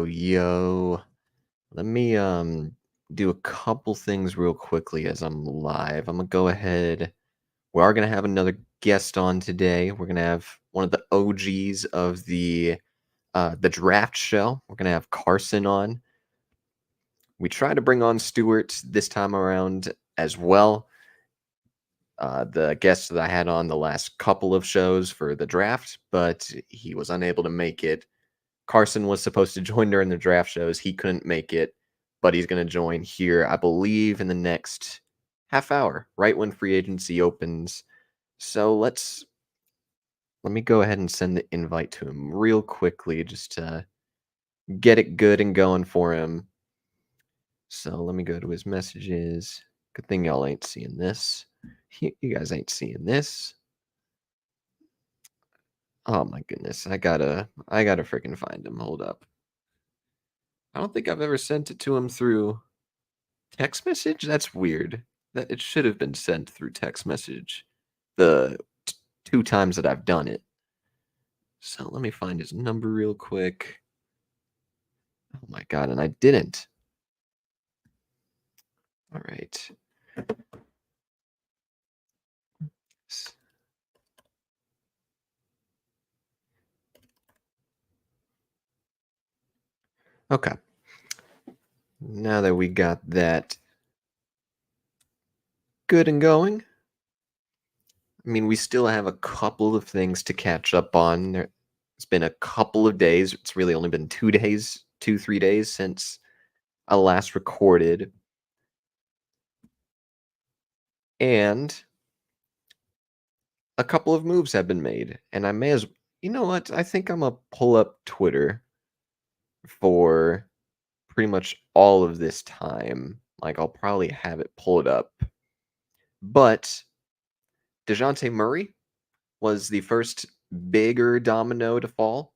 Yo. Let me do a couple things real quickly as I'm live. I'm gonna go ahead. We are gonna have another guest on today. We're gonna have one of the OGs of the draft show. We're gonna have Carson on. We tried to bring on Stuart this time around as well. The guest that I had on the last couple of shows for the draft, but he was unable to make it. Carson was supposed to join during the draft shows. He couldn't make it, but he's going to join here, I believe, in the next half hour, right when free agency opens. So let me go ahead and send the invite to him real quickly just to get it good and going for him. So let me go to his messages. Good thing y'all ain't seeing this. You guys ain't seeing this. Oh my goodness. I gotta freaking find him. Hold up. I don't think I've ever sent it to him through text message? That's weird. That it should have been sent through text message the two times that I've done it. So let me find his number real quick. Oh my god, and I didn't. All right. Okay. Now that we got that good and going, I mean, we still have a couple of things to catch up on. It's been a couple of days. It's really only been 2 days, 3 days since I last recorded. And a couple of moves have been made. And I may as you know what? I think I'm gonna pull up Twitter for pretty much all of this time. Like, I'll probably have it pulled up. But DeJounte Murray was the first bigger domino to fall.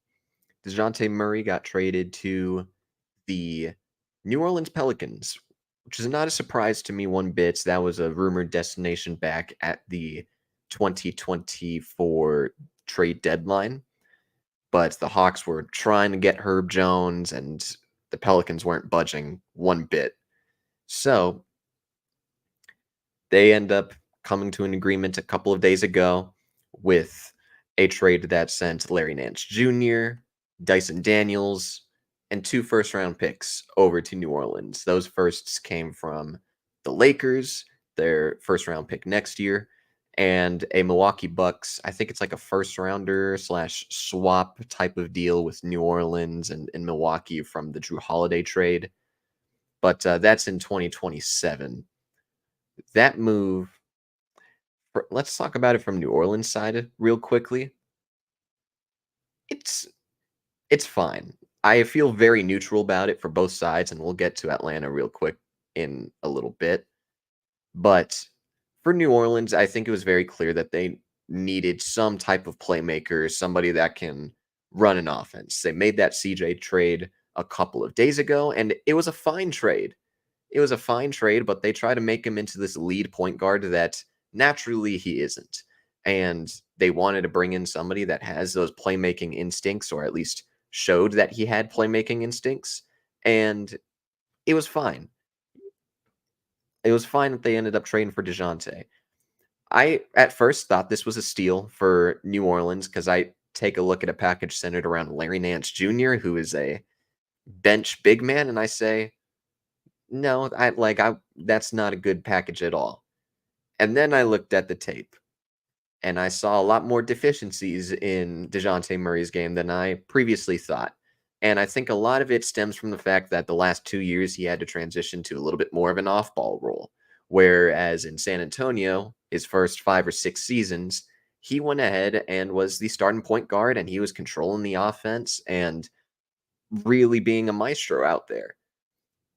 DeJounte Murray got traded to the New Orleans Pelicans, which is not a surprise to me one bit. That was a rumored destination back at the 2024 trade deadline. But the Hawks were trying to get Herb Jones, and the Pelicans weren't budging one bit. So they end up coming to an agreement a couple of days ago with a trade that sent Larry Nance Jr., Dyson Daniels, and 2 first-round picks over to New Orleans. Those firsts came from the Lakers, their first-round pick next year, and a Milwaukee Bucks. I think it's like a first-rounder / swap type of deal with New Orleans and Milwaukee from the Drew Holiday trade. But that's in 2027. That move, let's talk about it from New Orleans side real quickly. It's fine. I feel very neutral about it for both sides, and we'll get to Atlanta real quick in a little bit. But for New Orleans, I think it was very clear that they needed some type of playmaker, somebody that can run an offense. They made that CJ trade a couple of days ago, and it was a fine trade. It was a fine trade, but they try to make him into this lead point guard that naturally he isn't. And they wanted to bring in somebody that has those playmaking instincts, or at least showed that he had playmaking instincts. And it was fine. It was fine that they ended up trading for DeJounte. I, at first, thought this was a steal for New Orleans because I take a look at a package centered around Larry Nance Jr., who is a bench big man, and I say, no, that's not a good package at all. And then I looked at the tape, and I saw a lot more deficiencies in DeJounte Murray's game than I previously thought. And I think a lot of it stems from the fact that the last 2 years he had to transition to a little bit more of an off-ball role. Whereas in San Antonio, his first 5 or 6 seasons, he went ahead and was the starting point guard, and he was controlling the offense and really being a maestro out there.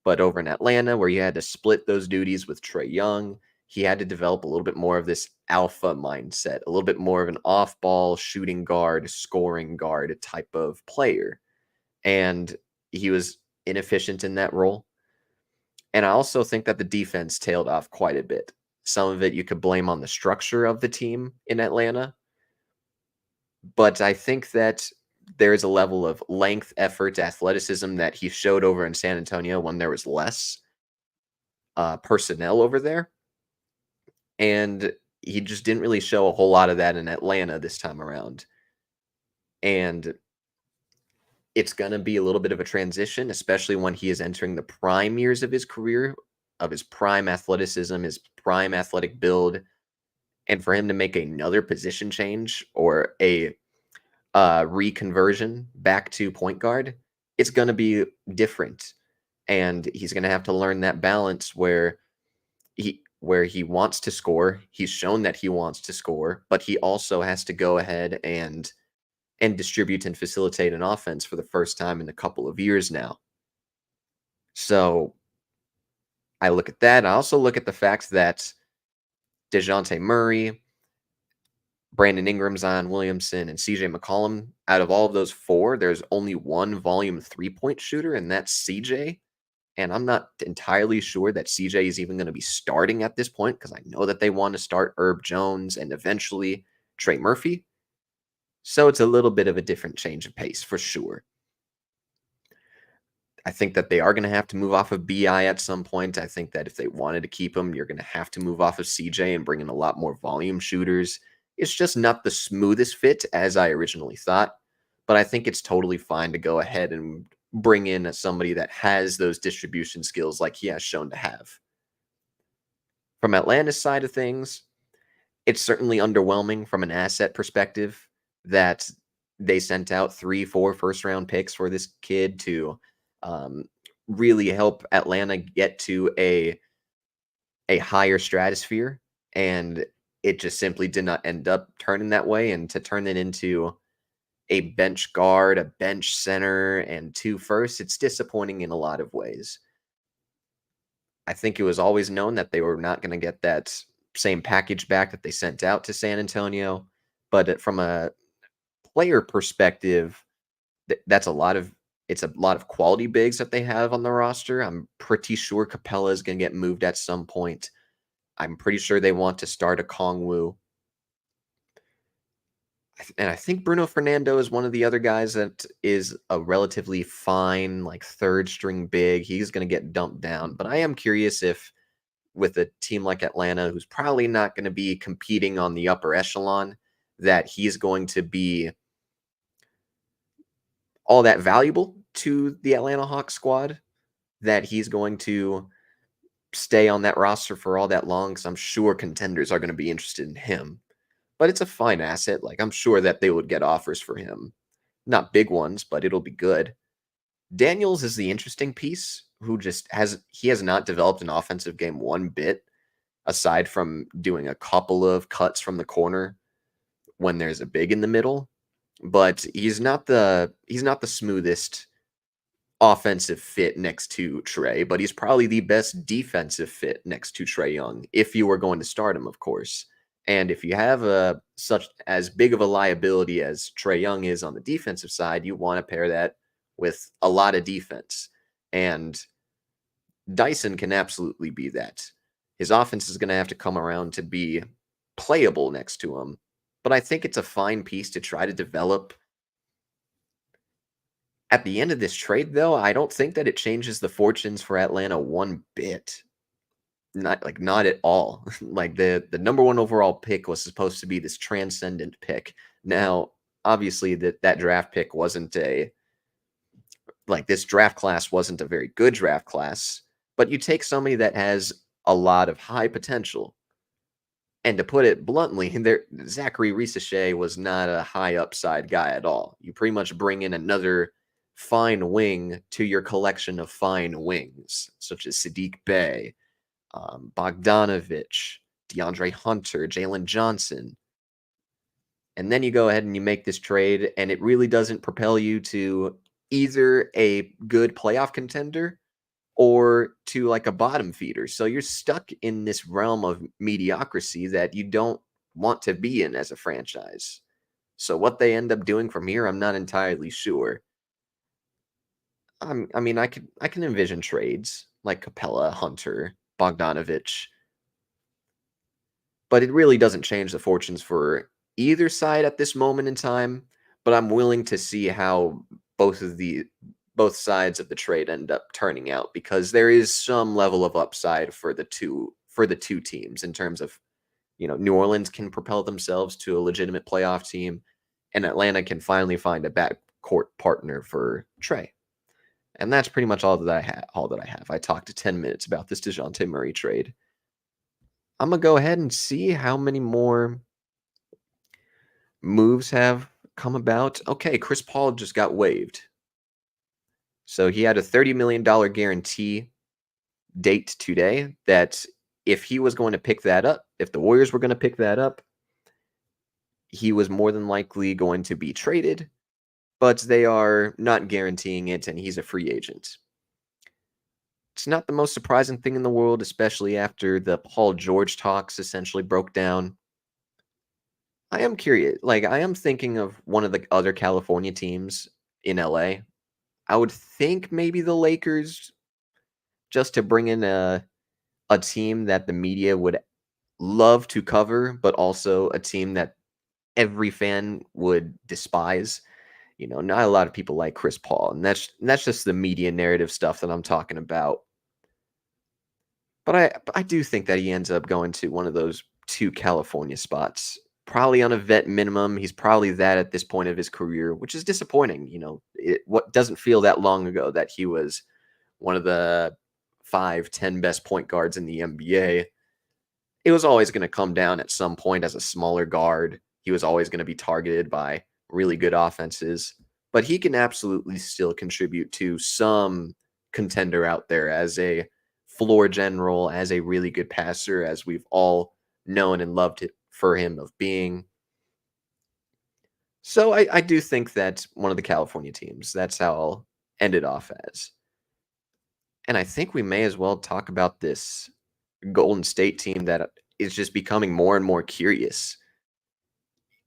But over in Atlanta, where you had to split those duties with Trae Young, he had to develop a little bit more of this alpha mindset, a little bit more of an off-ball shooting guard, scoring guard type of player. And he was inefficient in that role. And I also think that the defense tailed off quite a bit. Some of it you could blame on the structure of the team in Atlanta. But I think that there is a level of length, effort, athleticism that he showed over in San Antonio when there was less personnel over there, and he just didn't really show a whole lot of that in Atlanta this time around. And it's going to be a little bit of a transition, especially when he is entering the prime years of his career, of his prime athleticism, his prime athletic build, and for him to make another position change or a reconversion back to point guard, it's going to be different, and he's going to have to learn that balance where he wants to score. He's shown that he wants to score, but he also has to go ahead and distribute and facilitate an offense for the first time in a couple of years now. So I look at that. I also look at the fact that DeJounte Murray, Brandon Ingram, Zion Williamson, and CJ McCollum, out of all of those four, there's only one volume 3-point shooter, and that's CJ. And I'm not entirely sure that CJ is even going to be starting at this point because I know that they want to start Herb Jones and eventually Trey Murphy. So it's a little bit of a different change of pace for sure. I think that they are going to have to move off of BI at some point. I think that if they wanted to keep him, you're going to have to move off of CJ and bring in a lot more volume shooters. It's just not the smoothest fit as I originally thought, but I think it's totally fine to go ahead and bring in somebody that has those distribution skills like he has shown to have. From Atlanta's side of things, it's certainly underwhelming from an asset perspective that they sent out 3, 4 first-round picks for this kid to um, really help Atlanta get to a higher stratosphere, and it just simply did not end up turning that way. And to turn it into a bench guard, a bench center, and 2 firsts, it's disappointing in a lot of ways. I think it was always known that they were not going to get that same package back that they sent out to San Antonio, but from a player perspective, that's a lot of it's a lot of quality bigs that they have on the roster. I'm pretty sure Capella is going to get moved at some point. I'm pretty sure they want to start a Kongwu. And I think Bruno Fernando is one of the other guys that is a relatively fine, like third string big. He's going to get dumped down. But I am curious if, with a team like Atlanta, who's probably not going to be competing on the upper echelon, that he's going to be all that valuable to the Atlanta Hawks squad, that he's going to stay on that roster for all that long. Because I'm sure contenders are going to be interested in him. But it's a fine asset. Like, I'm sure that they would get offers for him. Not big ones, but it'll be good. Daniels is the interesting piece who just has not developed an offensive game one bit, aside from doing a couple of cuts from the corner when there's a big in the middle. But he's not the smoothest offensive fit next to Trey, but he's probably the best defensive fit next to Trey Young, if you were going to start him, of course. And if you have such as big of a liability as Trey Young is on the defensive side, you want to pair that with a lot of defense. And Dyson can absolutely be that. His offense is going to have to come around to be playable next to him. But I think it's a fine piece to try to develop. At the end of this trade, though, I don't think that it changes the fortunes for Atlanta one bit. Not at all. Like the number one overall pick was supposed to be this transcendent pick. Now, obviously that draft pick wasn't this draft class wasn't a very good draft class, but you take somebody that has a lot of high potential. And to put it bluntly, Zachary Risache was not a high upside guy at all. You pretty much bring in another fine wing to your collection of fine wings, such as Sadiq Bey, Bogdanovich, DeAndre Hunter, Jalen Johnson. And then you go ahead and you make this trade, and it really doesn't propel you to either a good playoff contender or to like a bottom feeder. So you're stuck in this realm of mediocrity that you don't want to be in as a franchise. So what they end up doing from here, I'm not entirely sure. I mean, I can envision trades like Capella, Hunter, Bogdanovich, but it really doesn't change the fortunes for either side at this moment in time. but I'm willing to see how both of the both sides of the trade end up turning out because there is some level of upside for the two teams in terms of, New Orleans can propel themselves to a legitimate playoff team and Atlanta can finally find a backcourt partner for Trey. And that's pretty much all that I have. I talked to 10 minutes about this DeJounte Murray trade. I'm gonna go ahead and see how many more moves have come about. Okay, Chris Paul just got waived. So he had a $30 million guarantee date today that if he was going to pick that up, if the Warriors were going to pick that up, he was more than likely going to be traded, but they are not guaranteeing it and he's a free agent. It's not the most surprising thing in the world, especially after the Paul George talks essentially broke down. I am curious. I am thinking of one of the other California teams in LA. I would think maybe the Lakers, just to bring in a team that the media would love to cover, but also a team that every fan would despise. Not a lot of people like Chris Paul, and that's just the media narrative stuff that I'm talking about. But I do think that he ends up going to one of those two California spots. Probably on a vet minimum. He's probably that at this point of his career, which is disappointing. What doesn't feel that long ago that he was one of the 5, 10 best point guards in the NBA. It was always going to come down at some point as a smaller guard. He was always going to be targeted by really good offenses, but he can absolutely still contribute to some contender out there as a floor general, as a really good passer, as we've all known and loved it for him of being. So I do think that one of the California teams, that's how I'll end it off as. And I think we may as well talk about this Golden State team that is just becoming more and more curious.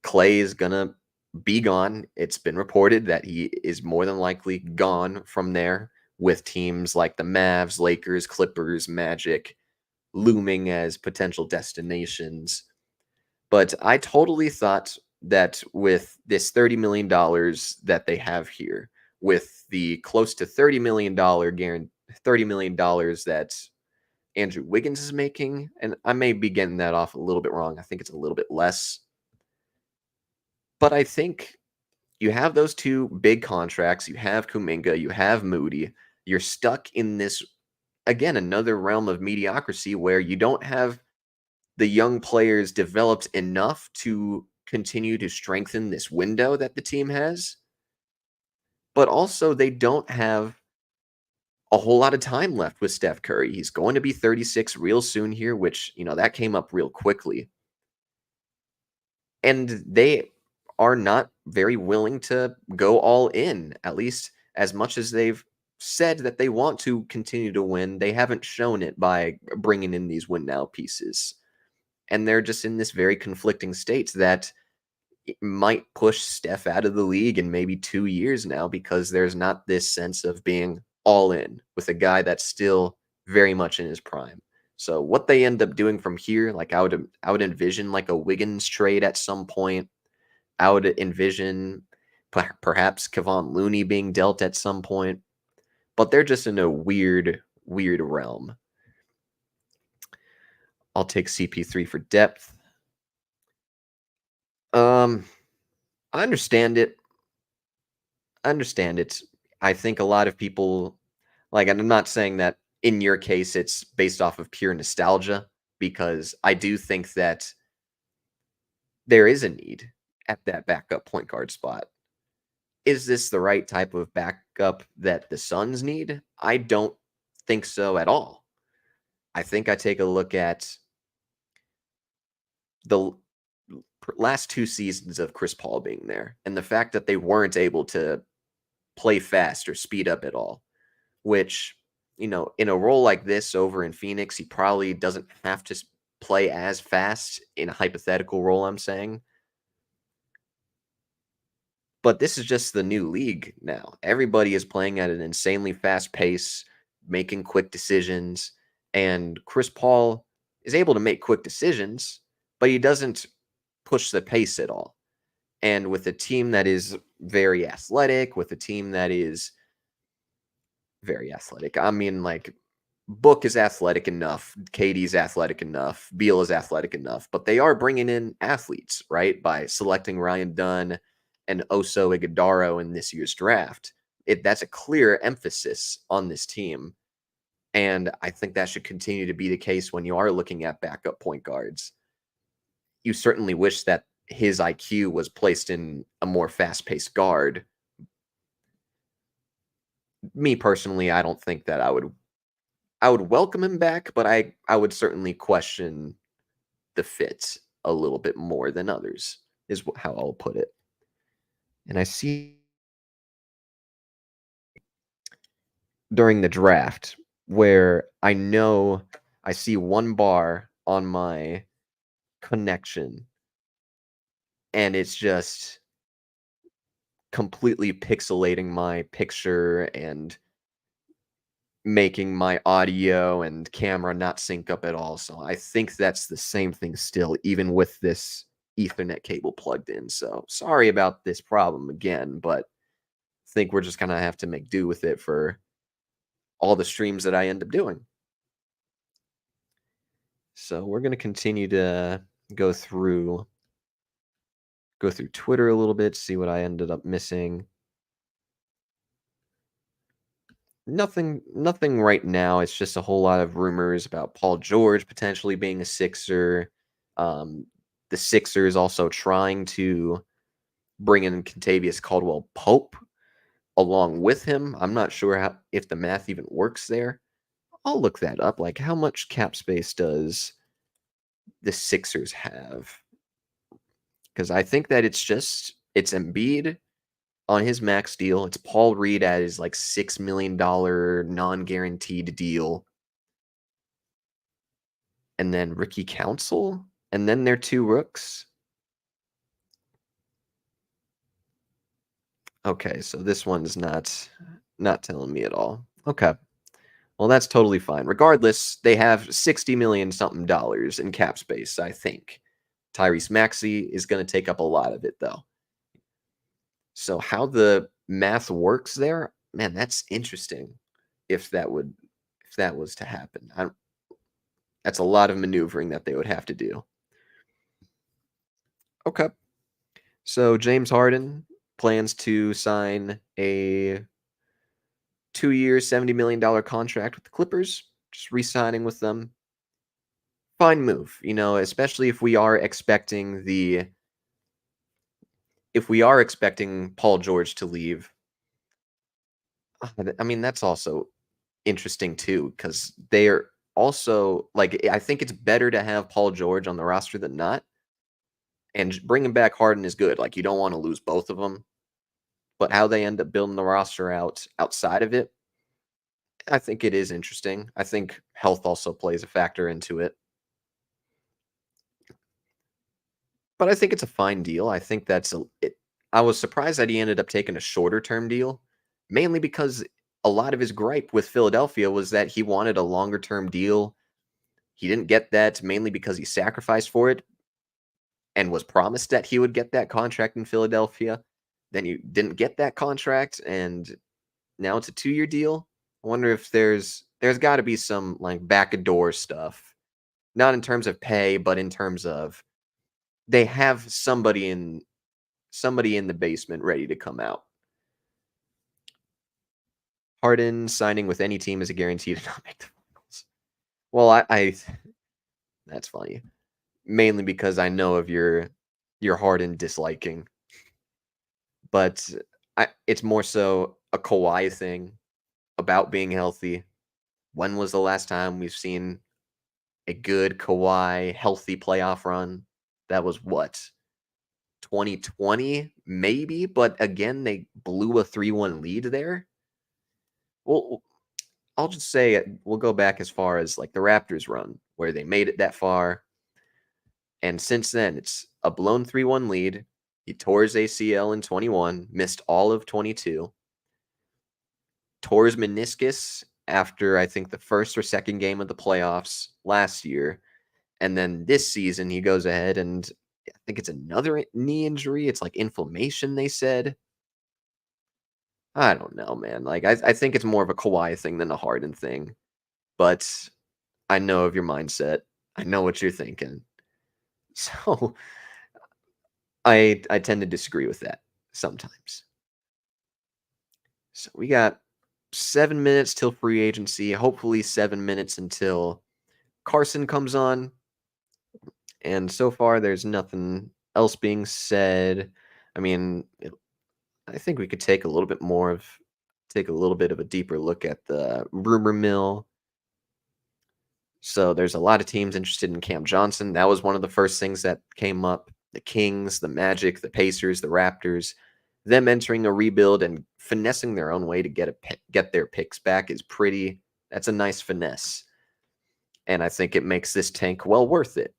Clay is going to be gone. It's been reported that he is more than likely gone from there, with teams like the Mavs, Lakers, Clippers, Magic looming as potential destinations. But I totally thought that with this $30 million that they have here, with the close to $30 million guarantee, $30 million that Andrew Wiggins is making, and I may be getting that off a little bit wrong. I think it's a little bit less. But I think you have those two big contracts. You have Kuminga, you have Moody. You're stuck in this, again, another realm of mediocrity where you don't have the young players developed enough to continue to strengthen this window that the team has. But also, they don't have a whole lot of time left with Steph Curry. He's going to be 36 real soon here, which, that came up real quickly. And they are not very willing to go all in, at least as much as they've said that they want to continue to win. They haven't shown it by bringing in these win now pieces. And they're just in this very conflicting state that it might push Steph out of the league in maybe 2 years now because there's not this sense of being all in with a guy that's still very much in his prime. So what they end up doing from here, I would envision like a Wiggins trade at some point. I would envision perhaps Kevon Looney being dealt at some point, but they're just in a weird realm. I'll take CP3 for depth. I understand it. I think a lot of people, and I'm not saying that in your case it's based off of pure nostalgia, because I do think that there is a need at that backup point guard spot. Is this the right type of backup that the Suns need? I don't think so at all. I think I take a look at the last 2 seasons of Chris Paul being there and the fact that they weren't able to play fast or speed up at all, which, in a role like this over in Phoenix, he probably doesn't have to play as fast in a hypothetical role, I'm saying. But this is just the new league now. Everybody is playing at an insanely fast pace, making quick decisions, and Chris Paul is able to make quick decisions, but he doesn't push the pace at all. And with a team that is very athletic, with a team that is very athletic. I mean, like, Book is athletic enough, Katie's athletic enough, Beal is athletic enough, but they are bringing in athletes, right? By selecting Ryan Dunn and Oso Ighodaro in this year's draft. That's a clear emphasis on this team. And I think that should continue to be the case when you are looking at backup point guards. You certainly wish that his IQ was placed in a more fast paced guard. Me personally, I don't think that I would welcome him back, but I would certainly question the fit a little bit more than others, is how I'll put it. And I see during the draft where I know I see one bar on my connection and it's just completely pixelating my picture and making my audio and camera not sync up at all. So I think that's the same thing still, even with this Ethernet cable plugged in. So sorry about this problem again, but I think we're just gonna have to make do with it for all the streams that I end up doing. So we're gonna continue to go through Twitter a little bit, see what I ended up missing. Nothing right now. It's just a whole lot of rumors about Paul George potentially being a Sixer. Um, the Sixers also trying to bring in Contavious Caldwell Pope along with him. I'm not sure if the math even works there. I'll look that up. Like, how much cap space does the Sixers have? Because I think that it's Embiid on his max deal. It's Paul Reed at his like $6 million non-guaranteed deal. And then Ricky Council, and then their two rooks. Okay, so this one's not telling me at all. Okay. Well, that's totally fine. Regardless, they have 60 million something dollars in cap space, I think. Tyrese Maxey is going to take up a lot of it though. So how the math works there, man, that's interesting. If that was to happen. That's a lot of maneuvering that they would have to do. Okay. So James Harden plans to sign a 2 year, $70 million contract with the Clippers, just re-signing with them. Fine move, especially if we are expecting Paul George to leave. I mean, that's also interesting too, because they are also like, I think it's better to have Paul George on the roster than not. And bringing back Harden is good. Like, you don't want to lose both of them. But how they end up building the roster outside of it, I think it is interesting. I think health also plays a factor into it. But I think it's a fine deal. I think I was surprised that he ended up taking a shorter term deal, mainly because a lot of his gripe with Philadelphia was that he wanted a longer term deal. He didn't get that mainly because he sacrificed for it and was promised that he would get that contract in Philadelphia. Then you didn't get that contract, and now it's a 2 year deal. I wonder if there's got to be some like backdoor stuff, not in terms of pay, but in terms of they have somebody in the basement ready to come out. Harden signing with any team is a guarantee to not make the finals. Well, I that's funny. Mainly because I know of your Harden disliking, but it's more so a Kawhi thing about being healthy. When was the last time we've seen a good Kawhi healthy playoff run? That was what, 2020 maybe, but again they blew a 3-1 lead there. Well, I'll just say we'll go back as far as like the Raptors run where they made it that far, and since then it's a blown 3-1 lead. He tore his ACL in 21, missed all of 22, tore his meniscus after I think the first or second game of the playoffs last year. And then this season, he goes ahead and I think it's another knee injury. It's like inflammation, they said. I don't know, man. Like, I think it's more of a Kawhi thing than a Harden thing. But I know of your mindset. I know what you're thinking. So I tend to disagree with that sometimes. So we got 7 minutes till free agency. Hopefully 7 minutes until Carson comes on. And so far, there's nothing else being said. I mean, I think we could take a little bit of a deeper look at the rumor mill. So there's a lot of teams interested in Cam Johnson. That was one of the first things that came up. The Kings, the Magic, the Pacers, the Raptors, them entering a rebuild and finessing their own way to get their picks back is pretty. That's a nice finesse, and I think it makes this tank well worth it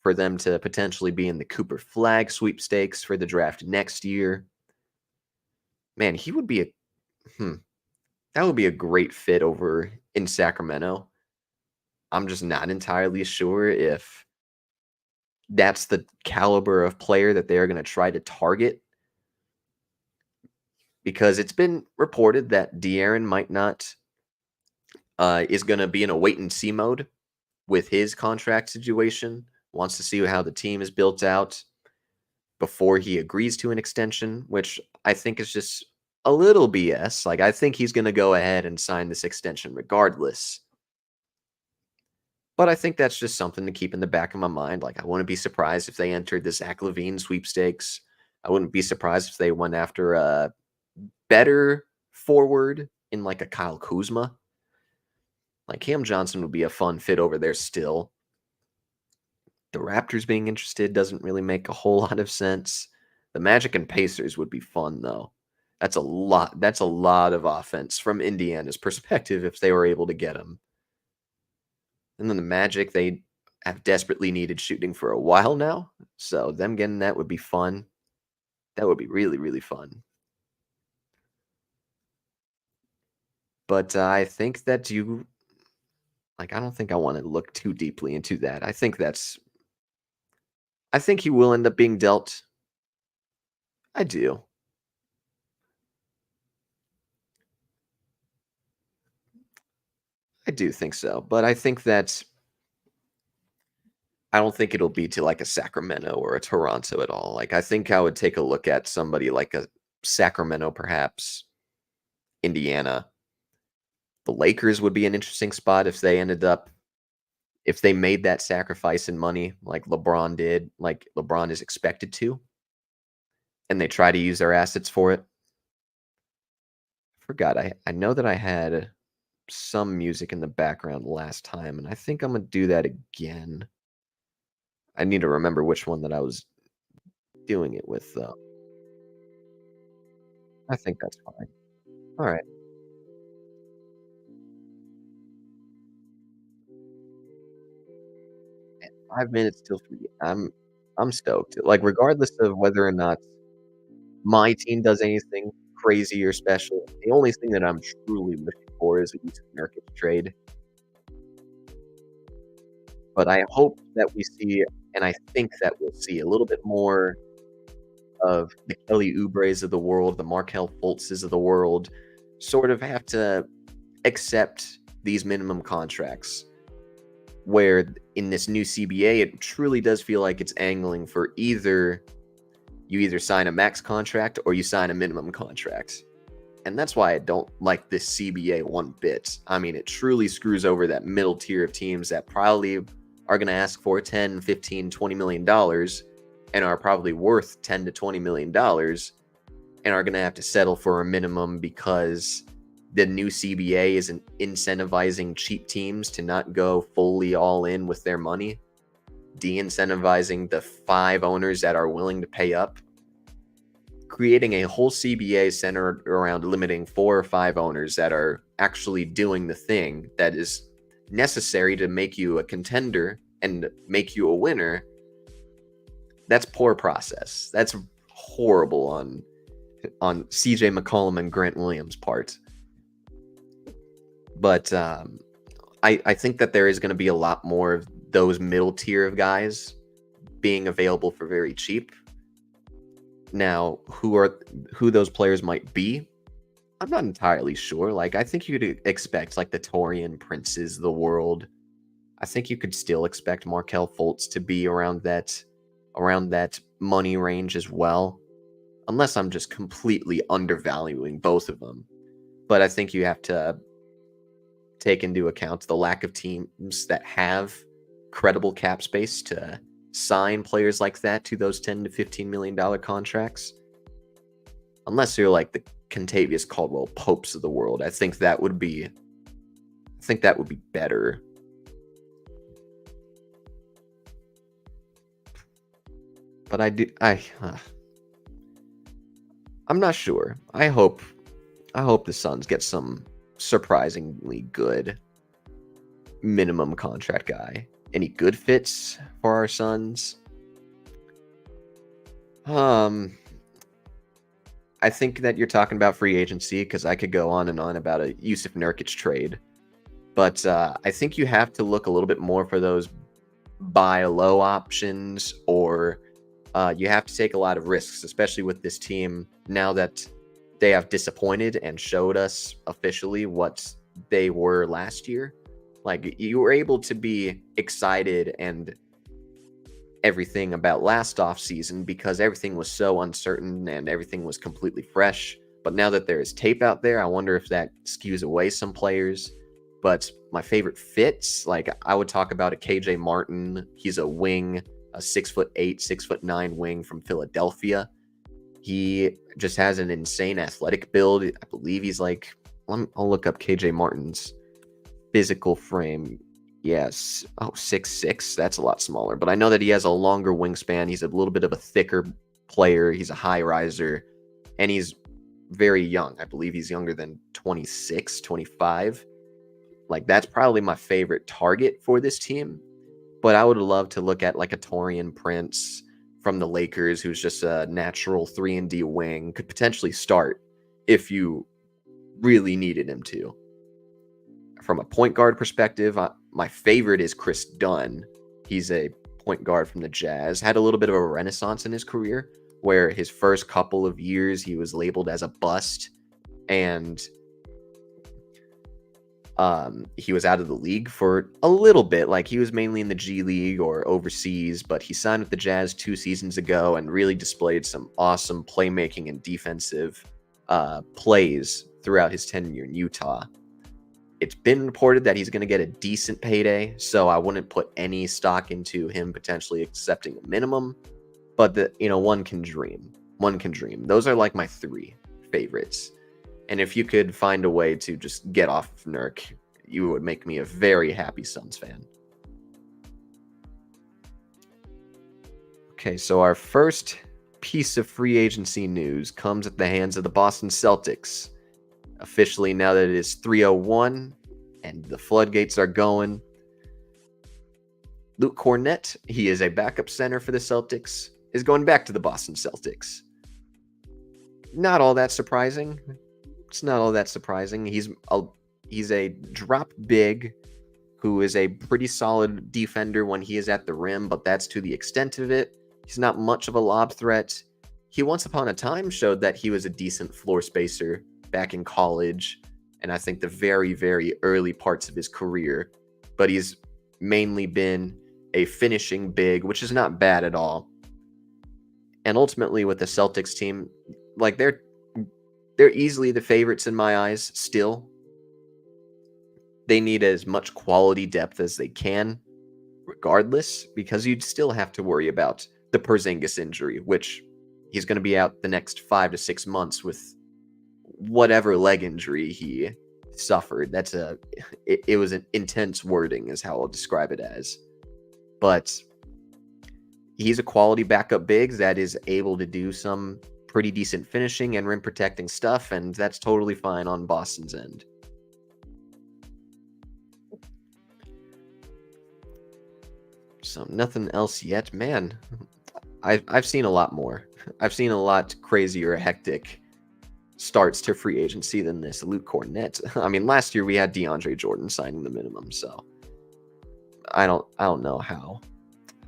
for them to potentially be in the Cooper Flag sweepstakes for the draft next year. Man, he would be a hmm, that would be a great fit over in Sacramento. I'm just not entirely sure if that's the caliber of player that they are going to try to target because it's been reported that De'Aaron might not is going to be in a wait and see mode with his contract situation. Wants to see how the team is built out before he agrees to an extension, which I think is just a little BS. Like I think he's going to go ahead and sign this extension regardless. But I think that's just something to keep in the back of my mind. Like, I wouldn't be surprised if they entered the Zach LaVine sweepstakes. I wouldn't be surprised if they went after a better forward in like a Kyle Kuzma. Like, Cam Johnson would be a fun fit over there still. The Raptors being interested doesn't really make a whole lot of sense. The Magic and Pacers would be fun, though. That's a lot. That's a lot of offense from Indiana's perspective if they were able to get him. And then the Magic, they have desperately needed shooting for a while now. So them getting that would be fun. That would be really, really fun. But I think that I don't think I want to look too deeply into that. I think he will end up being dealt. I do. I do think so. But I don't think it'll be to like a Sacramento or a Toronto at all. Like, I think I would take a look at somebody like a Sacramento, perhaps Indiana. The Lakers would be an interesting spot if they made that sacrifice in money like LeBron did, like LeBron is expected to, and they try to use their assets for it. Forgot I know that I had some music in the background last time, and I think I'm gonna do that again. I need to remember which one that I was doing it with though. I think that's fine. All right. 5 minutes till 3. I'm stoked. Like regardless of whether or not my team does anything crazy or special, the only thing that I'm truly looking for is a Yusuf Nurkic trade. But I hope that we see, and I think that we'll see a little bit more of the Kelly Oubres of the world, the Markel Fultzes of the world, sort of have to accept these minimum contracts. Where in this new CBA, it truly does feel like it's angling for you either sign a max contract or you sign a minimum contract. And that's why I don't like this CBA one bit. I mean, it truly screws over that middle tier of teams that probably are going to ask for 10, 15, 20 million dollars and are probably worth 10 to 20 million dollars and are going to have to settle for a minimum because the new CBA isn't incentivizing cheap teams to not go fully all in with their money, de-incentivizing the 5 owners that are willing to pay up, creating a whole CBA centered around limiting 4 or 5 owners that are actually doing the thing that is necessary to make you a contender and make you a winner. That's poor process. That's horrible on CJ McCollum and Grant Williams' part. But I think that there is going to be a lot more of those middle tier of guys being available for very cheap. Now, who those players might be, I'm not entirely sure. Like, I think you'd expect like the Torian Princes of the world. I think you could still expect Markel Fultz to be around that money range as well, unless I'm just completely undervaluing both of them. But I think you have to take into account the lack of teams that have credible cap space to sign players like that to those $10 to $15 million contracts. Unless you're like the Contavious Caldwell Popes of the world, I think that would be better. But I'm not sure. I hope the Suns get some surprisingly good minimum contract guy. Any good fits for our Suns? I think that you're talking about free agency because I could go on and on about a Yusuf Nurkic trade. But I think you have to look a little bit more for those buy low options, or you have to take a lot of risks, especially with this team now that they have disappointed and showed us officially what they were last year. Like, you were able to be excited and everything about last offseason because everything was so uncertain and everything was completely fresh. But now that there is tape out there, I wonder if that skews away some players. But my favorite fits, like, I would talk about a KJ Martin. He's a wing, a 6'8", 6'9" wing from Philadelphia. He just has an insane athletic build. I believe he's like, I'll look up KJ Martin's physical frame. Yes. Oh, 6'6". That's a lot smaller. But I know that he has a longer wingspan. He's a little bit of a thicker player. He's a high riser. And he's very young. I believe he's younger than 26, 25. Like, that's probably my favorite target for this team. But I would love to look at like a Torian Prince from the Lakers, who's just a natural 3-and-D wing, could potentially start if you really needed him to. From a point guard perspective, my favorite is Chris Dunn. He's a point guard from the Jazz. Had a little bit of a renaissance in his career, where his first couple of years he was labeled as a bust, and he was out of the league for a little bit. Like, he was mainly in the G League or overseas, but he signed with the Jazz 2 seasons ago and really displayed some awesome playmaking and defensive plays throughout his tenure in Utah. It's been reported that he's going to get a decent payday, so I wouldn't put any stock into him potentially accepting a minimum. But one can dream. One can dream. Those are like my 3 favorites. And if you could find a way to just get off of Nurk, you would make me a very happy Suns fan. Okay, so our first piece of free agency news comes at the hands of the Boston Celtics. Officially, now that it is 3:01 and the floodgates are going, Luke Kornet, he is a backup center for the Celtics, is going back to the Boston Celtics. Not all that surprising. It's not all that surprising. He's a drop big who is a pretty solid defender when he is at the rim, but that's to the extent of it. He's not much of a lob threat. He once upon a time showed that he was a decent floor spacer back in college, and I think the very, very early parts of his career. But he's mainly been a finishing big, which is not bad at all. And ultimately with the Celtics team, like, they're easily the favorites in my eyes still. They need as much quality depth as they can, regardless, because you'd still have to worry about the Porzingis injury, which he's going to be out the next 5 to 6 months with whatever leg injury he suffered. It was an intense wording is how I'll describe it as. But he's a quality backup big that is able to do some pretty decent finishing and rim protecting stuff, and that's totally fine on Boston's end. So nothing else yet, man. I've seen a lot more. I've seen a lot crazier, hectic starts to free agency than this. Luke Kornet. I mean, last year we had DeAndre Jordan signing the minimum, so I don't know how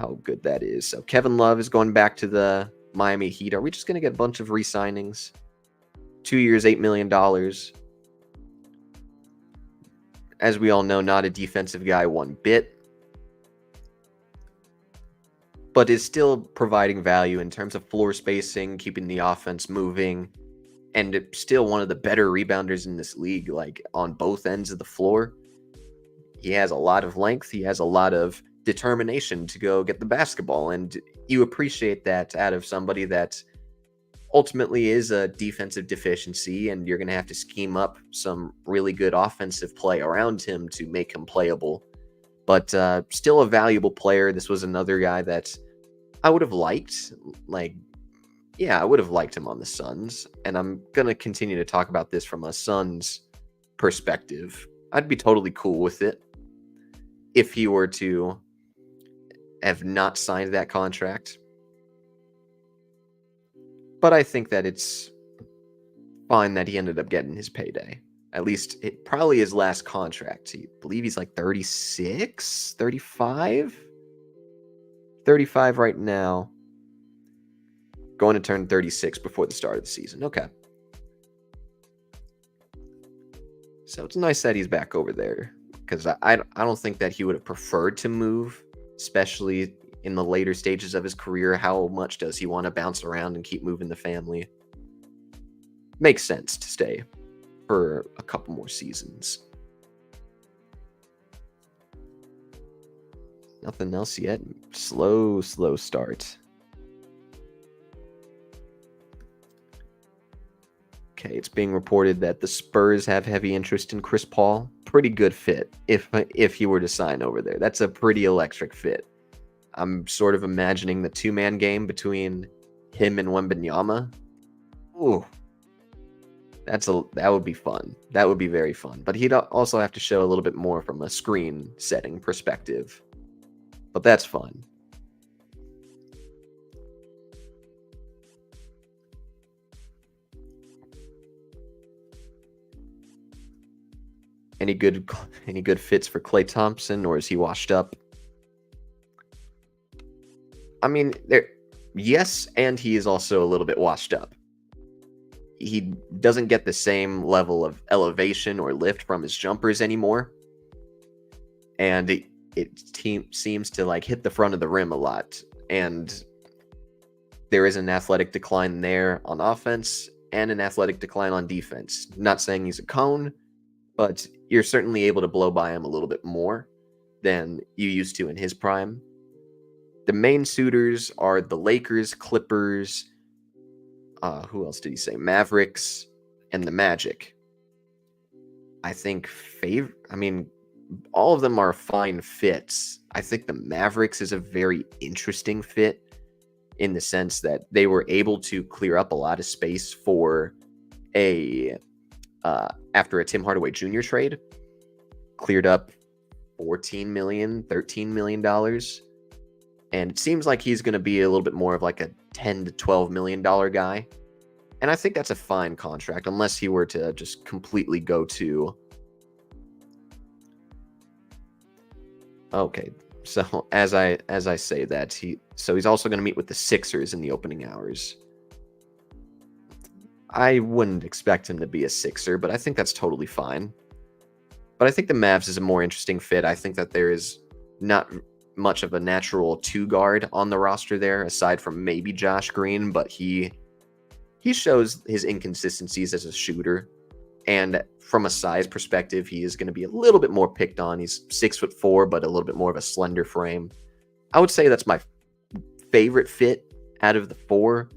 how good that is. So Kevin Love is going back to the Miami Heat. Are we just going to get a bunch of re-signings? 2 years, $8 million. As we all know, not a defensive guy one bit, but is still providing value in terms of floor spacing, keeping the offense moving, and still one of the better rebounders in this league, like on both ends of the floor. He has a lot of length. He has a lot of determination to go get the basketball, and you appreciate that out of somebody that ultimately is a defensive deficiency, and you're going to have to scheme up some really good offensive play around him to make him playable. But still a valuable player. This was another guy that I would have liked. Like, yeah, I would have liked him on the Suns, and I'm going to continue to talk about this from a Suns perspective. I'd be totally cool with it if he were to have not signed that contract. But I think that it's fine that he ended up getting his payday. At least it probably his last contract. I believe he's like 36, 35? 35 right now. Going to turn 36 before the start of the season. Okay. So it's nice that he's back over there, because I don't think that he would have preferred to move, especially in the later stages of his career. How much does he want to bounce around and keep moving the family? Makes sense to stay for a couple more seasons. Nothing else yet. Slow start. Okay, it's being reported that the Spurs have heavy interest in Chris Paul. Pretty good fit if he were to sign over there. That's a pretty electric fit. I'm sort of imagining the two-man game between him and Wembanyama. Ooh, that would be fun. That would be very fun. But he'd also have to show a little bit more from a screen setting perspective. But that's fun. Any good fits for Klay Thompson, or is he washed up? I mean, yes, and he is also a little bit washed up. He doesn't get the same level of elevation or lift from his jumpers anymore, and it seems to like hit the front of the rim a lot, and there is an athletic decline there on offense and an athletic decline on defense. Not saying he's a cone, but you're certainly able to blow by him a little bit more than you used to in his prime. The main suitors are the Lakers, Clippers, who else did he say? Mavericks, and the Magic. I think all of them are fine fits. I think the Mavericks is a very interesting fit in the sense that they were able to clear up a lot of space for after a Tim Hardaway Jr. trade, cleared up $14 million, $13 million. And it seems like he's going to be a little bit more of like a $10 to $12 million guy. And I think that's a fine contract, unless he were to just completely go to... Okay, so as I say that, he's also going to meet with the Sixers in the opening hours. I wouldn't expect him to be a Sixer, but I think that's totally fine. But I think the Mavs is a more interesting fit. I think that there is not much of a natural two guard on the roster there, aside from maybe Josh Green, but he shows his inconsistencies as a shooter. And from a size perspective, he is going to be a little bit more picked on. He's 6'4", but a little bit more of a slender frame. I would say that's my favorite fit out of the four.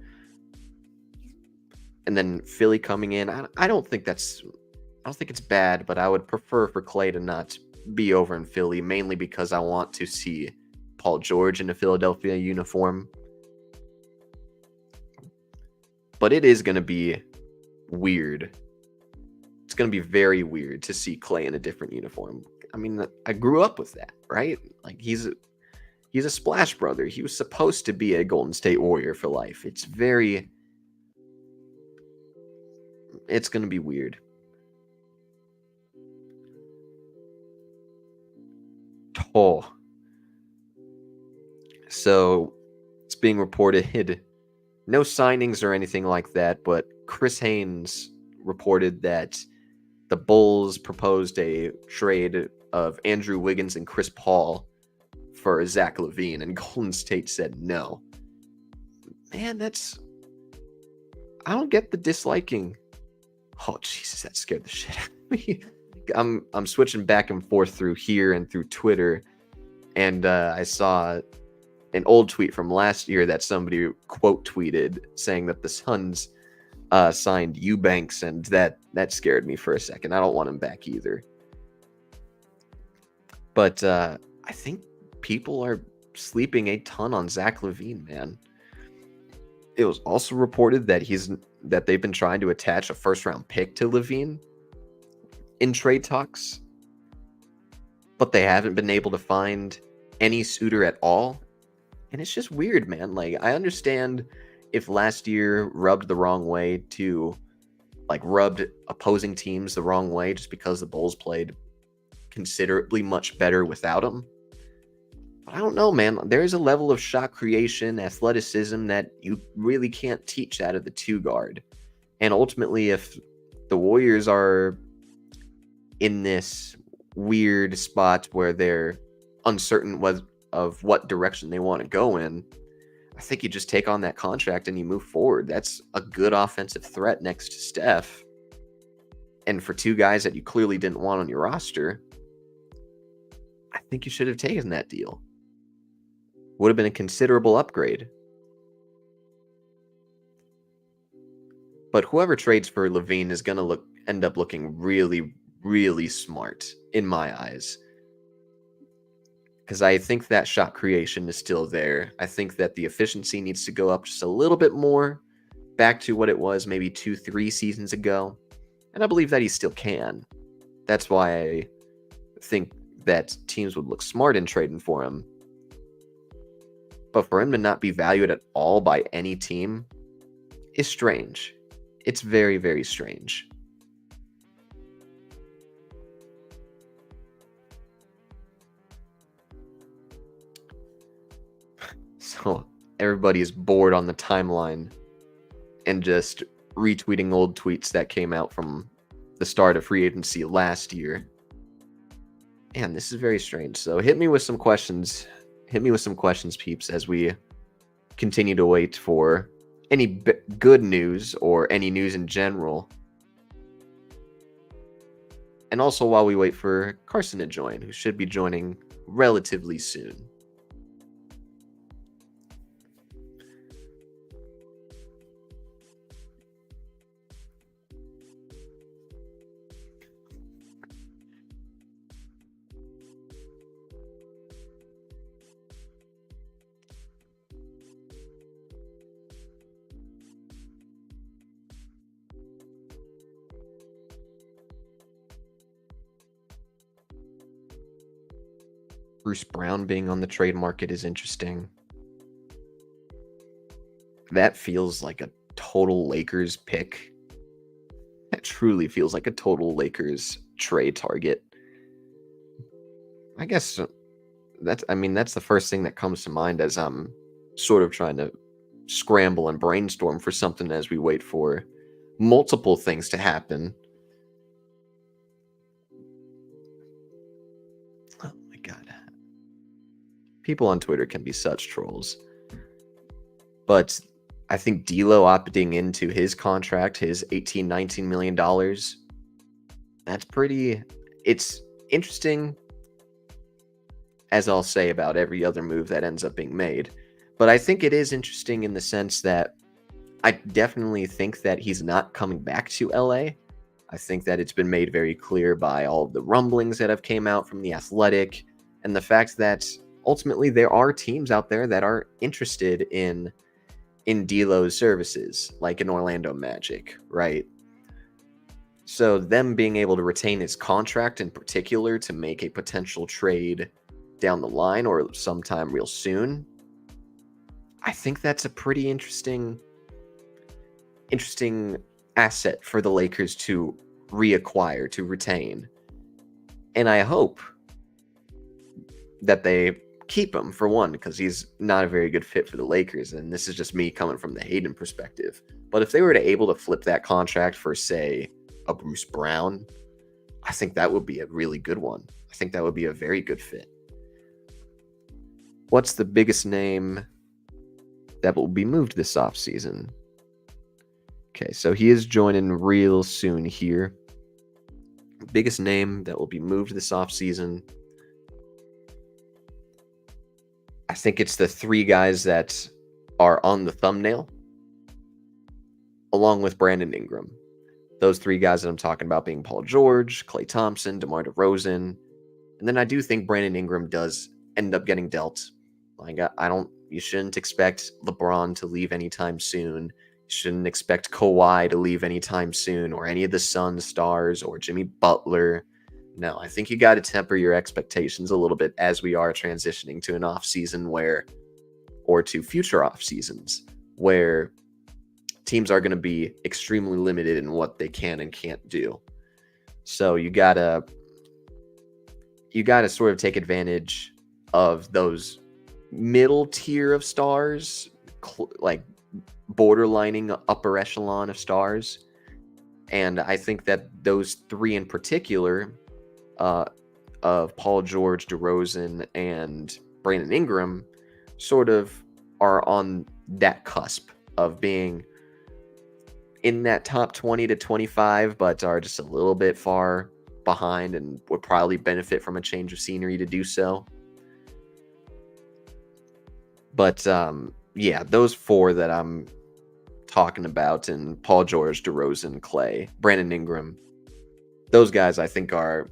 And then Philly coming in, I don't think it's bad, but I would prefer for Klay to not be over in Philly, mainly because I want to see Paul George in a Philadelphia uniform. But it is going to be weird. It's going to be very weird to see Klay in a different uniform. I mean, I grew up with that, right? Like, he's a Splash Brother. He was supposed to be a Golden State Warrior for life. It's going to be weird. Oh. So it's being reported no signings or anything like that, but Chris Haynes reported that the Bulls proposed a trade of Andrew Wiggins and Chris Paul for Zach LaVine, and Golden State said no. Man, I don't get the disliking. Oh Jesus, that scared the shit out of me. I'm switching back and forth through here and through Twitter, and I saw an old tweet from last year that somebody quote tweeted saying that the Suns signed Eubanks, and that scared me for a second. I don't want him back either. But I think people are sleeping a ton on Zach LaVine, man. It was also reported that they've been trying to attach a first-round pick to LaVine in trade talks, but they haven't been able to find any suitor at all. And it's just weird, man. Like, I understand if last year rubbed the wrong way rubbed opposing teams the wrong way just because the Bulls played considerably much better without him. But I don't know, man. There is a level of shot creation, athleticism that you really can't teach out of the two guard. And ultimately, if the Warriors are in this weird spot where they're uncertain of what direction they want to go in, I think you just take on that contract and you move forward. That's a good offensive threat next to Steph. And for two guys that you clearly didn't want on your roster, I think you should have taken that deal. Would have been a considerable upgrade. But whoever trades for LaVine is going to end up looking really, really smart in my eyes. Because I think that shot creation is still there. I think that the efficiency needs to go up just a little bit more, back to what it was maybe 2-3 seasons ago. And I believe that he still can. That's why I think that teams would look smart in trading for him. But for him to not be valued at all by any team is strange. It's very, very strange. So everybody is bored on the timeline and just retweeting old tweets that came out from the start of free agency last year. Man, this is very strange. So hit me with some questions. Hit me with some questions, peeps, as we continue to wait for any good news or any news in general. And also while we wait for Carson to join, who should be joining relatively soon. Bruce Brown being on the trade market is interesting. That feels like a total Lakers pick. That truly feels like a total Lakers trade target. I guess that's the first thing that comes to mind as I'm sort of trying to scramble and brainstorm for something as we wait for multiple things to happen. Oh my God. People on Twitter can be such trolls. But I think D'Lo opting into his contract, his $18-19 million, it's interesting, as I'll say about every other move that ends up being made. But I think it is interesting in the sense that I definitely think that he's not coming back to LA. I think that it's been made very clear by all of the rumblings that have came out from The Athletic, and the fact that ultimately there are teams out there that are interested in D'Lo's services, like an Orlando Magic, right? So them being able to retain his contract in particular to make a potential trade down the line or sometime real soon, I think that's a pretty interesting asset for the Lakers to retain. And I hope that they keep him for one, because he's not a very good fit for the Lakers, and this is just me coming from the Hayden perspective. But if they were to able to flip that contract for, say, a Bruce Brown, I think that would be a really good one. I think that would be a very good fit. What's the biggest name that will be moved this offseason? Okay, so he is joining real soon here. Biggest name that will be moved this offseason. I think it's the three guys that are on the thumbnail, along with Brandon Ingram. Those three guys that I'm talking about being Paul George, Klay Thompson, DeMar DeRozan. And then I do think Brandon Ingram does end up getting dealt. Like, you shouldn't expect LeBron to leave anytime soon. You shouldn't expect Kawhi to leave anytime soon, or any of the Suns stars, or Jimmy Butler. No, I think you got to temper your expectations a little bit as we are transitioning to an off season or to future off seasons where teams are going to be extremely limited in what they can and can't do. So you gotta sort of take advantage of those middle tier of stars, like borderlining upper echelon of stars. And I think that those three in particular, of Paul George, DeRozan, and Brandon Ingram, sort of are on that cusp of being in that top 20 to 25, but are just a little bit far behind and would probably benefit from a change of scenery to do so. But yeah, those four that I'm talking about, and Paul George, DeRozan, Klay, Brandon Ingram, those guys I think are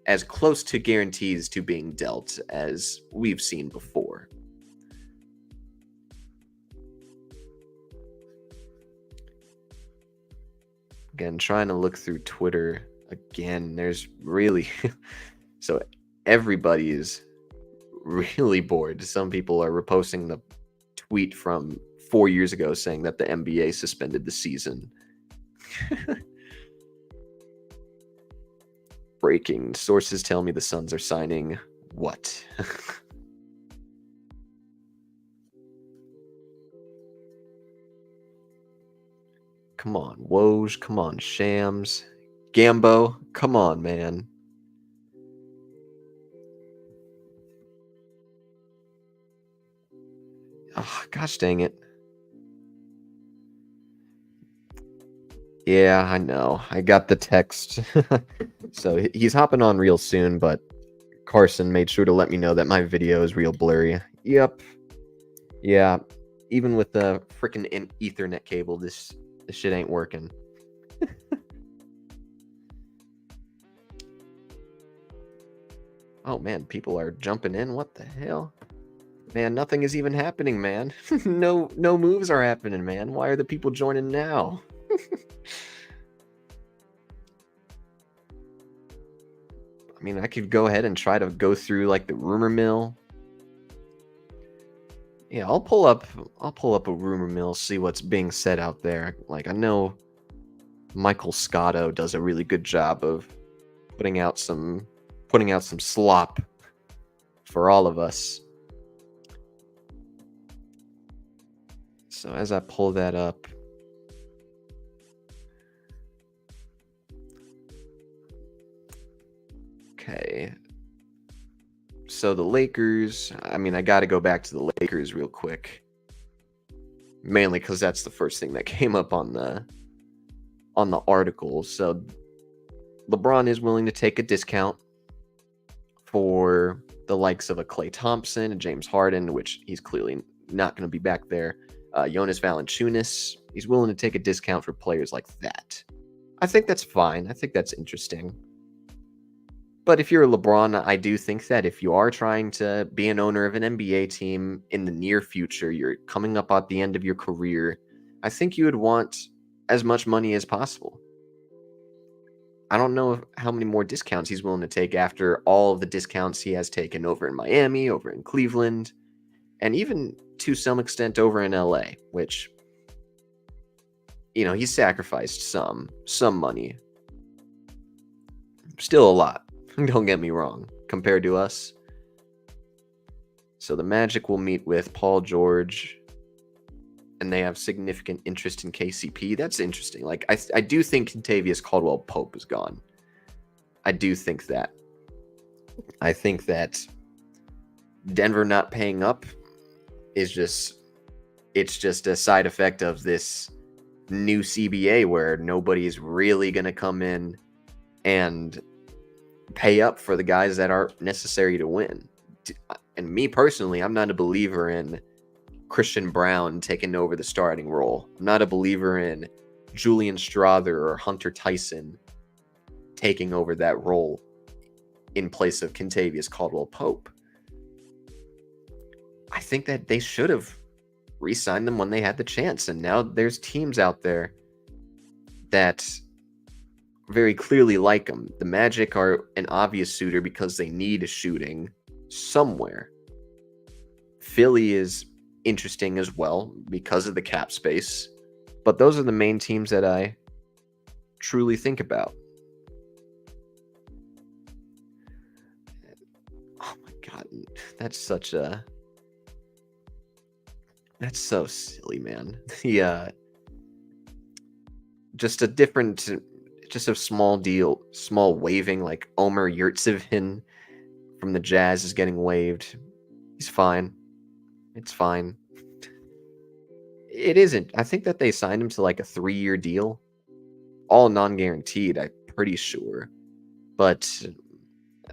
as close to guarantees to being dealt as we've seen before. Again, trying to look through Twitter again, there's really so everybody is really bored. Some people are reposting the tweet from 4 years ago saying that the NBA suspended the season. Breaking. Sources tell me the Suns are signing what? Come on, Woj. Come on, Shams. Gambo. Come on, man. Oh, gosh dang it. Yeah, I know. I got the text. So he's hopping on real soon, but Carson made sure to let me know that my video is real blurry. Yep. Yeah. Even with the freaking Ethernet cable, this shit ain't working. Oh man, people are jumping in. What the hell? Man, nothing is even happening, man. No moves are happening, man. Why are the people joining now? I mean, I could go ahead and try to go through like the rumor mill. Yeah, I'll pull up a rumor mill, see what's being said out there. Like, I know Michael Scotto does a really good job of putting out some slop for all of us. So as I pull that up, okay. So the Lakers, I mean, I got to go back to the Lakers real quick. Mainly because that's the first thing that came up on the article. So LeBron is willing to take a discount for the likes of a Klay Thompson and James Harden, which he's clearly not going to be back there. Jonas Valanciunas, he's willing to take a discount for players like that. I think that's fine. I think that's interesting. But if you're a LeBron, I do think that if you are trying to be an owner of an NBA team in the near future, you're coming up at the end of your career, I think you would want as much money as possible. I don't know how many more discounts he's willing to take after all of the discounts he has taken over in Miami, over in Cleveland, and even to some extent over in LA, which, you know, he's sacrificed some money. Still a lot. Don't get me wrong, compared to us. So the Magic will meet with Paul George, and they have significant interest in KCP. That's interesting. Like I do think Contavious Caldwell Pope is gone. I do think that. I think that Denver not paying up is just a side effect of this new CBA where nobody's really going to come in and pay up for the guys that are necessary to win. And me personally, I'm not a believer in Christian Brown taking over the starting role. I'm not a believer in Julian Strother or Hunter Tyson taking over that role in place of Contavious Caldwell Pope. I think that they should have re-signed them when they had the chance, and now there's teams out there that very clearly like them. The Magic are an obvious suitor because they need a shooting somewhere. Philly is interesting as well because of the cap space, but those are the main teams that I truly think about. Oh my god, that's so silly, man. Yeah, just a small waving, like Omer Yurtseven from the Jazz is getting waived. He's fine. It's fine. It isn't. I think that they signed him to like a 3-year deal. All non-guaranteed, I'm pretty sure. But,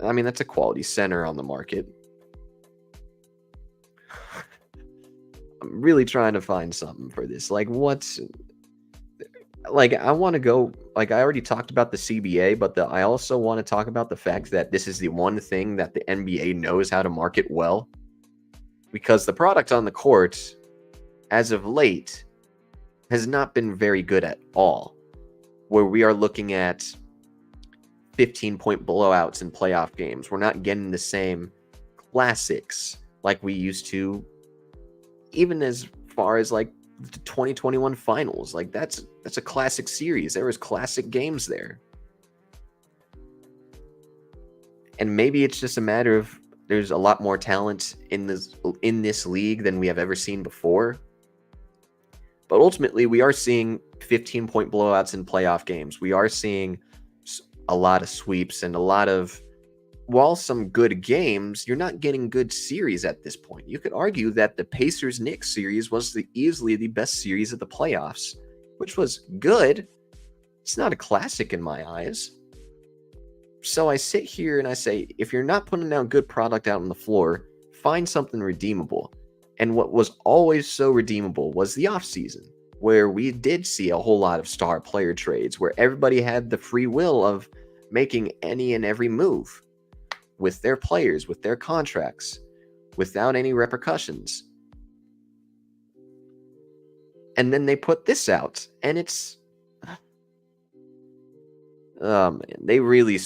I mean, that's a quality center on the market. I'm really trying to find something for this. Like, what's... Like, I want to go... Like, I already talked about the CBA, but I also want to talk about the fact that this is the one thing that the NBA knows how to market well. Because the product on the court, as of late, has not been very good at all. Where we are looking at 15-point blowouts in playoff games. We're not getting the same classics like we used to, even as far as like the 2021 finals. Like that's a classic series. There was classic games there. And maybe it's just a matter of there's a lot more talent in this league than we have ever seen before. But ultimately, we are seeing 15-point blowouts in playoff games. We are seeing a lot of sweeps and a lot of, while some good games, you're not getting good series at this point. You could argue that the Pacers-Knicks series was easily the best series of the playoffs, which was good. It's not a classic in my eyes. So I sit here and I say, if you're not putting out good product out on the floor, find something redeemable. And what was always so redeemable was the offseason, where we did see a whole lot of star player trades, where everybody had the free will of making any and every move with their players, with their contracts, without any repercussions. And then they put this out, and it's... Oh, man, they really...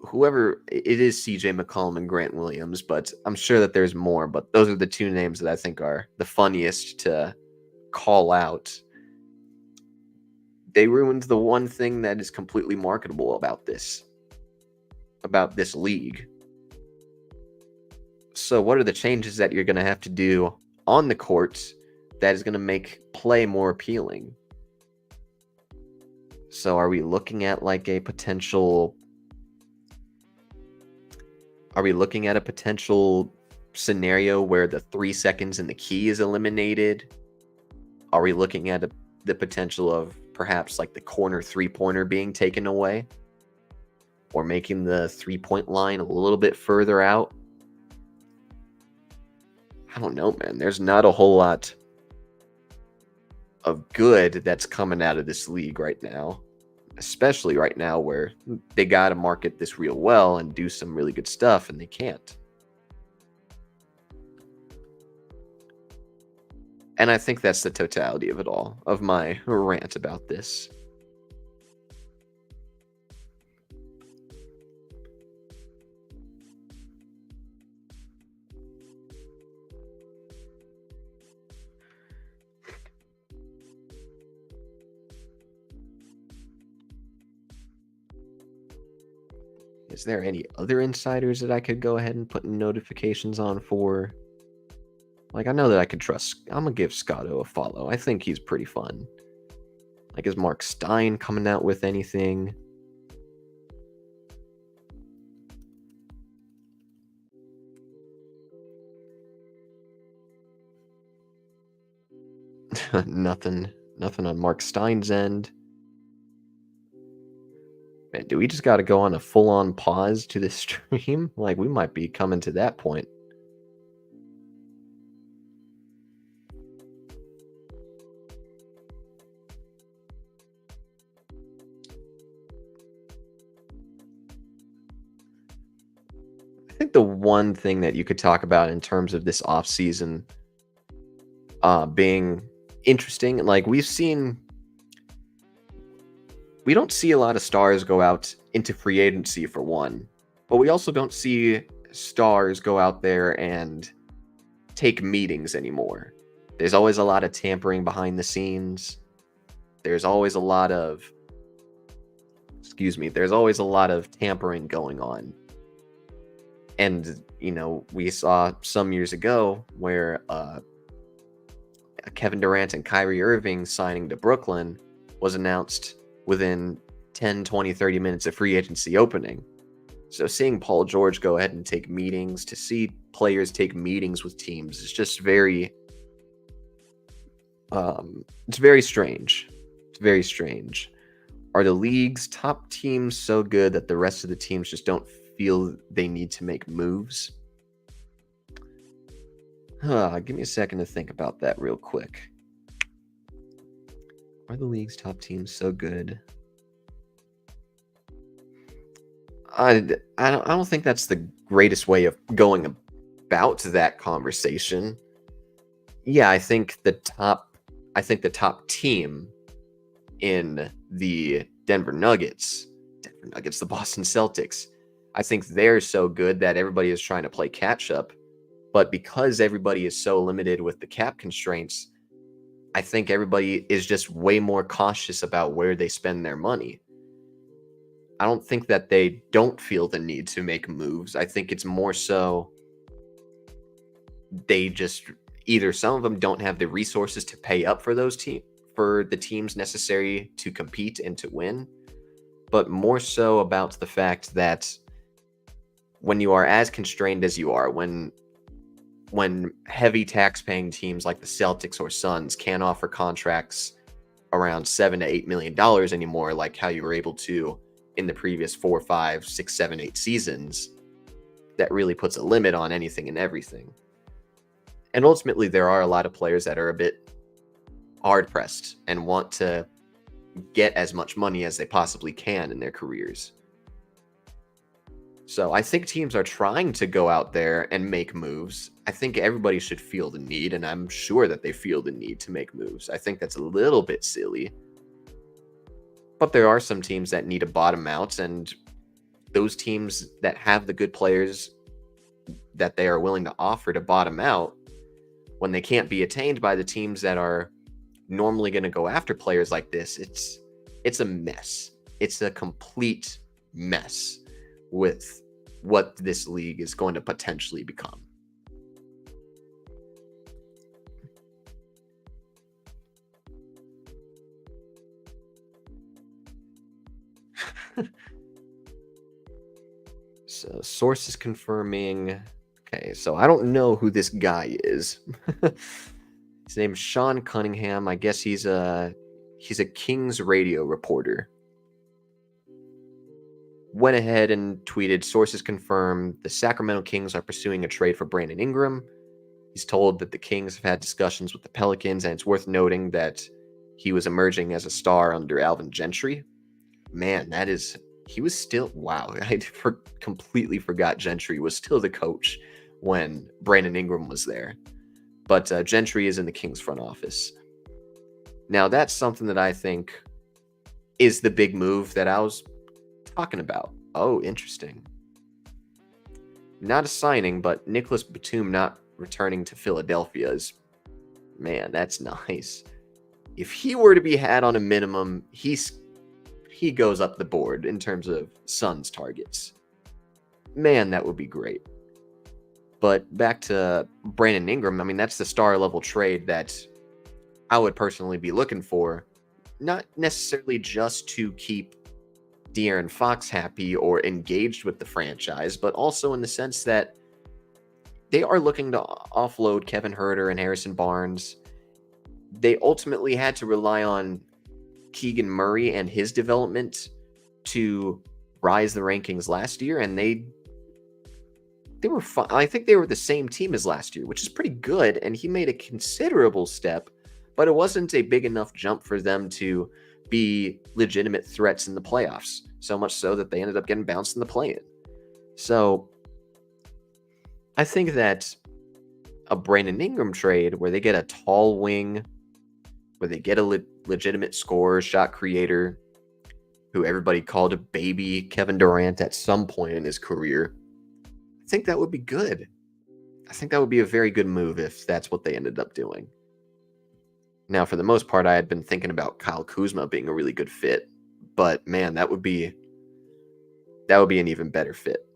Whoever... It is CJ McCollum and Grant Williams, but I'm sure that there's more, but those are the two names that I think are the funniest to call out. They ruined the one thing that is completely marketable about this league. So what are the changes that you're going to have to do on the court that is going to make play more appealing? So are we looking at like a potential... Are we looking at a potential scenario where the 3 seconds in the key is eliminated? Are we looking at the potential of perhaps like the corner three-pointer being taken away? Or making the three-point line a little bit further out? I don't know, man. There's not a whole lot of good that's coming out of this league right now. Especially right now where they got to market this real well and do some really good stuff, and they can't. And I think that's the totality of it all, of my rant about this. Is there any other insiders that I could go ahead and put notifications on for? Like, I know that I could trust. I'm gonna give Scotto a follow. I think he's pretty fun. Like, is Mark Stein coming out with anything? Nothing. Nothing on Mark Stein's end. Man, do we just got to go on a full-on pause to this stream? Like, we might be coming to that point. I think the one thing that you could talk about in terms of this offseason being interesting, like we don't see a lot of stars go out into free agency for one, but we also don't see stars go out there and take meetings anymore. There's always a lot of tampering behind the scenes. There's always a lot of tampering going on. And, we saw some years ago where Kevin Durant and Kyrie Irving signing to Brooklyn was announced within 10, 20, 30 minutes of free agency opening. So seeing Paul George go ahead and take meetings, to see players take meetings with teams, is just very it's very strange. It's very strange. Are the league's top teams so good that the rest of the teams just don't feel they need to make moves? Give me a second to think about that real quick. Are the league's top teams so good? I don't think that's the greatest way of going about that conversation. Yeah, I think the top team in the Denver Nuggets, the Boston Celtics, I think they're so good that everybody is trying to play catch up. But because everybody is so limited with the cap constraints, I think everybody is just way more cautious about where they spend their money. I don't think that they don't feel the need to make moves. I think it's more so they just either some of them don't have the resources to pay up for the teams necessary to compete and to win, but more so about the fact that when you are as constrained as you are, when heavy tax-paying teams like the Celtics or Suns can't offer contracts around $7 to $8 million anymore, like how you were able to in the previous 4, 5, 6, 7, 8 seasons, that really puts a limit on anything and everything. And ultimately, there are a lot of players that are a bit hard-pressed and want to get as much money as they possibly can in their careers. So I think teams are trying to go out there and make moves. I think everybody should feel the need, and I'm sure that they feel the need to make moves. I think that's a little bit silly. But there are some teams that need to bottom out, and those teams that have the good players that they are willing to offer to bottom out, when they can't be attained by the teams that are normally going to go after players like this, it's a mess. It's a complete mess with what this league is going to potentially become. So sources confirming. Okay, so I don't know who this guy is. His name's Sean Cunningham. I guess he's a Kings radio reporter. Went ahead and tweeted, sources confirm the Sacramento Kings are pursuing a trade for Brandon Ingram. He's told that the Kings have had discussions with the Pelicans, and it's worth noting that he was emerging as a star under Alvin Gentry. Man, he was still, wow, I completely forgot Gentry was still the coach when Brandon Ingram was there. But Gentry is in the Kings front office. Now, that's something that I think is the big move that I was talking about. Oh, interesting. Not a signing, but Nicholas Batum not returning to Philadelphia is, man, that's nice. If he were to be had on a minimum, he goes up the board in terms of Suns targets. Man, that would be great. But back to Brandon Ingram, I mean, that's the star level trade that I would personally be looking for, not necessarily just to keep De'Aaron Fox happy or engaged with the franchise, but also in the sense that they are looking to offload Kevin Herter and Harrison Barnes. They ultimately had to rely on Keegan Murray and his development to rise the rankings last year, and they were fine. I think they were the same team as last year, which is pretty good, and he made a considerable step, but it wasn't a big enough jump for them to be legitimate threats in the playoffs, so much so that they ended up getting bounced in the play-in. So I think that a Brandon Ingram trade where they get a tall wing, where they get a legitimate scorer, shot creator, who everybody called a baby Kevin Durant at some point in his career, I think that would be good. I think that would be a very good move if that's what they ended up doing. Now, for the most part, I had been thinking about Kyle Kuzma being a really good fit, but man, that would be an even better fit.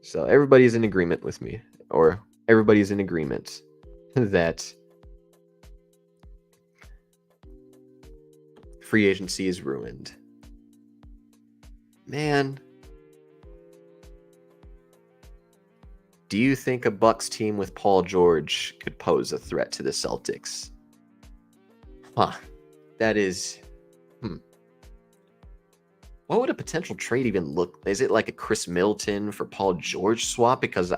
So everybody's in agreement with me, or everybody's in agreement that free agency is ruined. Man, do you think a Bucks team with Paul George could pose a threat to the Celtics? Huh. That is. Hmm. What would a potential trade even look? Is it like a Chris Middleton for Paul George swap? Because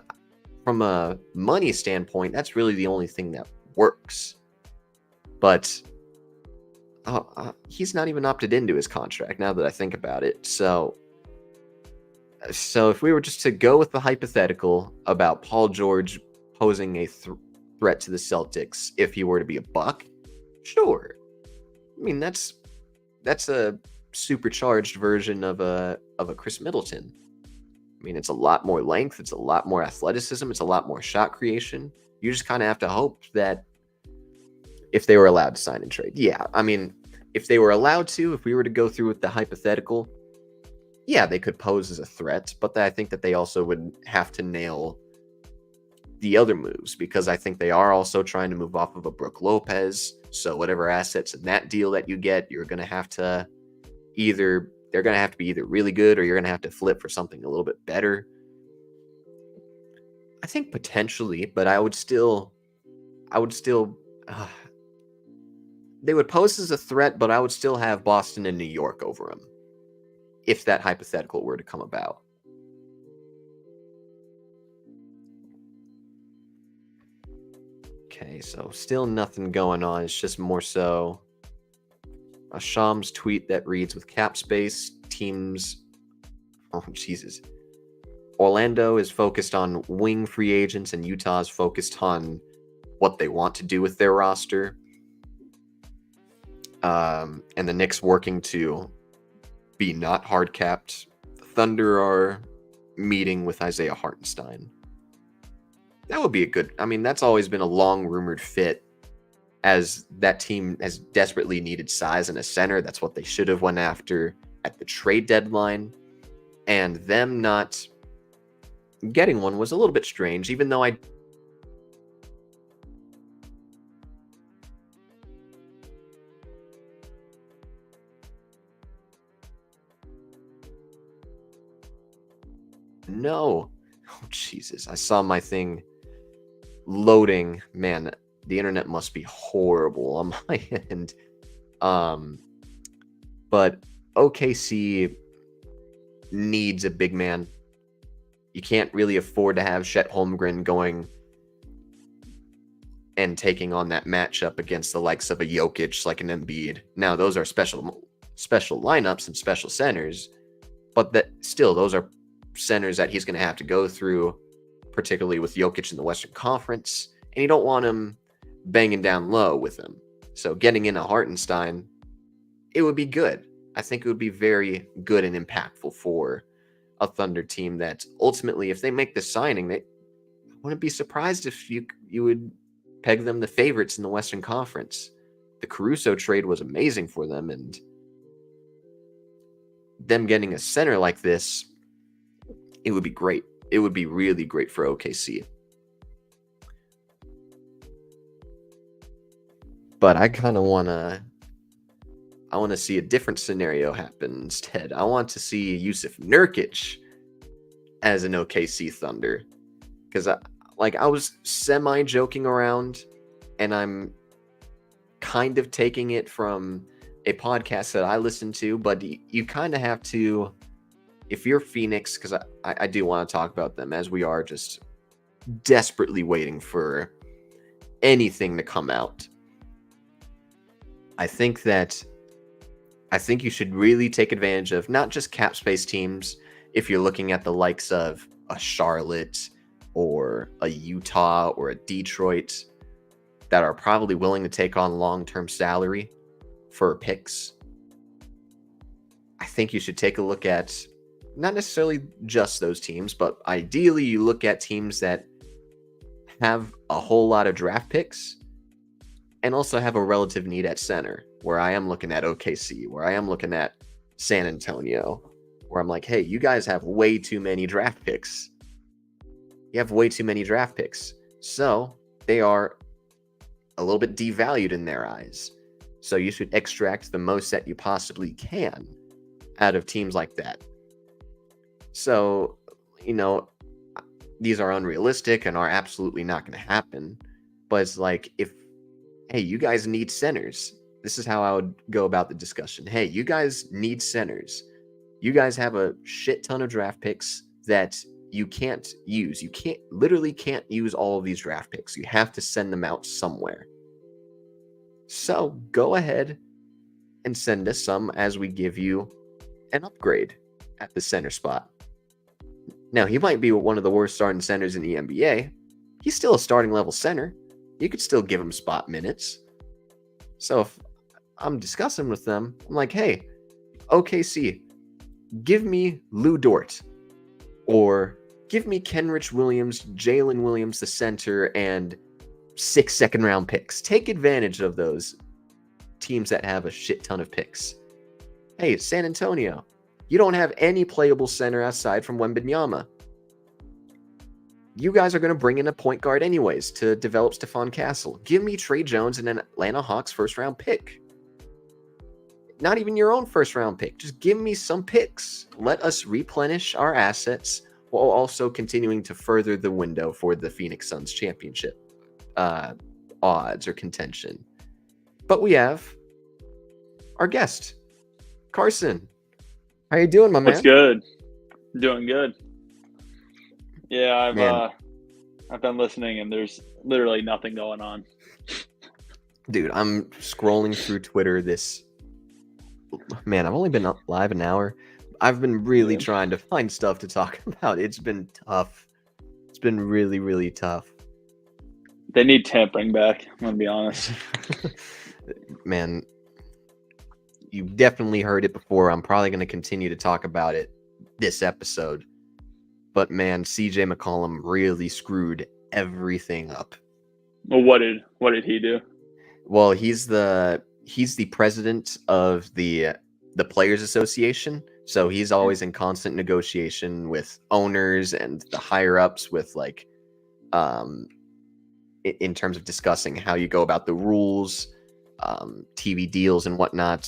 from a money standpoint, that's really the only thing that works. But he's not even opted into his contract now that I think about it. So if we were just to go with the hypothetical about Paul George posing a threat to the Celtics if he were to be a Buck, sure. I mean, that's a supercharged version of a Chris Middleton. I mean, it's a lot more length, it's a lot more athleticism, it's a lot more shot creation. You just kind of have to hope that if they were allowed to sign and trade. Yeah, I mean, if they were allowed to, if we were to go through with the hypothetical, yeah, they could pose as a threat, but I think that they also would have to nail the other moves because I think they are also trying to move off of a Brook Lopez. So whatever assets in that deal that you get, you're going to have to they're going to have to be either really good or you're going to have to flip for something a little bit better. I think potentially, but I would still they would pose as a threat, but I would still have Boston and New York over them if that hypothetical were to come about. Okay, so still nothing going on. It's just more so a Shams tweet that reads, with cap space, teams... Oh, Jesus. Orlando is focused on wing free agents, and Utah is focused on what they want to do with their roster. And the Knicks working to be not hard capped. The Thunder are meeting with Isaiah Hartenstein. That would be a good... I mean, that's always been a long rumored fit, as that team has desperately needed size in a center. That's what they should have went after at the trade deadline. And them not getting one was a little bit strange, even though I... No. Oh, Jesus. I saw my thing loading. Man, the internet must be horrible on my end. But OKC needs a big man. You can't really afford to have Chet Holmgren going and taking on that matchup against the likes of a Jokic, like an Embiid. Now, those are special lineups and special centers, but that still, those are centers that he's going to have to go through, particularly with Jokic in the Western Conference, and you don't want him banging down low with him. So getting in a Hartenstein, it would be good. I think it would be very good and impactful for a Thunder team that ultimately, if they make the signing, I wouldn't be surprised if you would peg them the favorites in the Western Conference. The Caruso trade was amazing for them, and them getting a center like this, it would be great. It would be really great for OKC. But I kind of want to see a different scenario happen instead. I want to see Yusuf Nurkic as an OKC Thunder, because I was semi-joking around, and I'm kind of taking it from a podcast that I listen to, but you kind of have to, if you're Phoenix, because I do want to talk about them, as we are just desperately waiting for anything to come out. I think you should really take advantage of not just cap space teams. If you're looking at the likes of a Charlotte or a Utah or a Detroit that are probably willing to take on long-term salary for picks, I think you should take a look at not necessarily just those teams, but ideally you look at teams that have a whole lot of draft picks and also have a relative need at center, where I am looking at OKC, where I am looking at San Antonio, where I'm like, hey, you guys have way too many draft picks. You have way too many draft picks. So they are a little bit devalued in their eyes. So you should extract the most that you possibly can out of teams like that. So, these are unrealistic and are absolutely not going to happen. But it's like, hey, you guys need centers. This is how I would go about the discussion. Hey, you guys need centers. You guys have a shit ton of draft picks that you can't use. You literally can't use all of these draft picks. You have to send them out somewhere. So go ahead and send us some as we give you an upgrade at the center spot. Now, he might be one of the worst starting centers in the NBA. He's still a starting level center. You could still give him spot minutes. So if I'm discussing with them, I'm like, hey, OKC, give me Lou Dort, or give me Kenrich Williams, Jalen Williams, the center, and 6 second-round picks. Take advantage of those teams that have a shit ton of picks. Hey, San Antonio, you don't have any playable center aside from Wembanyama. You guys are going to bring in a point guard anyways to develop Stephon Castle. Give me Trey Jones and an Atlanta Hawks first-round pick. Not even your own first-round pick. Just give me some picks. Let us replenish our assets while also continuing to further the window for the Phoenix Suns championship odds or contention. But we have our guest, Carson. How you doing, my man? What's good? Doing good. Yeah, I've been listening, and there's literally nothing going on. Dude, I'm scrolling through Twitter I've only been live an hour. I've been really trying to find stuff to talk about. It's been tough. It's been really, really tough. They need tampering back, I'm going to be honest. Man, you definitely heard it before. I'm probably going to continue to talk about it this episode. But man, CJ McCollum really screwed everything up. Well, what did he do? Well, he's the president of the Players Association, so he's always in constant negotiation with owners and the higher ups with in terms of discussing how you go about the rules, TV deals and whatnot.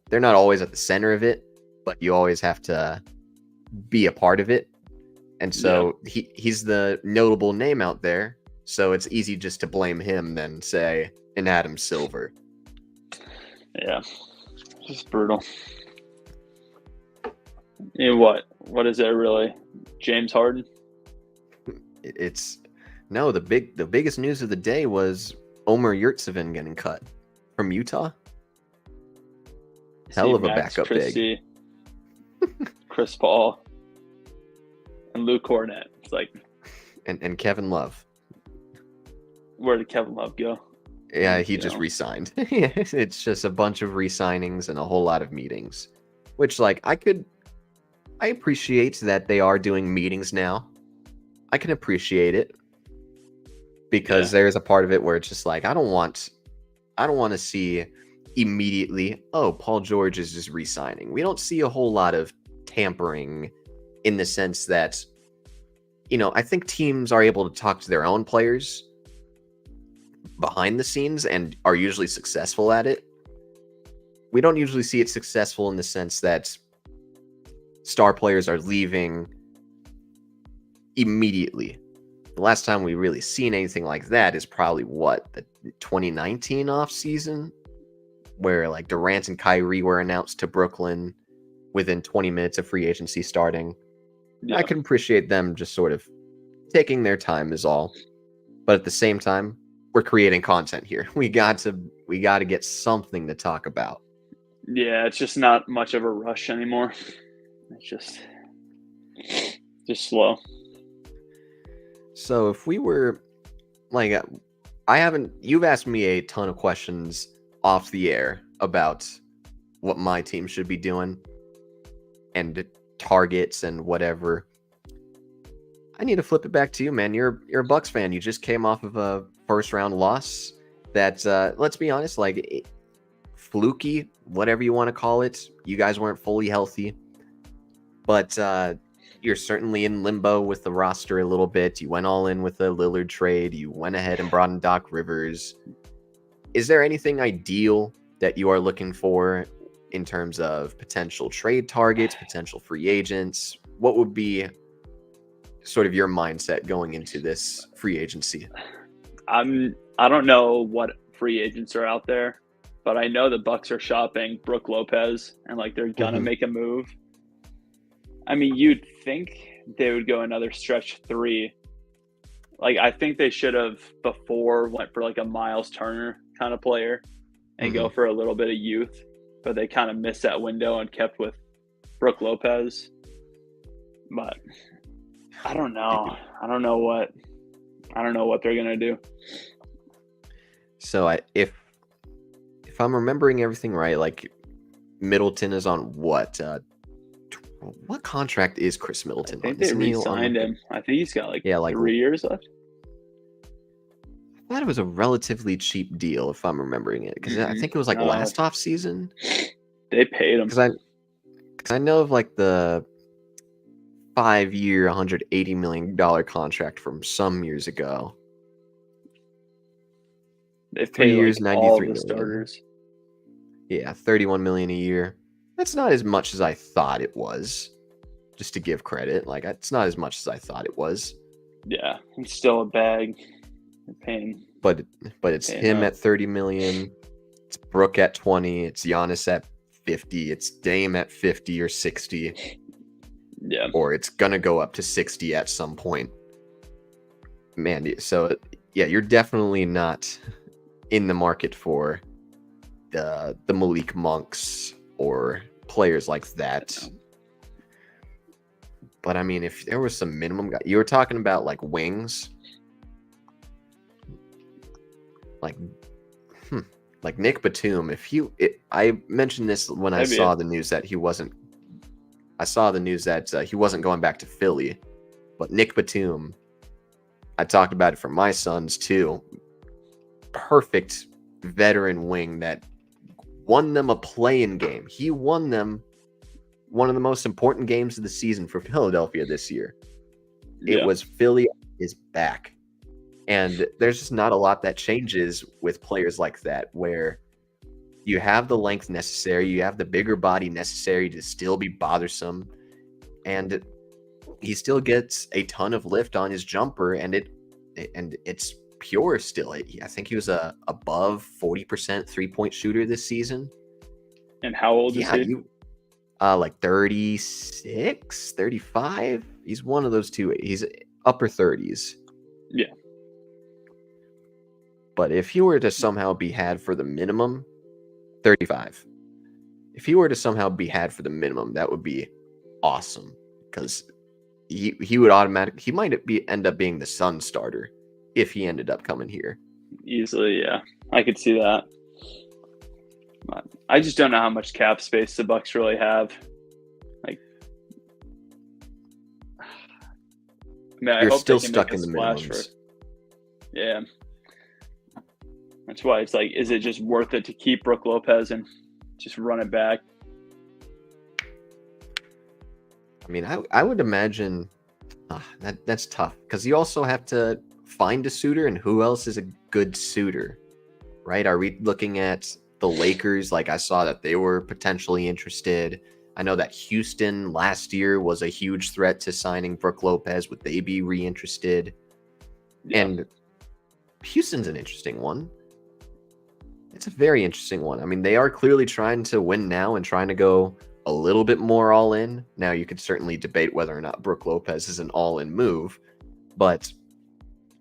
They're not always at the center of it, but you always have to be a part of it. And so he's the notable name out there. So it's easy just to blame him than say an Adam Silver. Yeah, it's brutal. What is it really? James Harden? The biggest news of the day was Omer Yurtseven getting cut from Utah. Hell of a backup big. Chris Paul and Luke Cornett. It's like and Kevin Love. Where did Kevin Love go? Yeah, he just re-signed. It's just a bunch of re-signings and a whole lot of meetings, which I appreciate that they are doing meetings now. I can appreciate it. because Yeah. there's a part of it where it's just like I don't want to see immediately, oh, Paul George is just re-signing. We don't see a whole lot of tampering in the sense that, I think teams are able to talk to their own players behind the scenes and are usually successful at it. We don't usually see it successful in the sense that star players are leaving immediately. The last time we really seen anything like that is probably the 2019 off season, where like Durant and Kyrie were announced to Brooklyn within 20 minutes of free agency starting. I Yeah. can appreciate them just sort of taking their time is all. But at the same time, we're creating content here. We got to get something to talk about. Yeah, it's just not much of a rush anymore. It's just slow. So if we were like you've asked me a ton of questions off the air about what my team should be doing and targets and whatever. I need to flip it back to you, man. You're a Bucks fan. You just came off of a first round loss that let's be honest, fluky, whatever you want to call it. You guys weren't fully healthy, but you're certainly in limbo with the roster a little bit. You went all in with the Lillard trade. You went ahead and brought in Doc Rivers. Is there anything ideal that you are looking for in terms of potential trade targets, potential free agents? What would be sort of your mindset going into this free agency? I don't know what free agents are out there, but I know the Bucks are shopping Brook Lopez and like they're gonna Mm-hmm. make a move. I mean, you'd think they would go another stretch three. Like I think they should have before went for like a Miles Turner kind of player and Mm-hmm. go for a little bit of youth, but they kind of missed that window and kept with Brook Lopez. But I don't know. I don't know what they're gonna do. So if I'm remembering everything right, like Middleton is on what contract is Chris I Middleton on? think they Isn't he on re-signed him. I think he's got like yeah, like 3 years left. I thought it was a relatively cheap deal if I'm remembering it because I think it was like No, last off season. they paid him. Because I know of like the 5-year, $180 million contract from some years ago. They 3 paid years, like all 93 the million. starters. Yeah, 31 million a year. That's not as much as I thought it was. Just to give credit, like it's not as much as I thought it was. Yeah, it's still a bag. They're paying. But it's him at 30 million. It's Brook at 20. It's Giannis at 50. It's Dame at 50 or 60. Yeah. Or it's gonna go up to 60 at some point. Man, so yeah, you're definitely not in the market for the Malik Monks or players like that. But I mean, if there was some minimum guy, you were talking about like wings, like Nick Batum. I mentioned this when I Maybe. saw the news that he wasn't. I saw the news that he wasn't going back to Philly, but Nick Batum. I talked about it for my Suns too. Perfect veteran wing that won them a play-in game. He won them one of the most important games of the season for Philadelphia this year. It was Philly is back. And there's just not a lot that changes with players like that, where you have the length necessary, you have the bigger body necessary to still be bothersome, and he still gets a ton of lift on his jumper, and it's pure still. I think he was above 40% 3-point shooter this season. And how old is he? Like 36, 35. He's one of those two. He's upper 30s. Yeah. But if he were to somehow be had for the minimum, 35. If he were to somehow be had for the minimum, that would be awesome, because he would he might end up being the Sun starter if he ended up coming here. Easily, yeah. I could see that. I just don't know how much cap space the Bucks really have. Like, I mean, You're hope still they can stuck make in a the splash minimums. Yeah, that's why it's like, is it just worth it to keep Brook Lopez and just run it back? I mean, I would imagine that's tough because you also have to find a suitor, and who else is a good suitor, right? Are we looking at the Lakers? Like I saw that they were potentially interested. I know that Houston last year was a huge threat to signing Brook Lopez. Would they be reinterested? Yeah, And Houston's an interesting one. It's a very interesting one. I mean, they are clearly trying to win now and trying to go a little bit more all in. Now, you could certainly debate whether or not Brook Lopez is an all in move, but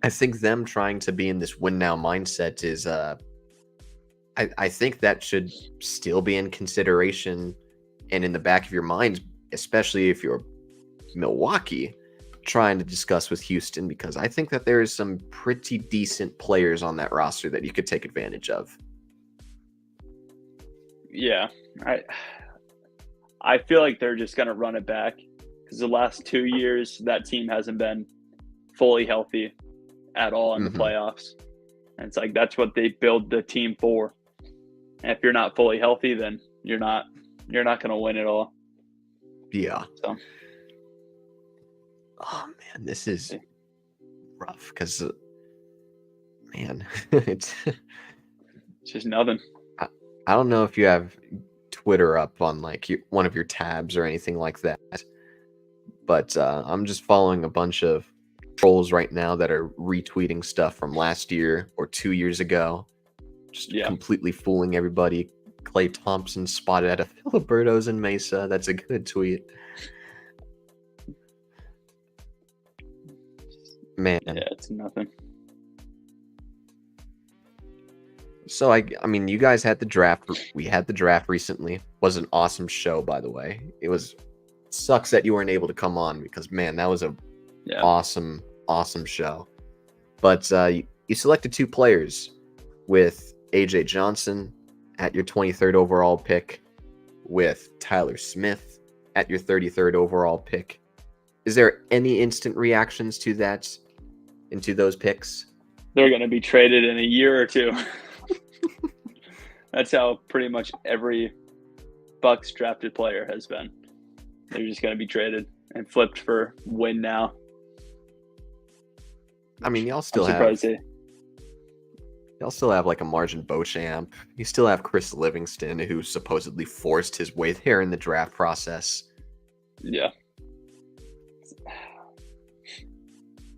I think them trying to be in this win now mindset is, I think that should still be in consideration and in the back of your minds, especially if you're Milwaukee trying to discuss with Houston, because I think that there is some pretty decent players on that roster that you could take advantage of. yeah. I feel like they're just gonna run it back because the last 2 years that team hasn't been fully healthy at all in the Hmm. playoffs, and it's like that's what they build the team for. And if you're not fully healthy, then you're not gonna win it all. Yeah. So Oh man, this is yeah, rough because man, it's it's just nothing. I, I don't know if you have Twitter up on like one of your tabs or anything like that, but I'm just following a bunch of trolls right now that are retweeting stuff from last year or 2 years ago, just Yeah, completely fooling everybody. Clay Thompson spotted at a Filiberto's in Mesa. That's a good tweet, man. yeah, it's nothing. So I mean, you guys had the draft. We had the draft recently. Was an awesome show, by the way. It was sucks that you weren't able to come on because man, that was a Yeah, awesome show. But you selected two players with AJ Johnson at your 23rd overall pick, with Tyler Smith at your 33rd overall pick. Is there any instant reactions to that, into those picks? they're gonna be traded in a year or two. That's how pretty much every Bucks drafted player has been. They're just gonna be traded and flipped for win now. I mean, I'm surprised they. y'all still have like a Margin Beauchamp. You still have Chris Livingston, who supposedly forced his way there in the draft process. Yeah,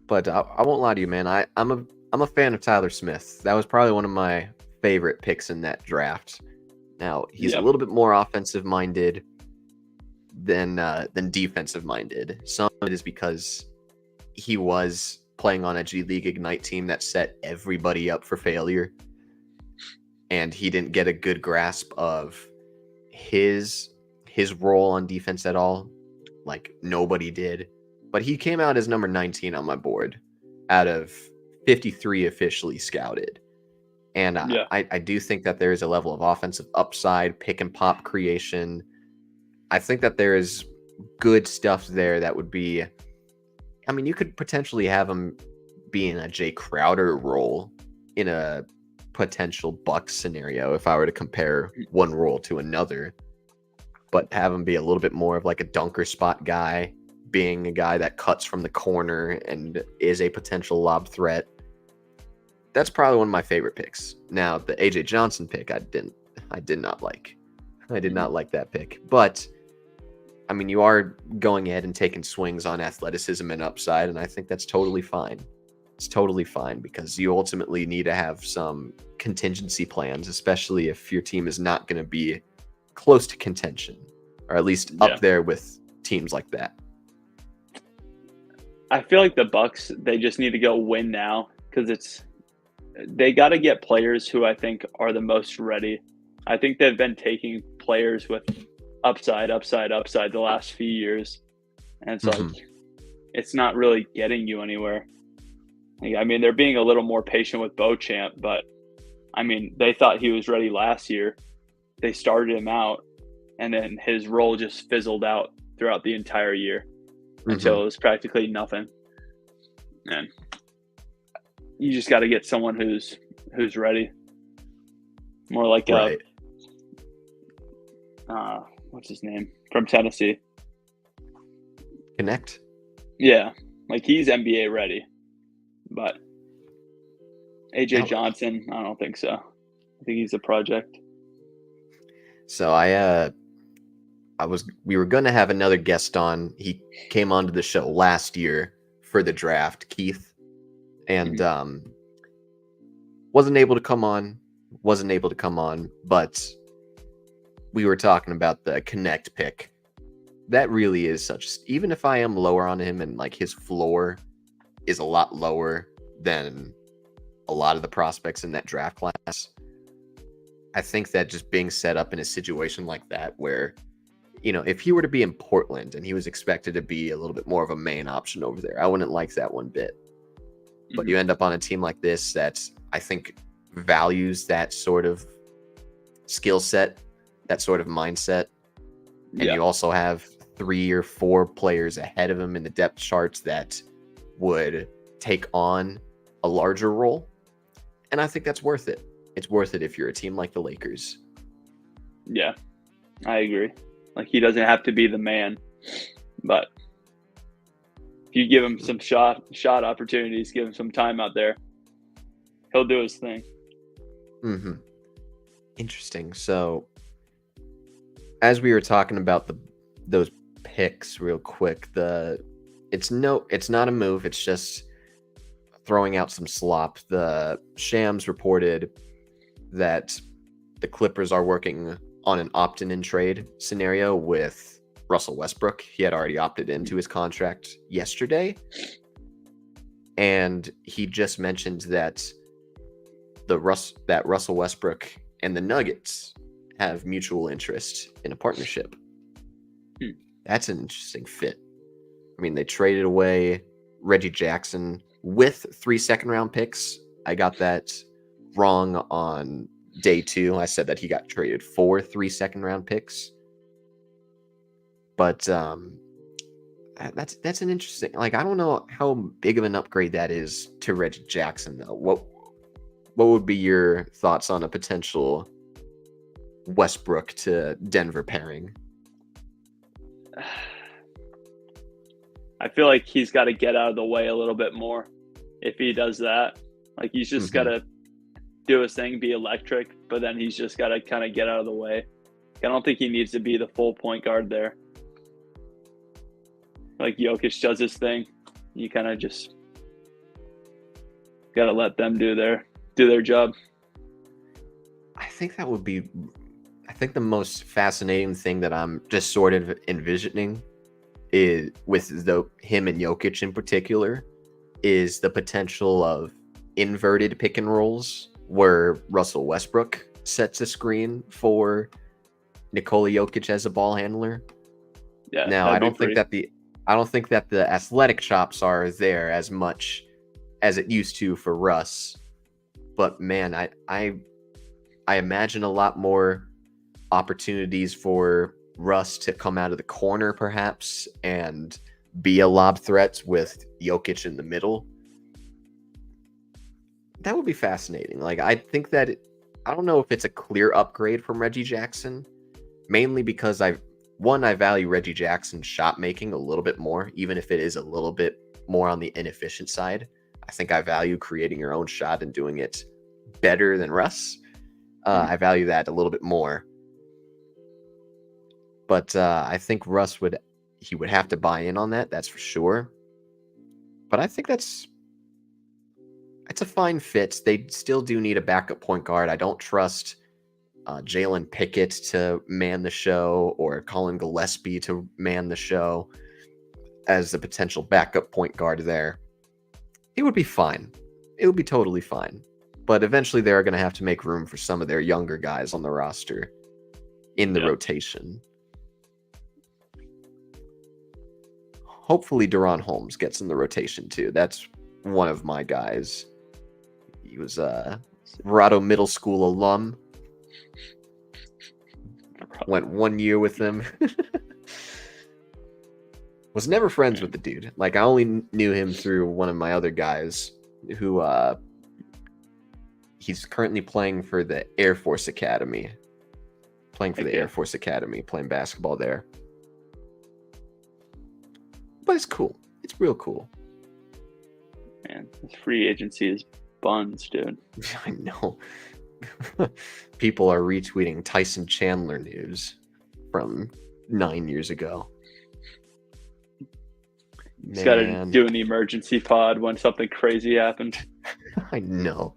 But I won't lie to you, man. I'm a fan of Tyler Smith. That was probably one of my favorite picks in that draft. Now he's a yeah, little bit more offensive minded than defensive minded. Some of it is because he was playing on a G League Ignite team that set everybody up for failure, and he didn't get a good grasp of his role on defense at all. Like nobody did. But he came out as number 19 on my board out of 53 officially scouted. And yeah, I do think that there is a level of offensive upside, pick and pop creation. I think that there is good stuff there that would be. I mean, you could potentially have him be in a Jay Crowder role in a potential Bucks scenario if I were to compare one role to another, but have him be a little bit more of like a dunker spot guy, being a guy that cuts from the corner and is a potential lob threat. That's probably one of my favorite picks. Now, the AJ Johnson pick, I did not like. I did not like that pick. But I mean, you are going ahead and taking swings on athleticism and upside, and I think that's totally fine. It's totally fine because you ultimately need to have some contingency plans, especially if your team is not going to be close to contention, or at least yeah. up there with teams like that. I feel like the Bucks, they just need to go win now because they got to get players who I think are the most ready. I think they've been taking players with upside the last few years, and it's like Hmm. it's not really getting you anywhere. Like, I mean, they're being a little more patient with Beauchamp, but I mean, they thought he was ready last year. They started him out, and then his role just fizzled out throughout the entire year Hmm. until it was practically nothing. And you just got to get someone who's ready. More like Right. what's his name from Tennessee? Connect. Yeah, like he's NBA ready, but AJ That, Johnson, I don't think so. I think he's a project. so we were gonna have another guest on. He came onto the show last year for the draft, Keith, and Mhm. wasn't able to come on. Wasn't able to come on, but we were talking about the Connect pick. That really is such. Even if I am lower on him and like his floor is a lot lower than a lot of the prospects in that draft class, I think that just being set up in a situation like that where, if he were to be in Portland and he was expected to be a little bit more of a main option over there, I wouldn't like that one bit. But Mhm. you end up on a team like this that I think values that sort of skill set, that sort of mindset. And Yeah, you also have 3 or 4 players ahead of him in the depth charts that would take on a larger role. And I think that's worth it. It's worth it if you're a team like the Lakers. yeah, I agree. Like he doesn't have to be the man, but if you give him some shot opportunities, give him some time out there, he'll do his thing. Mm-hmm. Interesting. So, as we were talking about those picks real quick, it's not a move. It's just throwing out some slop. The Shams reported that the Clippers are working on an opt-in trade scenario with Russell Westbrook. He had already opted into his contract yesterday, and he just mentioned that Russell Westbrook and the Nuggets have mutual interest in a partnership. Hmm. That's an interesting fit. I mean, they traded away Reggie Jackson with 3 second-round picks. I got that wrong on day 2. I said that he got traded for 3 second-round picks. But that's an interesting. Like, I don't know how big of an upgrade that is to Reggie Jackson, though. What would be your thoughts on a potential Westbrook to Denver pairing? I feel like he's got to get out of the way a little bit more if he does that. Like he's just got Mm-hmm. to do his thing, be electric, but then he's just got to kind of get out of the way. I don't think he needs to be the full point guard there. Like Jokic does his thing, you kind of just got to let them do their job. I think that would be. I think the most fascinating thing that I'm just sort of envisioning is with him and Jokic in particular is the potential of inverted pick and rolls where Russell Westbrook sets a screen for Nikola Jokic as a ball handler. Yeah, Now, that'd be pretty. I don't think that the athletic chops are there as much as it used to for Russ. But man, I imagine a lot more opportunities for Russ to come out of the corner, perhaps, and be a lob threat with Jokic in the middle. That would be fascinating. Like, I think that I don't know if it's a clear upgrade from Reggie Jackson, mainly because I value Reggie Jackson's shot making a little bit more, even if it is a little bit more on the inefficient side. I think I value creating your own shot and doing it better than Russ. I value that a little bit more. But I think Russ would have to buy in on that. That's for sure. But I think it's a fine fit. They still do need a backup point guard. I don't trust Jalen Pickett to man the show or Colin Gillespie to man the show as a potential backup point guard there. It would be fine. It would be totally fine. But eventually they're going to have to make room for some of their younger guys on the roster in the Yeah. rotation. Hopefully Deron Holmes gets in the rotation too. That's one of my guys. He was a Verado Middle School alum. Went 1 year with him. Was never friends with the dude. Like, I only knew him through one of my other guys who He's currently playing for the Air Force Academy. Playing basketball there. But it's cool. It's real cool. Man, this free agency is buns, dude. I know. People are retweeting Tyson Chandler news from 9 years ago. He's got to do an emergency pod when something crazy happened. I know.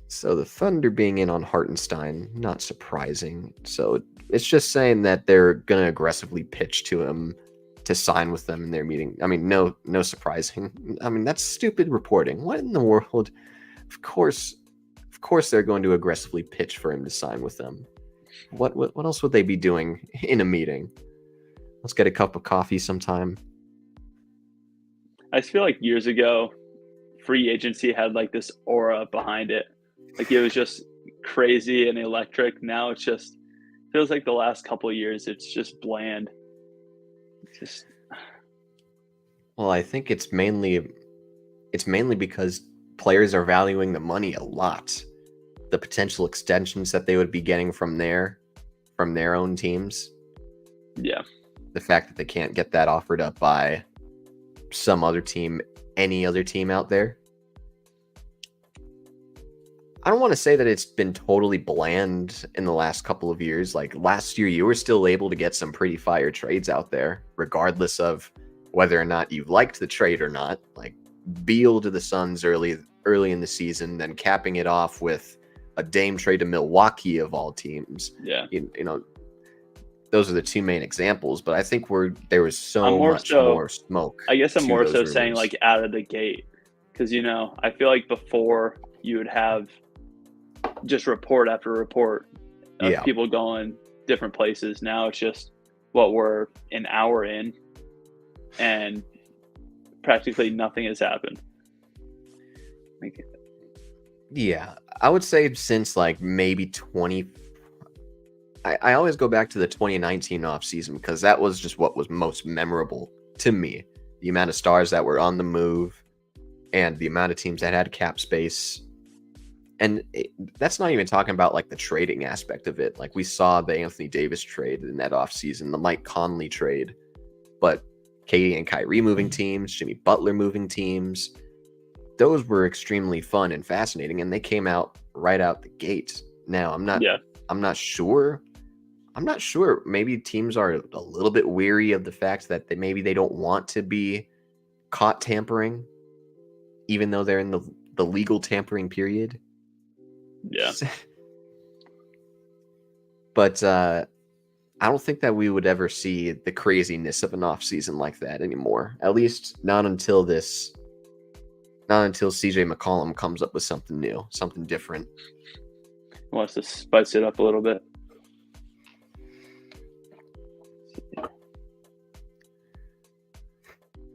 So the Thunder being in on Hartenstein, not surprising. So it's just saying that they're going to aggressively pitch to him to sign with them in their meeting. I mean, no surprising. I mean, that's stupid reporting. What in the world? Of course they're going to aggressively pitch for him to sign with them. What else would they be doing in a meeting? Let's get a cup of coffee sometime. I just feel like years ago, free agency had like this aura behind it. Like it was just crazy and electric. Now it's just feels like the last couple of years it's just bland. Well, I think it's mainly because players are valuing the money a lot. The potential extensions that they would be getting from their own teams. Yeah. The fact that they can't get that offered up by some other team, any other team out there. I don't want to say that it's been totally bland in the last couple of years. Like last year, you were still able to get some pretty fire trades out there, regardless of whether or not you liked the trade or not. Like Beal to the Suns early in the season, then capping it off with a Dame trade to Milwaukee of all teams. Yeah. You know, those are the two main examples, but I think there was so much more smoke. I guess I'm more so saying like out of the gate, because I feel like before you would have just report after report of people going different places. Now it's just we're an hour in, and practically nothing has happened. Yeah, I would say since like maybe I always go back to the 2019 offseason because that was just what was most memorable to me. The amount of stars that were on the move and the amount of teams that had cap space. And that's not even talking about like the trading aspect of it. Like we saw the Anthony Davis trade in that offseason, the Mike Conley trade, but Katie and Kyrie moving teams, Jimmy Butler moving teams. Those were extremely fun and fascinating, and they came out right out the gate. Now I'm not sure. Maybe teams are a little bit weary of the fact that they don't want to be caught tampering, even though they're in the legal tampering period. Yeah. But I don't think that we would ever see the craziness of an offseason like that anymore. At least not until CJ McCollum comes up with something new, something different. Wants to spice it up a little bit.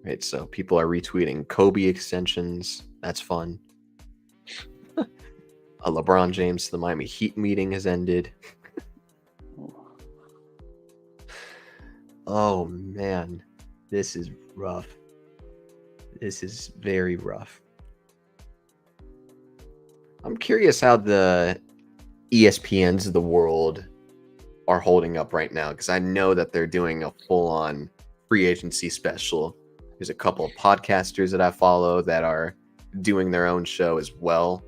Right, so people are retweeting Kobe extensions. That's fun. A LeBron James to the Miami Heat meeting has ended. Oh man, this is rough. This is very rough. I'm curious how the ESPNs of the world are holding up right now, because I know that they're doing a full-on free agency special. There's a couple of podcasters that I follow that are doing their own show as well.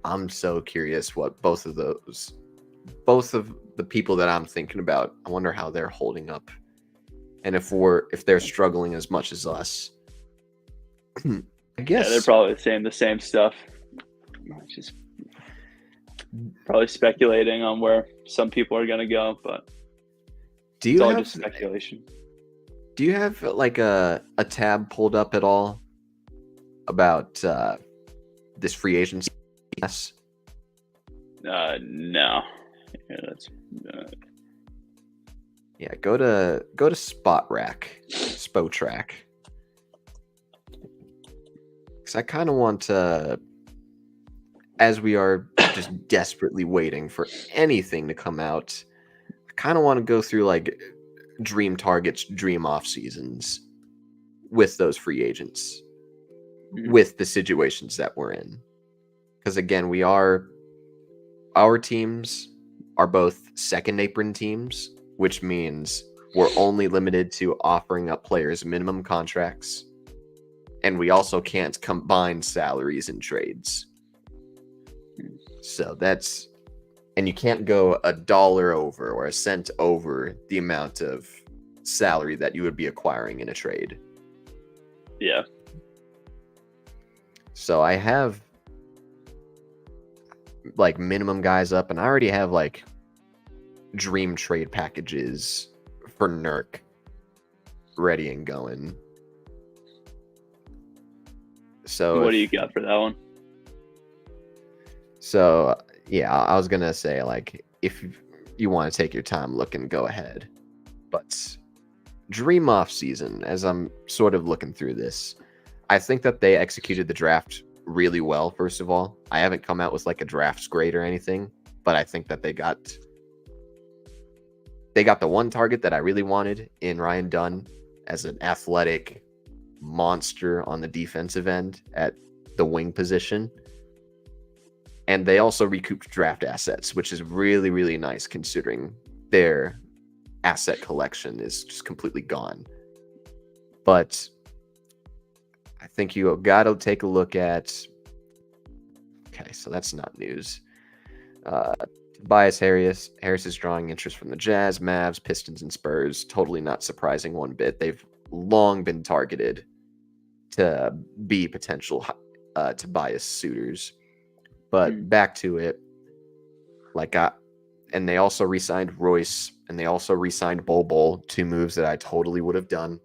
I'm so curious what both of the people that I'm thinking about, I wonder how they're holding up, and if they're struggling as much as us. I guess they're probably saying the same stuff. Just probably speculating on where some people are going to go, but it's all just speculation. Do you have like a tab pulled up at all about this free agency? Yes. No. Yeah, that's. Yeah, go to Spotrac, because I kind of want to, as we are just desperately waiting for anything to come out, I kind of want to go through like dream targets, dream off seasons with those free agents. Mhm. with the situations that we're in. Because again, our teams are both second apron teams, which means we're only limited to offering up players minimum contracts, and we also can't combine salaries and trades. So that's, and you can't go $1 over or a cent over the amount of salary that you would be acquiring in a trade. Yeah. So I have like minimum guys up, and I already have like dream trade packages for Nurk ready and going. So What do you got for that one? So yeah, I was gonna say like if you want to take your time looking, go ahead. But dream off season, as I'm sort of looking through this, I think that they executed the draft really well. First of all, I haven't come out with like a draft grade or anything, but I think that they got the one target that I really wanted in Ryan Dunn as an athletic monster on the defensive end at the wing position. And they also recouped draft assets, which is really, really nice considering their asset collection is just completely gone. But I think you got to take a look at. Okay, so that's not news. Tobias Harris is drawing interest from the Jazz, Mavs, Pistons, and Spurs. Totally not surprising one bit. They've long been targeted to be potential Tobias suitors. But back to it, and they also re-signed Royce, and they also re-signed Bol, 2 moves that I totally would have done.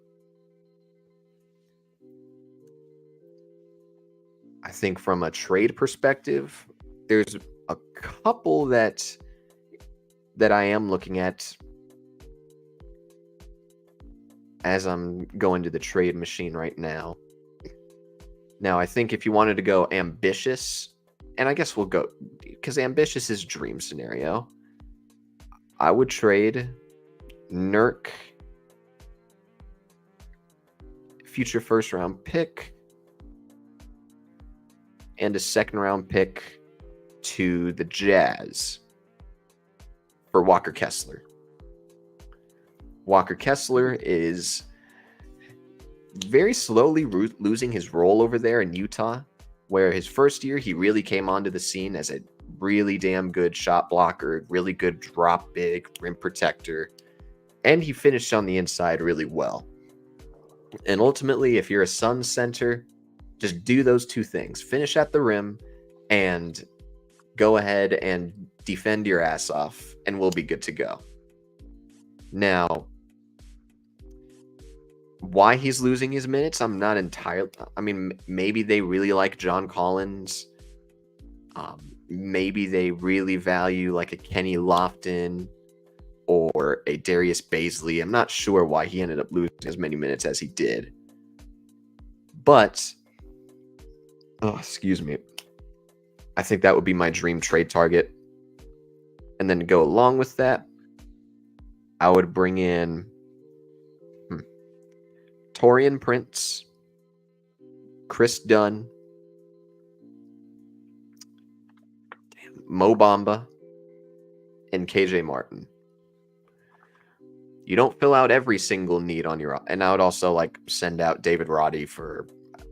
I think from a trade perspective, there's a couple that I am looking at as I'm going to the trade machine right now. Now, I think if you wanted to go ambitious, and I guess we'll go, because ambitious is dream scenario, I would trade Nurk, future first round pick, and a second round pick to the Jazz for Walker Kessler. Walker Kessler is very slowly losing his role over there in Utah, where his first year he really came onto the scene as a really damn good shot blocker, really good drop big rim protector, and he finished on the inside really well. And ultimately, if you're a Suns center, just do those 2 things. Finish at the rim and go ahead and defend your ass off, and we'll be good to go. Now, why he's losing his minutes, I'm not entirely... I mean, maybe they really like John Collins. Maybe they really value like a Kenny Lofton or a Darius Baisley. I'm not sure why he ended up losing as many minutes as he did. But, excuse me, I think that would be my dream trade target. And then to go along with that, I would bring in Taurean Prince, Chris Dunn, Mo Bamba, and KJ Martin. You don't fill out every single need on your... And I would also like send out David Roddy for,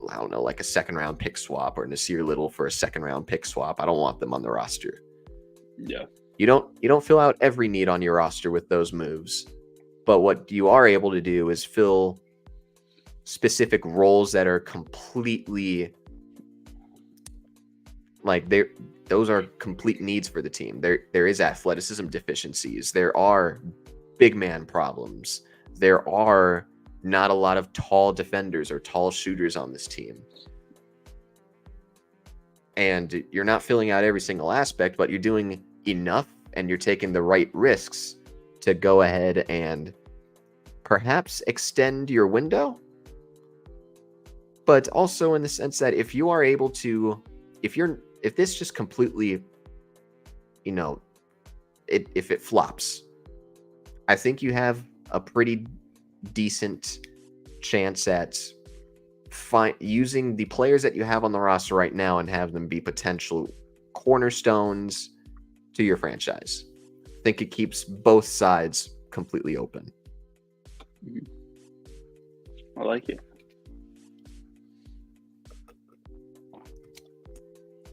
I don't know, like a second round pick swap, or Nasir Little for a second round pick swap. I don't want them on the roster. Yeah. You don't fill out every need on your roster with those moves. But what you are able to do is fill specific roles that are completely like those are complete needs for the team. There is athleticism deficiencies. There are big man problems. There are not a lot of tall defenders or tall shooters on this team. And you're not filling out every single aspect, but you're doing enough and you're taking the right risks to go ahead and perhaps extend your window. But also in the sense that if you are able to, if this just completely, if it flops, I think you have a pretty decent chance at using the players that you have on the roster right now and have them be potential cornerstones to your franchise. I think it keeps both sides completely open. I like it.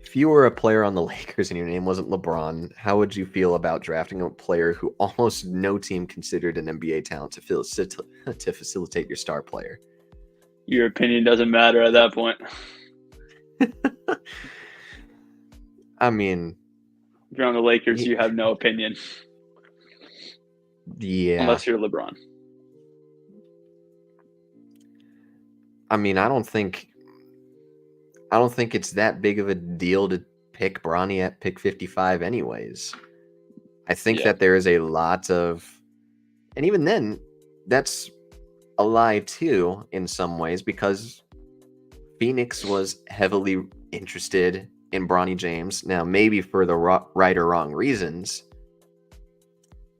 If you were a player on the Lakers and your name wasn't LeBron, how would you feel about drafting a player who almost no team considered an NBA talent to facilitate your star player? Your opinion doesn't matter at that point. I mean, if you're on the Lakers, you have no opinion. Yeah. Unless you're LeBron. I mean, I don't think it's that big of a deal to pick Bronny at pick 55 anyways. I think that there is a lot of, and even then, that's a lie too in some ways, because Phoenix was heavily interested in Bronny James. Now, maybe for the right or wrong reasons,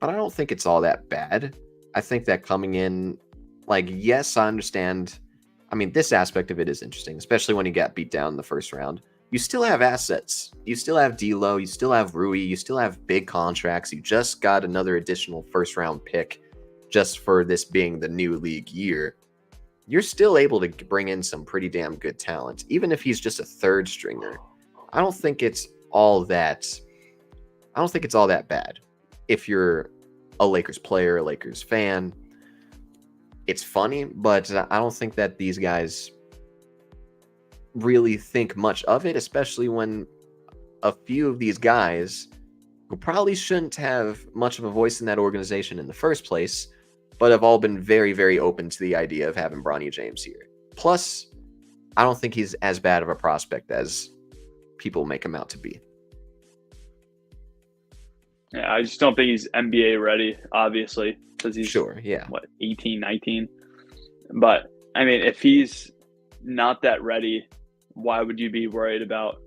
but I don't think it's all that bad. I think that coming in, like, yes, I understand. I mean, this aspect of it is interesting, especially when you got beat down in the first round. You still have assets. You still have D'Lo. You still have Rui. You still have big contracts. You just got another additional first-round pick just for this being the new league year. You're still able to bring in some pretty damn good talent, even if he's just a third stringer. I don't think it's all that bad. If you're a Lakers player, a Lakers fan, it's funny, but I don't think that these guys really think much of it, especially when a few of these guys who probably shouldn't have much of a voice in that organization in the first place, but have all been very, very open to the idea of having Bronny James here. Plus, I don't think he's as bad of a prospect as people make him out to be. Yeah, I just don't think he's NBA ready, obviously, because he's, 18, 19? But, I mean, if he's not that ready, why would you be worried about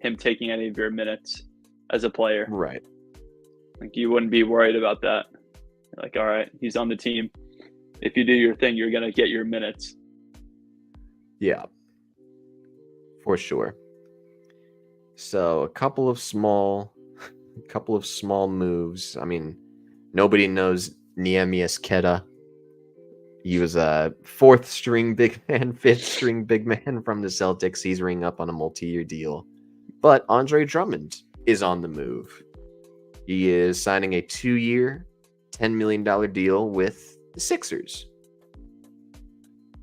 him taking any of your minutes as a player? Right. Like, you wouldn't be worried about that. You're like, all right, he's on the team. If you do your thing, you're going to get your minutes. Yeah, for sure. So a couple of small moves. I mean, nobody knows Niemias Queta. He was a fourth string big man, fifth string big man from the Celtics. He's ringing up on a multi-year deal. But Andre Drummond is on the move. He is signing a 2-year, $10 million deal with the Sixers.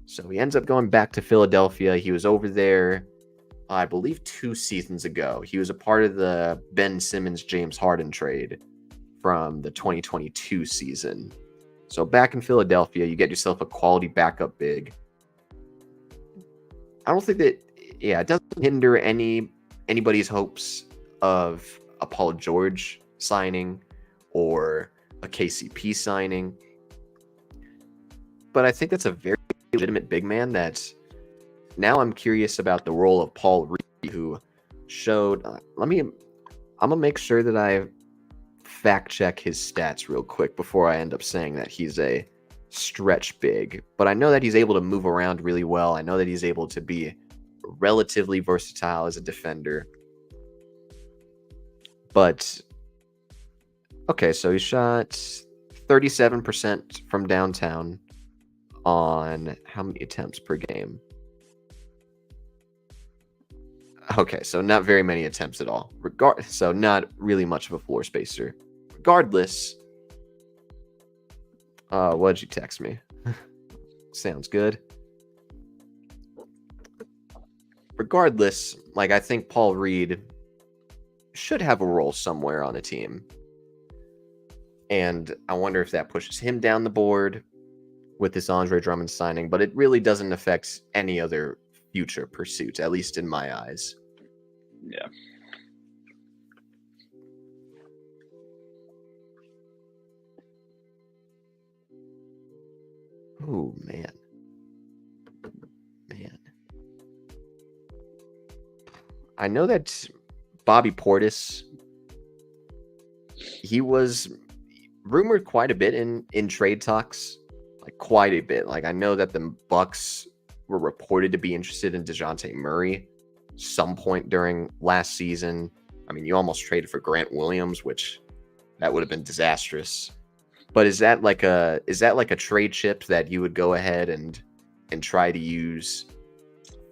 So he ends up going back to Philadelphia. He was over there, I believe, 2 seasons ago. He was a part of the Ben Simmons, James Harden trade from the 2022 season. So back in Philadelphia, you get yourself a quality backup big. I don't think that, it doesn't hinder anybody's hopes of a Paul George signing or a KCP signing. But I think that's a very legitimate big man that now I'm curious about the role of Paul Reed, who showed, I'm going to make sure that I fact check his stats real quick before I end up saying that he's a stretch big. But I know that he's able to move around really well. I know that he's able to be relatively versatile as a defender. But, okay, so he shot 37% from downtown on how many attempts per game? Okay, so not very many attempts at all. So not really much of a floor spacer. Regardless, what did you text me? Sounds good. Regardless, like, I think Paul Reed should have a role somewhere on a team. And I wonder if that pushes him down the board with this Andre Drummond signing, but it really doesn't affect any other future pursuit, at least in my eyes. Yeah. Oh, man. I know that Bobby Portis, he was rumored quite a bit in trade talks, like quite a bit. Like, I know that the Bucks were reported to be interested in DeJounte Murray some point during last season. I mean, you almost traded for Grant Williams, which that would have been disastrous. But is that like a trade chip that you would go ahead and try to use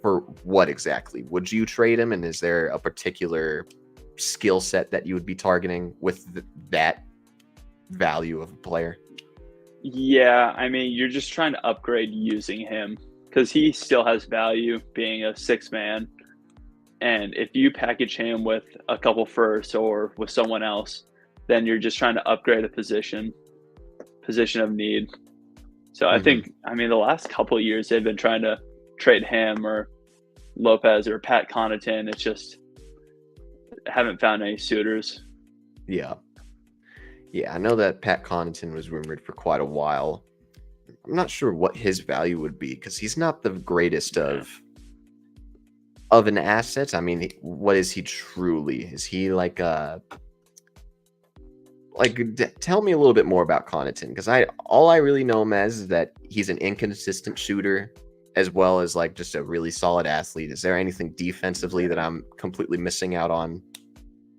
for what exactly? Would you trade him, and is there a particular skill set that you would be targeting with that value of a player? Yeah, I mean, you're just trying to upgrade using him because he still has value being a six man. And if you package him with a couple firsts or with someone else, then you're just trying to upgrade a position of need. So I think, I mean, the last couple of years they've been trying to trade him or Lopez or Pat Connaughton. It's just haven't found any suitors. Yeah. Yeah, I know that Pat Connaughton was rumored for quite a while. I'm not sure what his value would be because he's not the greatest of an asset. I mean, what is he truly? Is he like tell me a little bit more about Connaughton, because all I really know him as is that he's an inconsistent shooter as well as like just a really solid athlete. Is there anything defensively that I'm completely missing out on?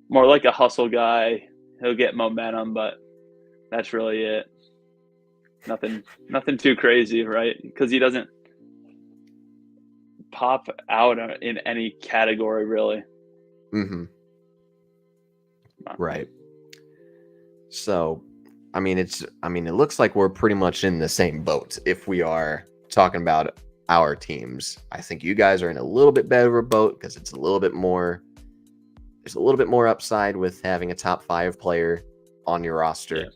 More like a hustle guy. He'll get momentum, but that's really it. Nothing too crazy, right? Because he doesn't pop out in any category, really. Right. So, I mean, it looks like we're pretty much in the same boat if we are talking about our teams. I think you guys are in a little bit better boat because it's a little bit more. There's a little bit more upside with having a top 5 player on your roster. Yeah.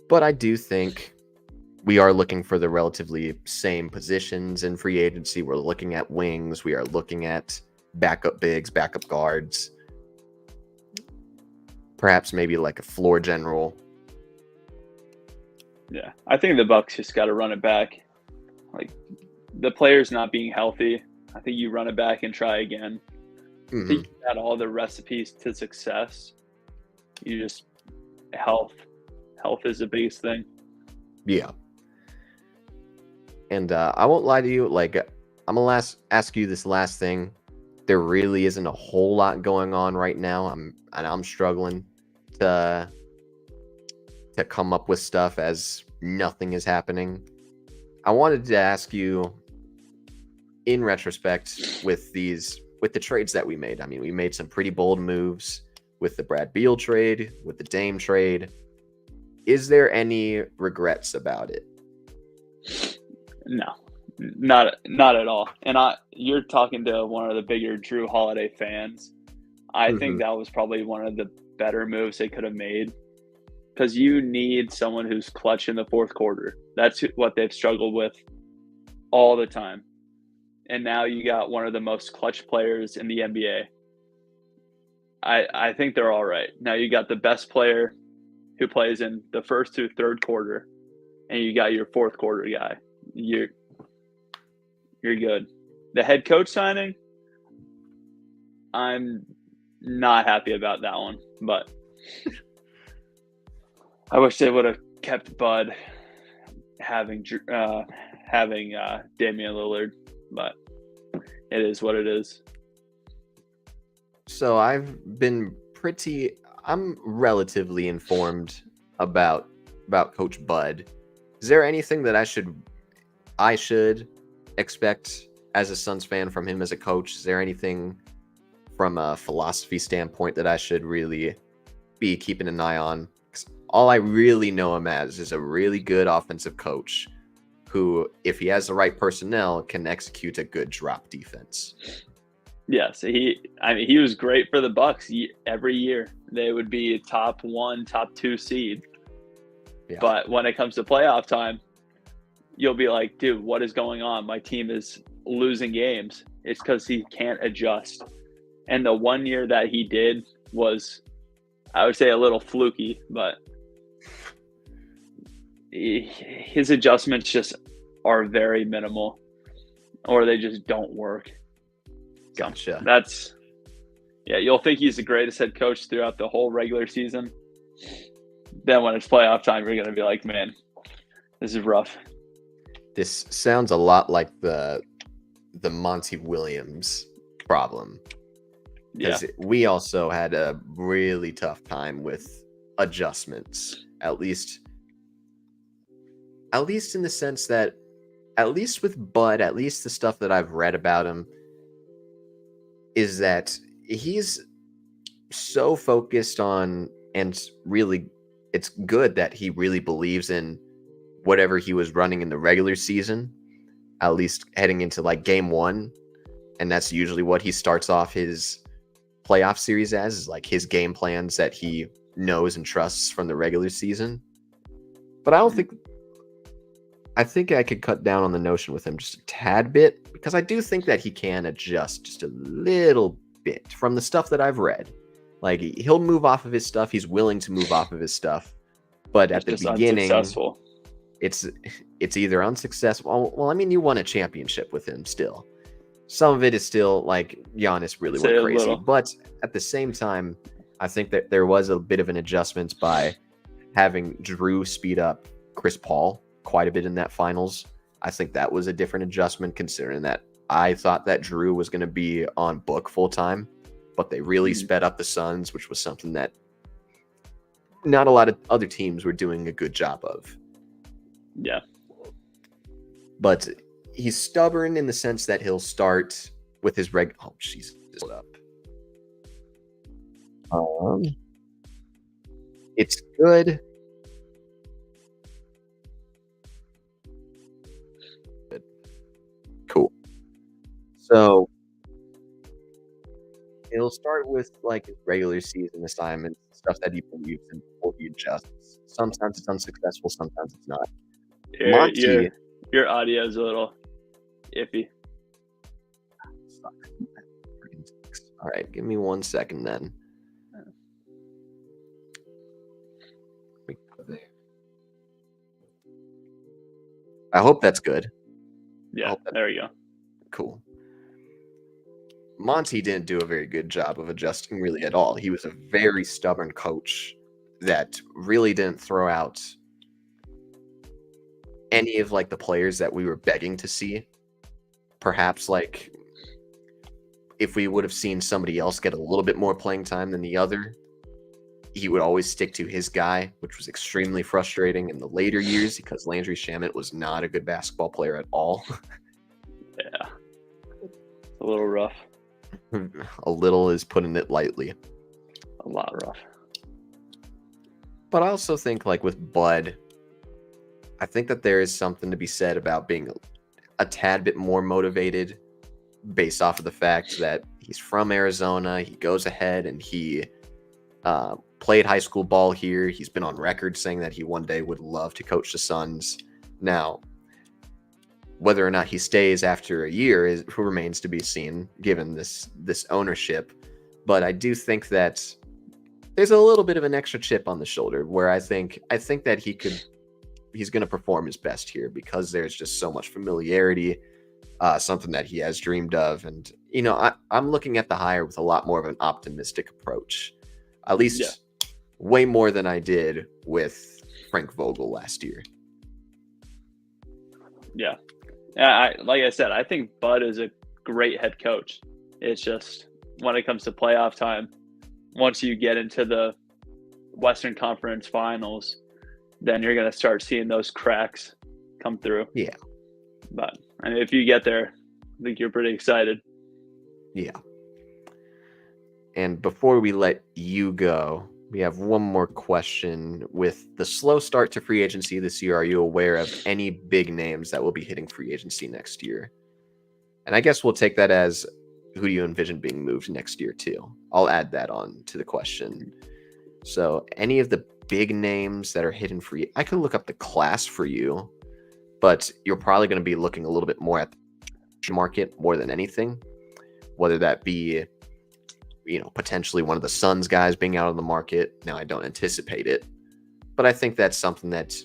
But I do think we are looking for the relatively same positions in free agency. We're looking at wings. We are looking at backup bigs, backup guards. Perhaps maybe like a floor general. Yeah, I think the Bucks just got to run it back. Like the players not being healthy, I think you run it back and try again. I think you got all the recipes to success. You just health is the biggest thing. Yeah. And I won't lie to you. Like I'm gonna ask you this last thing. There really isn't a whole lot going on right now. I'm struggling to come up with stuff as nothing is happening. I wanted to ask you, in retrospect, with the trades that we made. I mean, we made some pretty bold moves with the Brad Beal trade, with the Dame trade. Is there any regrets about it? No, not at all. And you're talking to one of the bigger Drew Holiday fans. I think that was probably one of the better moves they could have made, because you need someone who's clutch in the fourth quarter. That's what they've struggled with all the time. And now you got one of the most clutch players in the NBA. I think they're all right. Now you got the best player who plays in the first to third quarter, and you got your fourth quarter guy. You're good. The head coach signing, I'm not happy about that one, but I wish they would have kept Bud having Damian Lillard, but it is what it is. So I'm relatively informed about Coach Bud. Is there anything that I should expect as a Suns fan from him as a coach? Is there anything from a philosophy standpoint that I should really be keeping an eye on? 'Cause all I really know him as is a really good offensive coach who, if he has the right personnel, can execute a good drop defense. Yes, he was great for the Bucks. Every year they would be a top 1, top 2 seed. Yeah. But when it comes to playoff time, you'll be like, dude, what is going on? My team is losing games. It's because he can't adjust. And the one year that he did was, I would say, a little fluky, but his adjustments just are very minimal, or they just don't work. Gotcha. You'll think he's the greatest head coach throughout the whole regular season. Then when it's playoff time, you're going to be like, man, this is rough. This sounds a lot like the Monty Williams problem, Yeah. because we also had a really tough time with adjustments. At least in the sense that, at least with Bud, at least the stuff that I've read about him is that he's so focused on, and really, it's good that he really believes in whatever he was running in the regular season, at least heading into like game one. And that's usually what he starts off his playoff series as, is like his game plans that he knows and trusts from the regular season. But I think I could cut down on the notion with him just a tad bit, because I do think that he can adjust just a little bit from the stuff that I've read. Like, he'll move off of his stuff. He's willing to move off of his stuff. But He's at the just beginning, unsuccessful. it's either unsuccessful. Well, I mean, you won a championship with him still. Some of it is still like Giannis really Say went a crazy. little. But at the same time, I think that there was a bit of an adjustment by having Drew speed up Chris Paul quite a bit in that finals. I think that was a different adjustment, considering that I thought that Drew was going to be on book full time, but they really sped up the Suns, which was something that not a lot of other teams were doing a good job of. Yeah. But he's stubborn in the sense that he'll start with his Oh, jeez, hold up. It's good. Cool. So he'll start with like his regular season assignments, stuff that he believes in before he adjusts. Sometimes it's unsuccessful, sometimes it's not. Your Monty, your audio is a little iffy. all right, give me 1 second then. I hope that's good. Yeah, there you go. Cool. Monty didn't do a very good job of adjusting really at all. He was a very stubborn coach that really didn't throw out any of like the players that we were begging to see. Perhaps like if we would have seen somebody else get a little bit more playing time than the other, he would always stick to his guy, which was extremely frustrating in the later years because Landry Shamet was not a good basketball player at all. Yeah. A little rough. A little is putting it lightly. A lot rough. But I also think, like with Bud, I think that there is something to be said about being a tad bit more motivated based off of the fact that he's from Arizona. He goes ahead and he played high school ball here. He's been on record saying that he one day would love to coach the Suns. Now, whether or not he stays after a year is who remains to be seen, given this ownership. But I do think that there's a little bit of an extra chip on the shoulder where I think that he's going to perform his best here because there's just so much familiarity, something that he has dreamed of. And, you know, I'm looking at the hire with a lot more of an optimistic approach, at least way more than I did with Frank Vogel last year. Yeah. Yeah, like I said, I think Bud is a great head coach. It's just when it comes to playoff time, once you get into the Western Conference Finals, then you're going to start seeing those cracks come through. Yeah. But I mean, if you get there, I think you're pretty excited. Yeah. And before we let you go, we have one more question. With the slow start to free agency this year, are you aware of any big names that will be hitting free agency next year? And I guess we'll take that as, who do you envision being moved next year too? I'll add that on to the question. So any of the big names that are hitting free, I could look up the class for you, but you're probably going to be looking a little bit more at the market more than anything, whether that be, you know, potentially one of the Suns guys being out on the market. Now, I don't anticipate it, but I think that's something that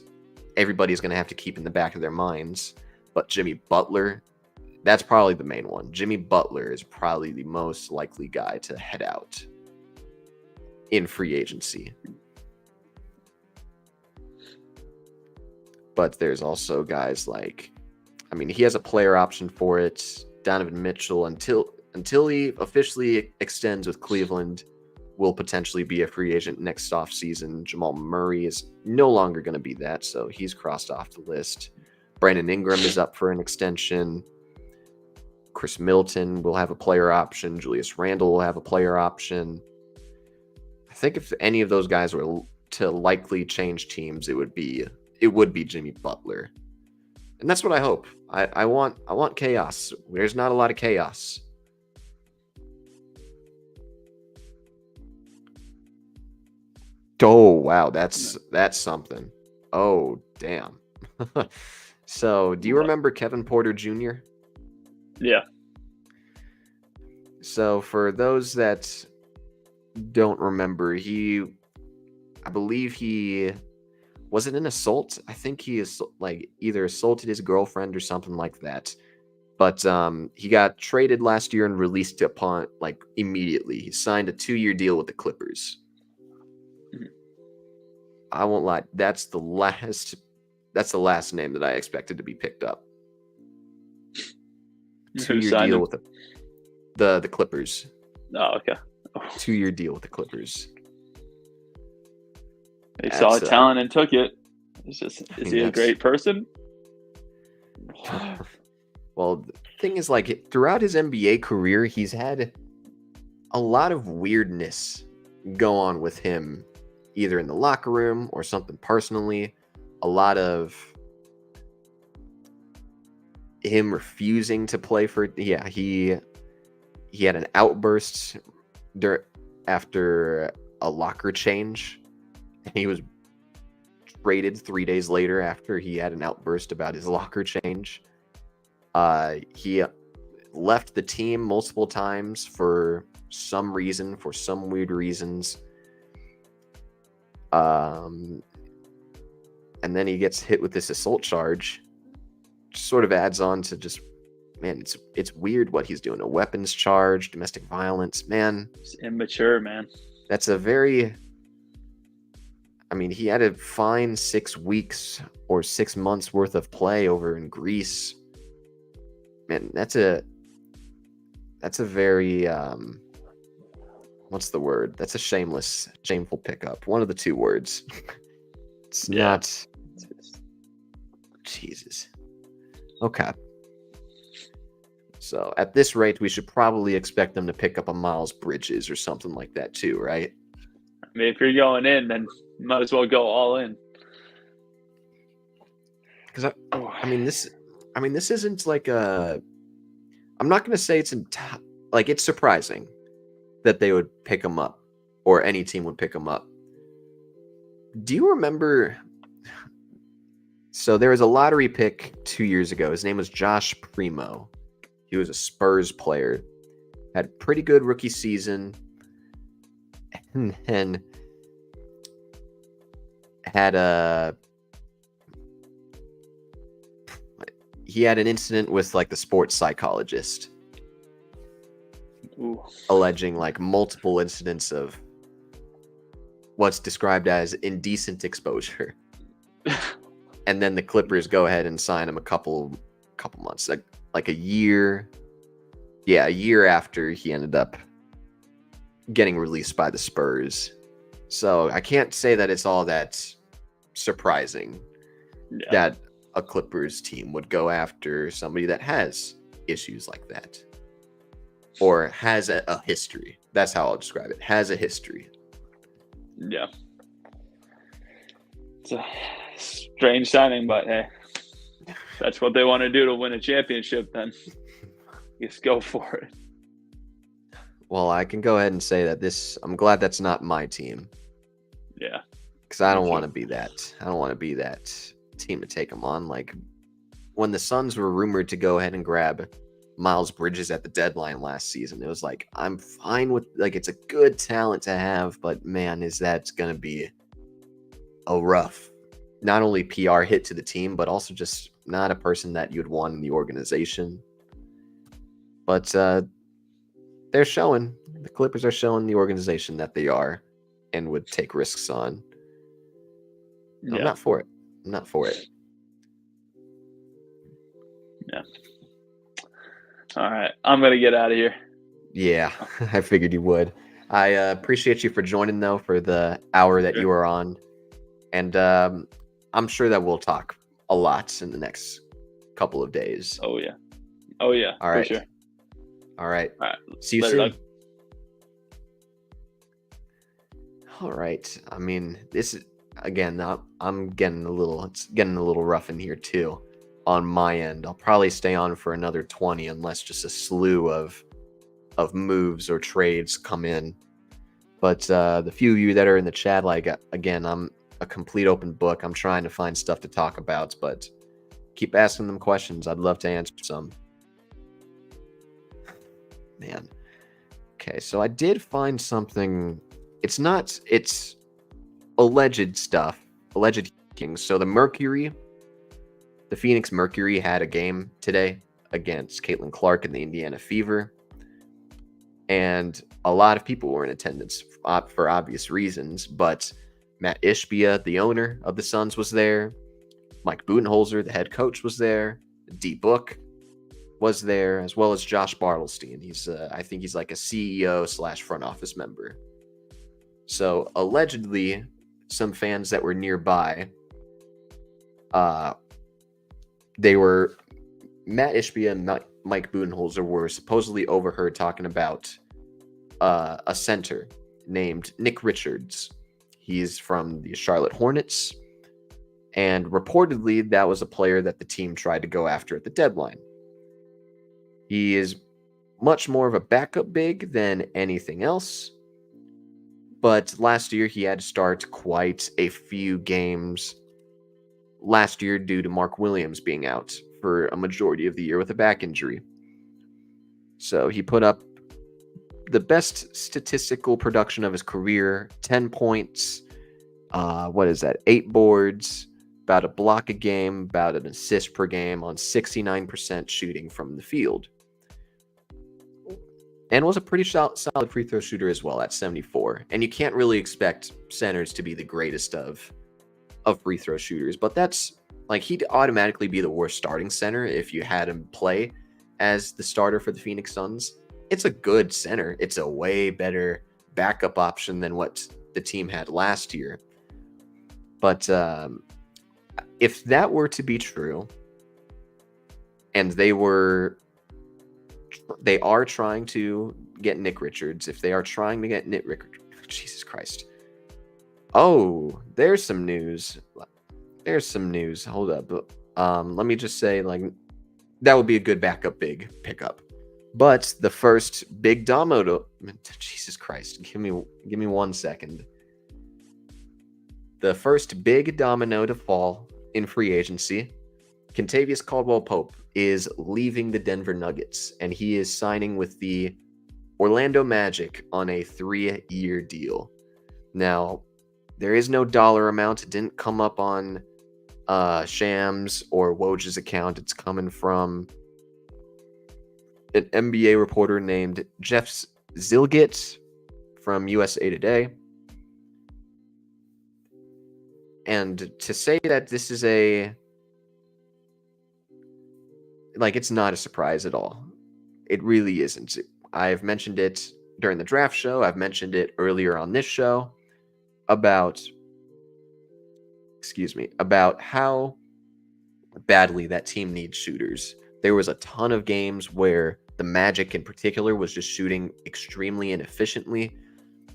everybody's going to have to keep in the back of their minds. But Jimmy Butler, that's probably the main one. Jimmy Butler is probably the most likely guy to head out in free agency. But there's also guys like I mean, he has a player option for it. Donovan Mitchell, until he officially extends with Cleveland, will potentially be a free agent next offseason. Jamal Murray is no longer going to be that, so he's crossed off the list. Brandon Ingram is up for an extension. Chris Middleton will have a player option. Julius Randle will have a player option. I think if any of those guys were to likely change teams, it would be Jimmy Butler. And that's what I hope. I want chaos. There's not a lot of chaos. Oh wow, that's something. Oh damn. So, do you What? remember Kevin Porter Jr.? Yeah. So, for those that don't remember, I believe he was it an assault? I think he is like either assaulted his girlfriend or something like that. But he got traded last year and released upon like immediately. He signed a 2-year deal with the Clippers. Mhm. I won't lie, that's the last name that I expected to be picked up. Who 2-year signed deal him? with the Clippers. Oh, okay. 2-year deal with the Clippers. They saw talent and took it. Is he a great person? Well, the thing is, like, throughout his NBA career, he's had a lot of weirdness go on with him, either in the locker room or something personally. A lot of him refusing to play for. Yeah, he had an outburst after a locker change. He was traded 3 days later after he had an outburst about his locker change. He left the team multiple times for some reason, for some weird reasons. And then he gets hit with this assault charge. Sort of adds on to just, man, it's weird what he's doing. A weapons charge, domestic violence, man. It's immature, man. That's a very... I mean, he had to fine 6 weeks or 6 months worth of play over in Greece. Man, that's a very what's the word? That's a shameful pickup. One of the two words. It's not. Jesus. Okay. So at this rate, we should probably expect them to pick up a Miles Bridges or something like that too, right? I mean, if you're going in, then you might as well go all in. Because this isn't like a. I'm not going to say it's it's surprising that they would pick him up, or any team would pick him up. Do you remember? So there was a lottery pick 2 years ago. His name was Josh Primo. He was a Spurs player. Had a pretty good rookie season. And then he had an incident with like the sports psychologist. Ooh. Alleging like multiple incidents of what's described as indecent exposure. And then the Clippers go ahead and sign him a couple months, like a year. Yeah, a year after he ended up getting released by the Spurs. So I can't say that it's all that surprising that a Clippers team would go after somebody that has issues like that. Or has a history. That's how I'll describe it. Has a history. Yeah. It's a strange signing, but hey, that's what they want to do to win a championship, then just go for it. Well, I can go ahead and say that I'm glad that's not my team. Yeah. Because I don't want to be that. I don't want to be that team to take him on. Like, when the Suns were rumored to go ahead and grab Miles Bridges at the deadline last season, it was like, I'm fine with, like, it's a good talent to have, but man, is that going to be a rough, not only PR hit to the team, but also just not a person that you'd want in the organization. But they're showing, the Clippers are showing the organization that they are and would take risks on. Yeah. I'm not for it. Yeah. All right. I'm going to get out of here. Yeah, I figured you would. I appreciate you for joining though for the hour that Sure. you were on, and I'm sure that we'll talk a lot in the next couple of days. Oh, yeah. Oh, yeah. All For right, sure. all right. All right. See you Later, dog. soon. All right. I mean, this is again. I'm getting a little. It's getting a little rough in here too. On my end, I'll probably stay on for another 20 unless just a slew of moves or trades come in. But the few of you that are in the chat, like again, I'm a complete open book. I'm trying to find stuff to talk about, but keep asking them questions. I'd love to answer some. Man. Okay, so I did find something. It's alleged stuff, alleged kings. So the Phoenix Mercury had a game today against Caitlin Clark and the Indiana Fever. And a lot of people were in attendance for obvious reasons, but Matt Ishbia, the owner of the Suns, was there. Mike Budenholzer, the head coach, was there. D Book was there, as well as Josh Bartlestein. I think he's like a CEO / front office member. So allegedly, some fans that were nearby, they were Matt Ishbia and Mike Budenholzer were supposedly overheard talking about a center named Nick Richards. He's from the Charlotte Hornets, and reportedly that was a player that the team tried to go after at the deadline. He is much more of a backup big than anything else, but last year he had to start quite a few games last year due to Mark Williams being out for a majority of the year with a back injury. So he put up the best statistical production of his career, 10 points, 8 boards, about a block a game, about an assist per game on 69% shooting from the field. And was a pretty solid free throw shooter as well at 74. And you can't really expect centers to be the greatest of free throw shooters, but that's like he'd automatically be the worst starting center if you had him play as the starter for the Phoenix Suns. It's a good center. It's a way better backup option than what the team had last year. But if that were to be true, and they are trying to get Nick Richards, if they are trying to get Nick Richards, Jesus Christ. Oh, there's some news. Hold up. Let me just say, like, that would be a good backup big pickup. But the first big domino, Jesus Christ, give me 1 second. The first big domino to fall in free agency, Kentavious Caldwell-Pope is leaving the Denver Nuggets, and he is signing with the Orlando Magic on a 3-year deal. Now, there is no dollar amount. It didn't come up on Shams or Woj's account. It's coming from an NBA reporter named Jeff Zilgit from USA Today. And to say that this is it's not a surprise at all. It really isn't. I've mentioned it during the draft show. I've mentioned it earlier on this show about how badly that team needs shooters. There was a ton of games where the Magic in particular was just shooting extremely inefficiently.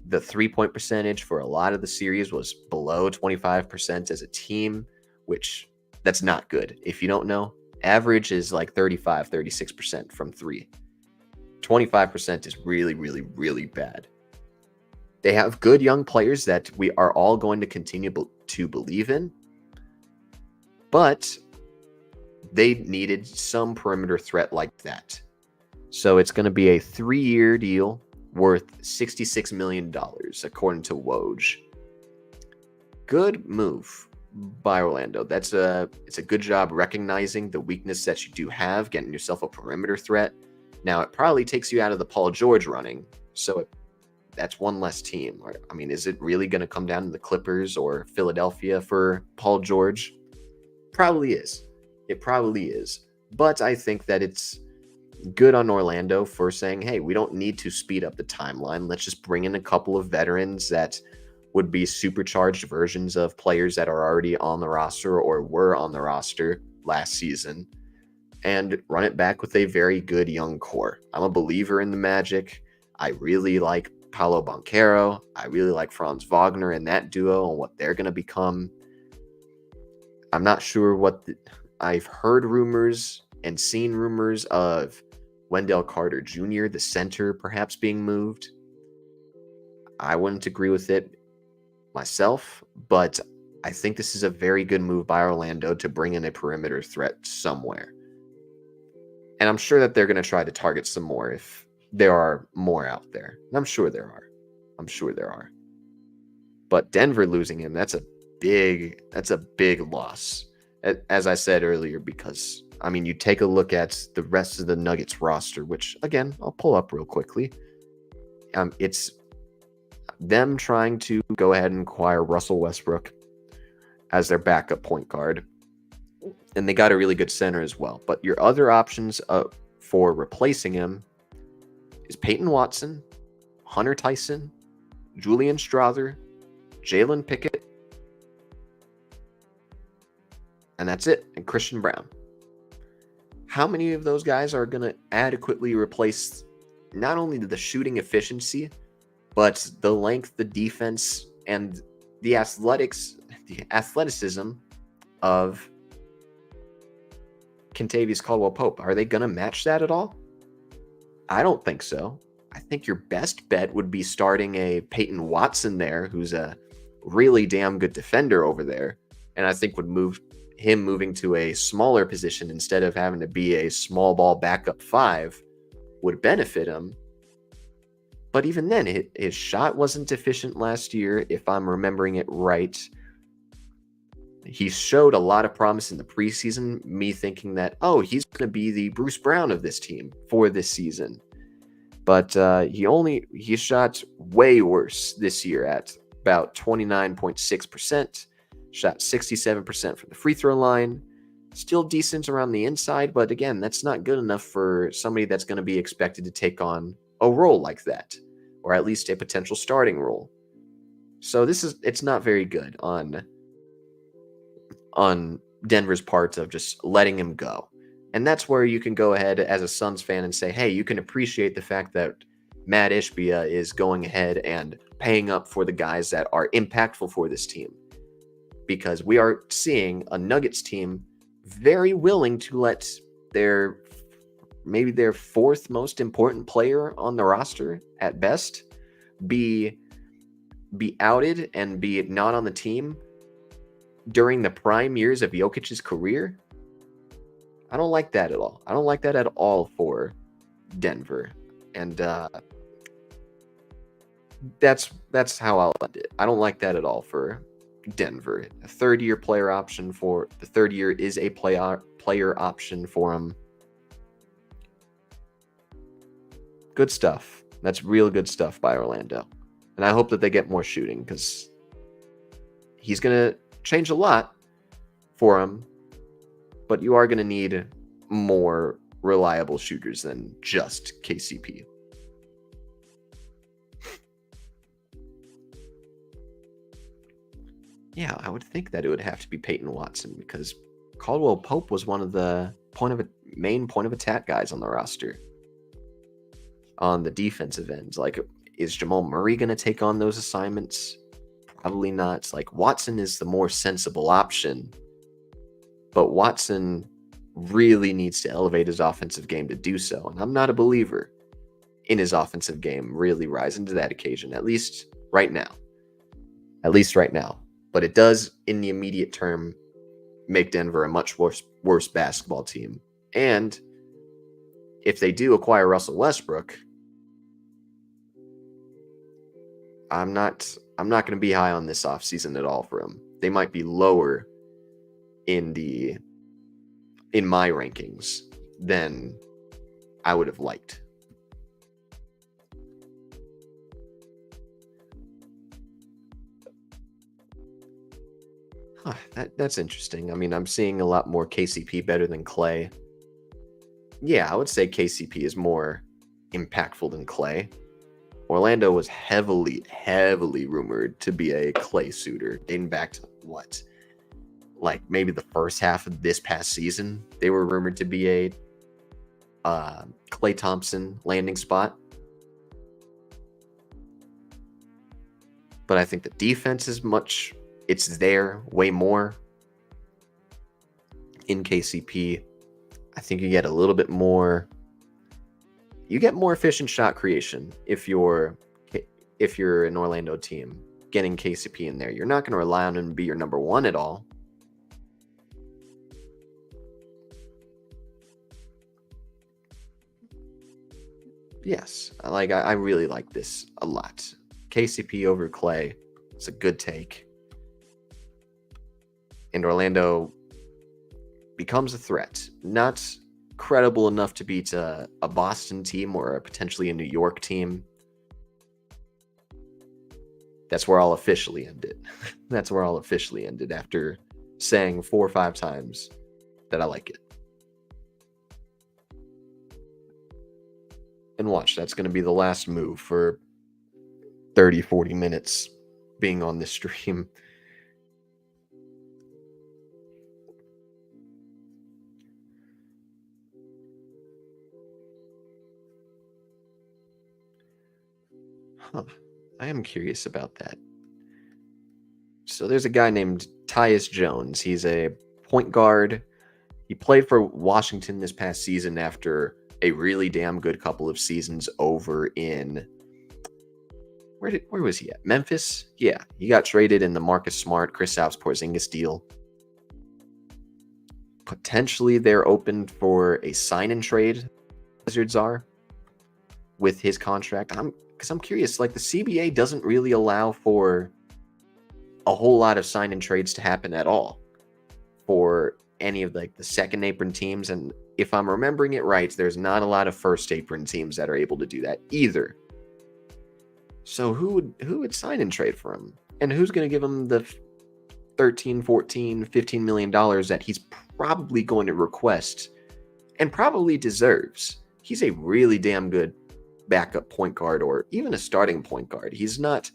The 3-point percentage for a lot of the series was below 25% as a team, which that's not good. If you don't know, average is like 35, 36% from 3. 25% is really, really, really bad. They have good young players that we are all going to continue to believe in, but they needed some perimeter threat like that. So it's going to be a 3-year deal worth $66 million, according to Woj. Good move by Orlando. It's a good job recognizing the weakness that you do have, getting yourself a perimeter threat. Now, it probably takes you out of the Paul George running, so that's one less team. I mean, is it really going to come down to the Clippers or Philadelphia for Paul George? Probably is. It probably is. But I think that it's good on Orlando for saying, hey, we don't need to speed up the timeline. Let's just bring in a couple of veterans that would be supercharged versions of players that are already on the roster or were on the roster last season and run it back with a very good young core. I'm a believer in the Magic. I really like Paolo Banchero. I really like Franz Wagner and that duo and what they're going to become. I'm not sure I've heard rumors and seen rumors of Wendell Carter Jr., the center, perhaps being moved. I wouldn't agree with it myself, but I think this is a very good move by Orlando to bring in a perimeter threat somewhere. And I'm sure that they're going to try to target some more if there are more out there. And I'm sure there are. But Denver losing him, that's a big loss. As I said earlier, because I mean, you take a look at the rest of the Nuggets roster, which again, I'll pull up real quickly. It's them trying to go ahead and acquire Russell Westbrook as their backup point guard. And they got a really good center as well. But your other options for replacing him is Peyton Watson, Hunter Tyson, Julian Strawther, Jalen Pickett, and that's it, and Christian Brown. How many of those guys are going to adequately replace not only the shooting efficiency, but the length, the defense, and the athleticism of Kentavious Caldwell-Pope? Are they going to match that at all? I don't think so. I think your best bet would be starting a Peyton Watson there, who's a really damn good defender over there, and I think would moving to a smaller position instead of having to be a small ball backup 5 would benefit him. But even then, his shot wasn't efficient last year, if I'm remembering it right. He showed a lot of promise in the preseason, me thinking that, oh, he's going to be the Bruce Brown of this team for this season. But he shot way worse this year at about 29.6%, shot 67% from the free throw line. Still decent around the inside, but again, that's not good enough for somebody that's going to be expected to take on a role like that, or at least a potential starting role. So it's not very good on Denver's part of just letting him go. And that's where you can go ahead as a Suns fan and say, hey, you can appreciate the fact that Matt Ishbia is going ahead and paying up for the guys that are impactful for this team. Because we are seeing a Nuggets team very willing to let their fourth most important player on the roster at best be outed and be not on the team during the prime years of Jokic's career. I don't like that at all. I don't like that at all for Denver. And that's how I'll end it. I don't like that at all for Denver. A third-year player option for the third year is a player option for him. Good stuff. That's real good stuff by Orlando. And I hope that they get more shooting because he's going to change a lot for him, but you are going to need more reliable shooters than just KCP. Yeah, I would think that it would have to be Peyton Watson because Caldwell Pope was one of the main point of attack guys on the roster. On the defensive end, like, is Jamal Murray going to take on those assignments? Probably not. It's like Watson is the more sensible option, but Watson really needs to elevate his offensive game to do so. And I'm not a believer in his offensive game really rising to that occasion, at least right now. But it does, in the immediate term, make Denver a much worse basketball team. And if they do acquire Russell Westbrook, I'm not going to be high on this offseason at all for him. They might be lower in my rankings than I would have liked. That's interesting. I mean, I'm seeing a lot more KCP better than Clay. Yeah, I would say KCP is more impactful than Clay. Orlando was heavily, heavily rumored to be a Clay suitor, dating back to what? Like maybe the first half of this past season, they were rumored to be a Clay Thompson landing spot. But I think the defense is it's there way more in KCP. I think you get a little bit more, you get more efficient shot creation if you're an Orlando team getting KCP in there. You're not going to rely on him to be your number one at all. Yes, I really like this a lot. KCP over Clay, it's a good take. And Orlando becomes a threat. Not credible enough to beat a Boston team or potentially a New York team. That's where I'll officially end it. That's where I'll officially end it after saying 4 or 5 times that I like it. And watch, that's going to be the last move for 30, 40 minutes being on this stream. Huh. I am curious about that. So there's a guy named Tyus Jones. He's a point guard. He played for Washington this past season after a really damn good couple of seasons over in where was he at? Memphis? Yeah, he got traded in the Marcus Smart, Kristaps Porzingis deal. Potentially they're open for a sign and trade. Wizards are with his contract. Because I'm curious, like the CBA doesn't really allow for a whole lot of sign and trades to happen at all for any of like the second apron teams. And if I'm remembering it right, there's not a lot of first apron teams that are able to do that either. So who would sign and trade for him? And who's going to give him the 13, 14, 15 million dollars that he's probably going to request and probably deserves? He's a really damn good backup point guard or even a starting point guard. He's not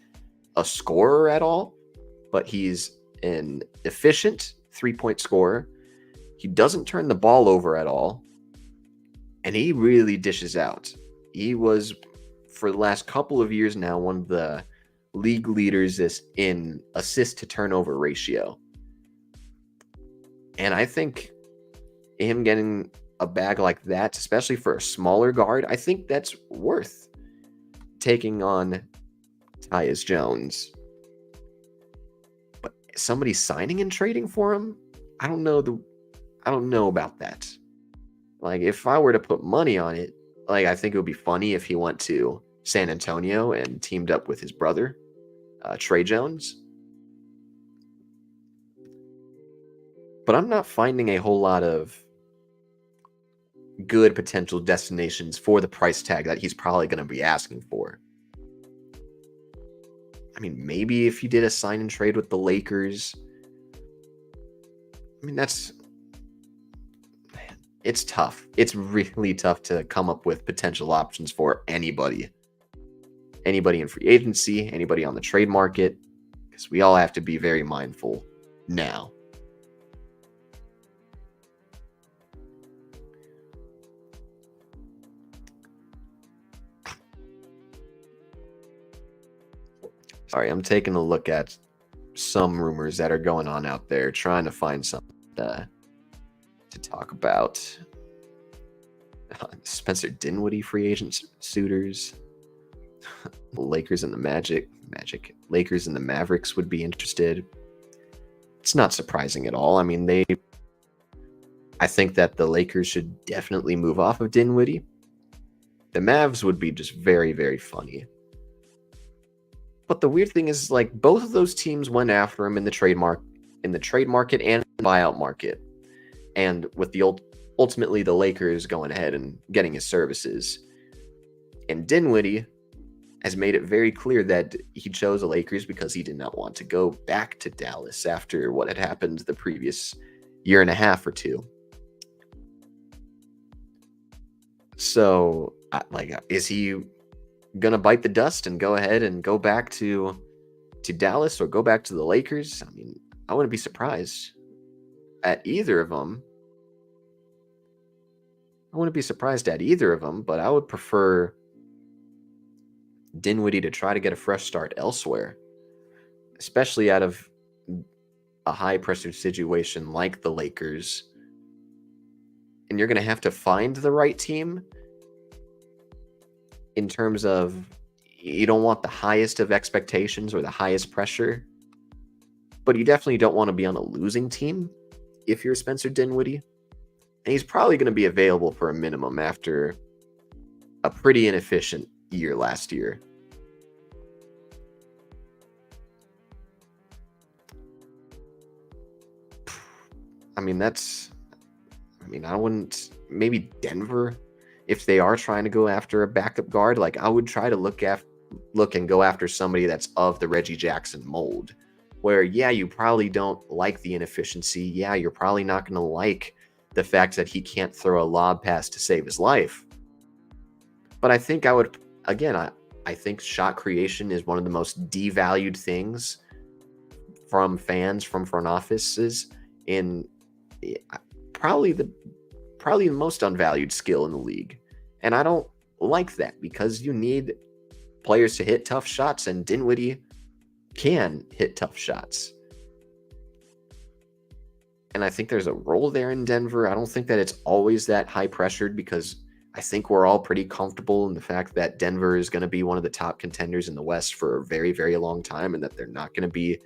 a scorer at all, but he's an efficient 3-point scorer. He doesn't turn the ball over at all, and he really dishes out. He was, for the last couple of years now, one of the league leaders in assist to turnover ratio. And I think him getting a bag like that, especially for a smaller guard, I think that's worth taking on Tyus Jones. But somebody signing and trading for him, I don't know about that. Like if I were to put money on it, like I think it would be funny if he went to San Antonio and teamed up with his brother, Trey Jones. But I'm not finding a whole lot of good potential destinations for the price tag that he's probably going to be asking for. I mean, maybe if you did a sign and trade with the Lakers. I mean, it's tough. It's really tough to come up with potential options for anybody. Anybody in free agency, anybody on the trade market, because we all have to be very mindful now. Sorry, I'm taking a look at some rumors that are going on out there, trying to find something to talk about. Spencer Dinwiddie free agent suitors. Lakers and the Magic. Lakers and the Mavericks would be interested. It's not surprising at all. I mean, I think that the Lakers should definitely move off of Dinwiddie. The Mavs would be just very, very funny. But the weird thing is, like, both of those teams went after him in the trade market and the buyout market. And with the ultimately the Lakers going ahead and getting his services. And Dinwiddie has made it very clear that he chose the Lakers because he did not want to go back to Dallas after what had happened the previous year and a half or two. So, is he gonna bite the dust and go ahead and go back to Dallas or go back to the Lakers? I mean, I wouldn't be surprised at either of them. I wouldn't be surprised at either of them, but I would prefer Dinwiddie to try to get a fresh start elsewhere, especially out of a high pressure situation like the Lakers. And you're going to have to find the right team in terms of you don't want the highest of expectations or the highest pressure, but you definitely don't want to be on a losing team if you're Spencer Dinwiddie. And he's probably going to be available for a minimum after a pretty inefficient year last year. I mean, I wouldn't, maybe Denver, if they are trying to go after a backup guard, like I would try to look and go after somebody that's of the Reggie Jackson mold, where, yeah, you probably don't like the inefficiency. Yeah, you're probably not going to like the fact that he can't throw a lob pass to save his life. But I think I think shot creation is one of the most devalued things from fans, from front offices, in probably the most unvalued skill in the league. And I don't like that because you need players to hit tough shots, and Dinwiddie can hit tough shots. And I think there's a role there in Denver. I don't think that it's always that high pressured because I think we're all pretty comfortable in the fact that Denver is going to be one of the top contenders in the West for a very, very long time, and that they're not going to be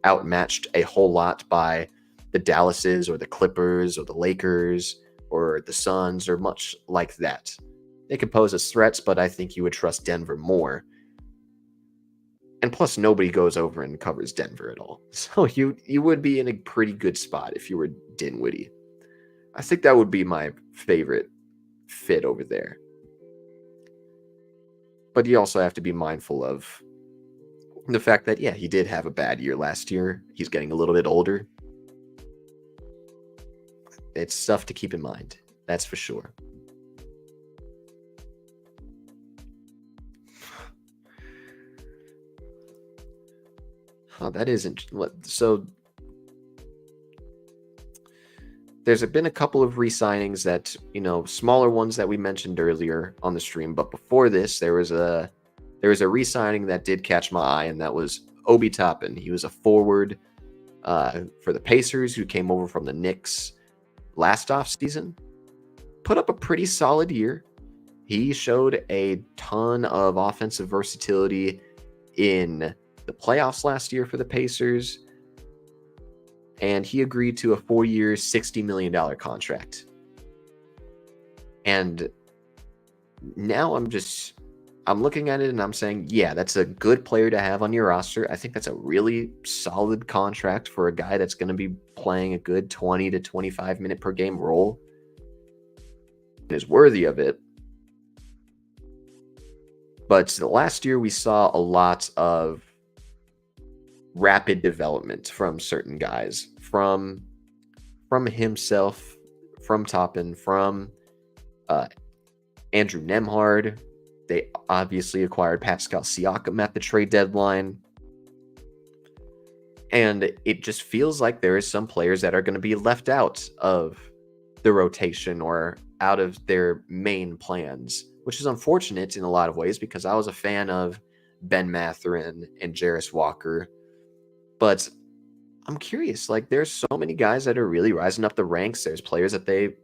outmatched a whole lot by the Dallases or the Clippers or the Lakers or the Suns or much like that. They could pose as threats, but I think you would trust Denver more. And plus, nobody goes over and covers Denver at all. So you would be in a pretty good spot if you were Dinwiddie. I think that would be my favorite fit over there. But you also have to be mindful of the fact that, yeah, he did have a bad year last year. He's getting a little bit older. It's stuff to keep in mind. That's for sure. Oh, that isn't so. There's been a couple of re-signings that, smaller ones that we mentioned earlier on the stream. But before this, there was a re-signing that did catch my eye, and that was Obi Toppin. He was a forward for the Pacers who came over from the Knicks last offseason. Put up a pretty solid year. He showed a ton of offensive versatility in the playoffs last year for the Pacers, and he agreed to a 4-year, $60 million contract. And now I'm looking at it and I'm saying, yeah, that's a good player to have on your roster. I think that's a really solid contract for a guy that's going to be playing a good 20 to 25 minute per game role and is worthy of it. But last year we saw a lot of rapid development from certain guys, from himself, from Toppin, from Andrew Nembhard. They obviously acquired Pascal Siakam at the trade deadline. And it just feels like there is some players that are going to be left out of the rotation or out of their main plans, which is unfortunate in a lot of ways because I was a fan of Ben Mathurin and Jarris Walker. But I'm curious, there's so many guys that are really rising up the ranks. There's players that they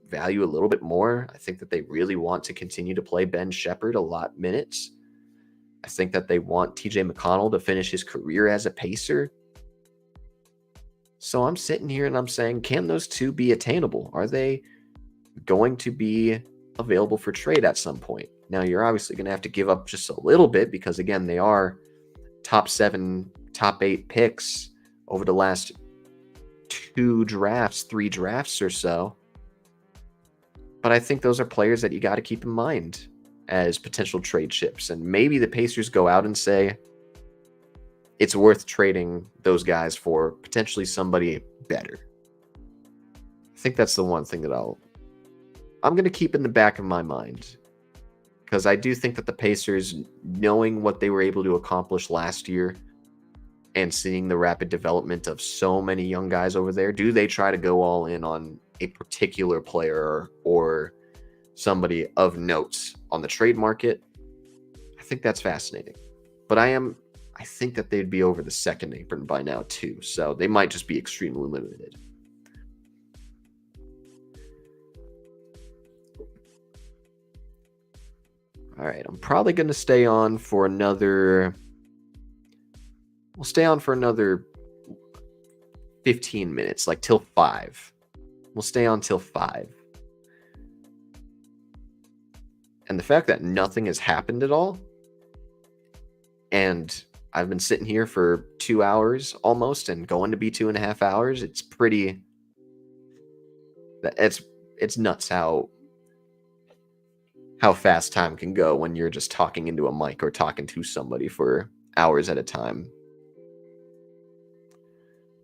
value a little bit more. I think that they really want to continue to play Ben Shepherd a lot minutes. I think that they want TJ McConnell to finish his career as a Pacer. So I'm sitting here and I'm saying, can those two be attainable? Are they going to be available for trade at some point? Now, you're obviously going to have to give up just a little bit because, again, they are top 7, top 8 picks over the last 3 drafts or so. But I think those are players that you got to keep in mind as potential trade chips. And maybe the Pacers go out and say it's worth trading those guys for potentially somebody better. I think that's the one thing that I'll I'm going to keep in the back of my mind because I do think that the Pacers, knowing what they were able to accomplish last year and seeing the rapid development of so many young guys over there, do they try to go all in on a particular player or somebody of note on the trade market? I think that's fascinating. But I think that they'd be over the second apron by now too, so they might just be extremely limited. All right, I'm probably going to stay on for another. We'll stay on for another 15 minutes, like till 5. We'll stay on till 5. And the fact that nothing has happened at all, and I've been sitting here for 2 hours almost and going to be 2.5 hours, it's pretty. It's nuts how fast time can go when you're just talking into a mic or talking to somebody for hours at a time.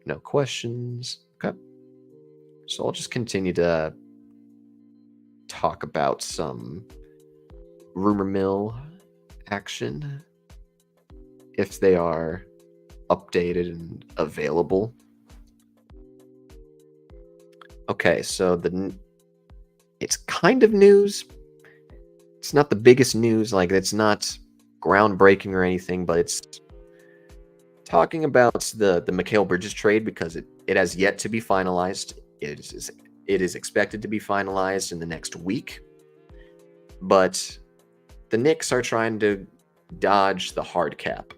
No questions. Okay. So I'll just continue to talk about some rumor mill action if they are updated and available. Okay, so it's kind of news. It's not the biggest news, like it's not groundbreaking or anything, but it's talking about the Mikal Bridges trade because it has yet to be finalized. It is expected to be finalized in the next week, but the Knicks are trying to dodge the hard cap,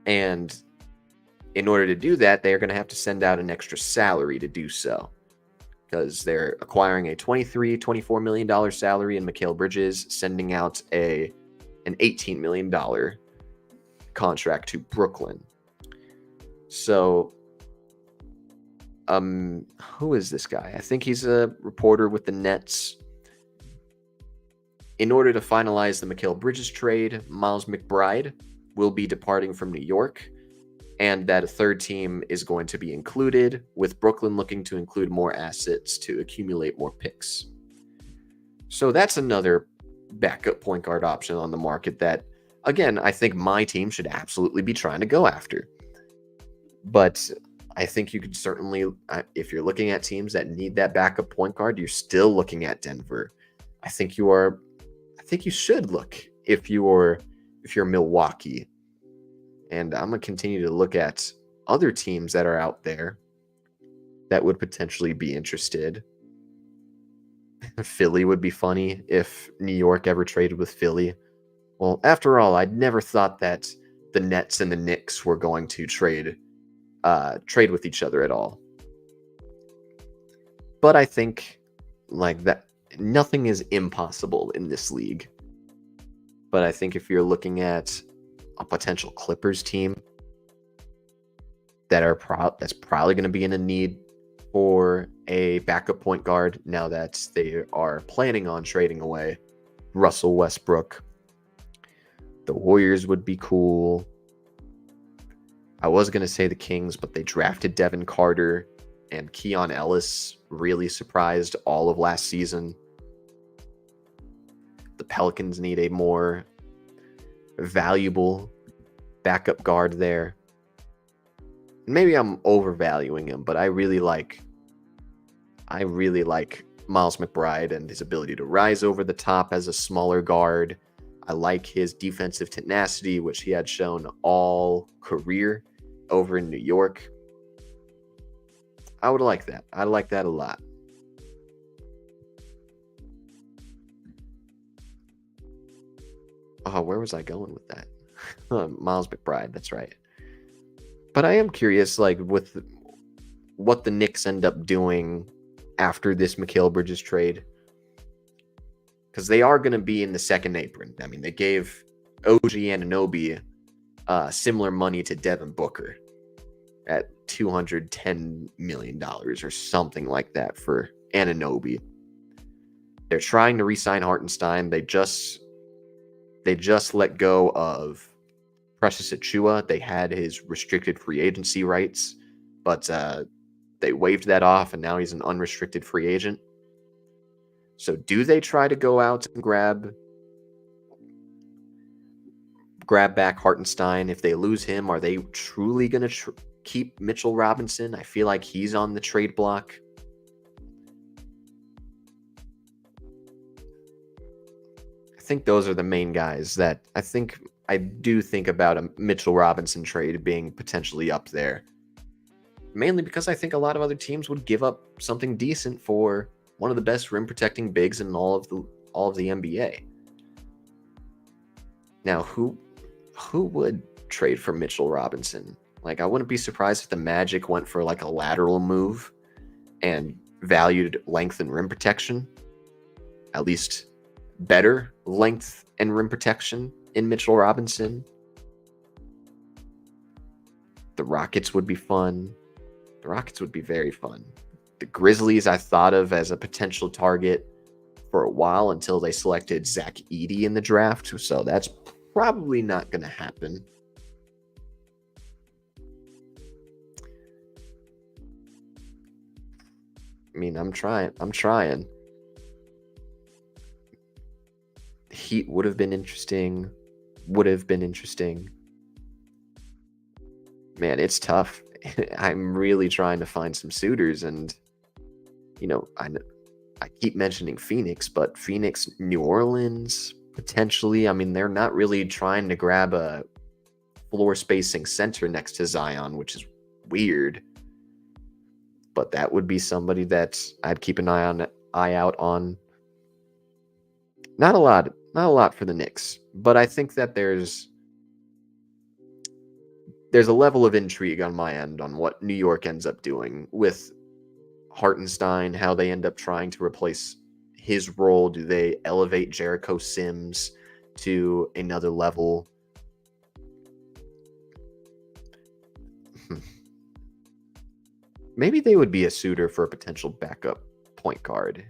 and in order to do that, they are going to have to send out an extra salary to do so, because they're acquiring a $23-24 million salary in Mikal Bridges, sending out an $18 million contract to Brooklyn. So, who is this guy? I think he's a reporter with the Nets. In order to finalize the Mikal Bridges trade, Miles McBride will be departing from New York, and that a third team is going to be included, with Brooklyn looking to include more assets to accumulate more picks. So that's another backup point guard option on the market that, again, I think my team should absolutely be trying to go after. But I think you could certainly, if you're looking at teams that need that backup point guard, you're still looking at Denver. I think you should look if you're Milwaukee. And I'm going to continue to look at other teams that are out there that would potentially be interested. Philly would be funny if New York ever traded with Philly. Well, after all, I'd never thought that the Nets and the Knicks were going to trade with each other at all. But I think like that nothing is impossible in this league. But I think if you're looking at a potential Clippers team that's probably going to be in a need for a backup point guard now that they are planning on trading away Russell Westbrook. The Warriors would be cool. I was going to say the Kings, but they drafted Devin Carter, and Keon Ellis really surprised all of last season. The Pelicans need a more valuable backup guard there. Maybe I'm overvaluing him, but I really like Miles McBride and his ability to rise over the top as a smaller guard. I like his defensive tenacity, which he had shown all career over in New York. I would like that. I like that a lot. Oh, where was I going with that? Miles McBride, that's right. But I am curious, like, with what the Knicks end up doing after this Mikal Bridges trade. Because they are going to be in the second apron. I mean, they gave OG Anunoby similar money to Devin Booker at $210 million or something like that for Anunoby. They're trying to re-sign Hartenstein. They just let go of Precious Achiuwa. They had his restricted free agency rights, but they waived that off, and now he's an unrestricted free agent. So do they try to go out and grab back Hartenstein? If they lose him, are they truly going to keep Mitchell Robinson? I feel like he's on the trade block. I think those are the main guys that I do think about a Mitchell Robinson trade being potentially up there. Mainly because I think a lot of other teams would give up something decent for one of the best rim protecting bigs in all of the NBA. Now, who would trade for Mitchell Robinson? Like, I wouldn't be surprised if the Magic went for like a lateral move and valued length and rim protection, at least better length and rim protection in Mitchell Robinson. The Rockets would be fun. The Rockets would be very fun. The Grizzlies I thought of as a potential target for a while until they selected Zach Edey in the draft, so that's probably not going to happen. I mean, I'm trying. Heat would have been interesting. Man, it's tough. I'm really trying to find some suitors, and I keep mentioning Phoenix, but Phoenix, New Orleans, potentially. I mean, they're not really trying to grab a floor spacing center next to Zion, which is weird. But that would be somebody that I'd keep an eye out on. Not a lot for the Knicks, but I think that there's a level of intrigue on my end on what New York ends up doing with Hartenstein, how they end up trying to replace his role. Do they elevate Jericho Sims to another level? Maybe they would be a suitor for a potential backup point guard,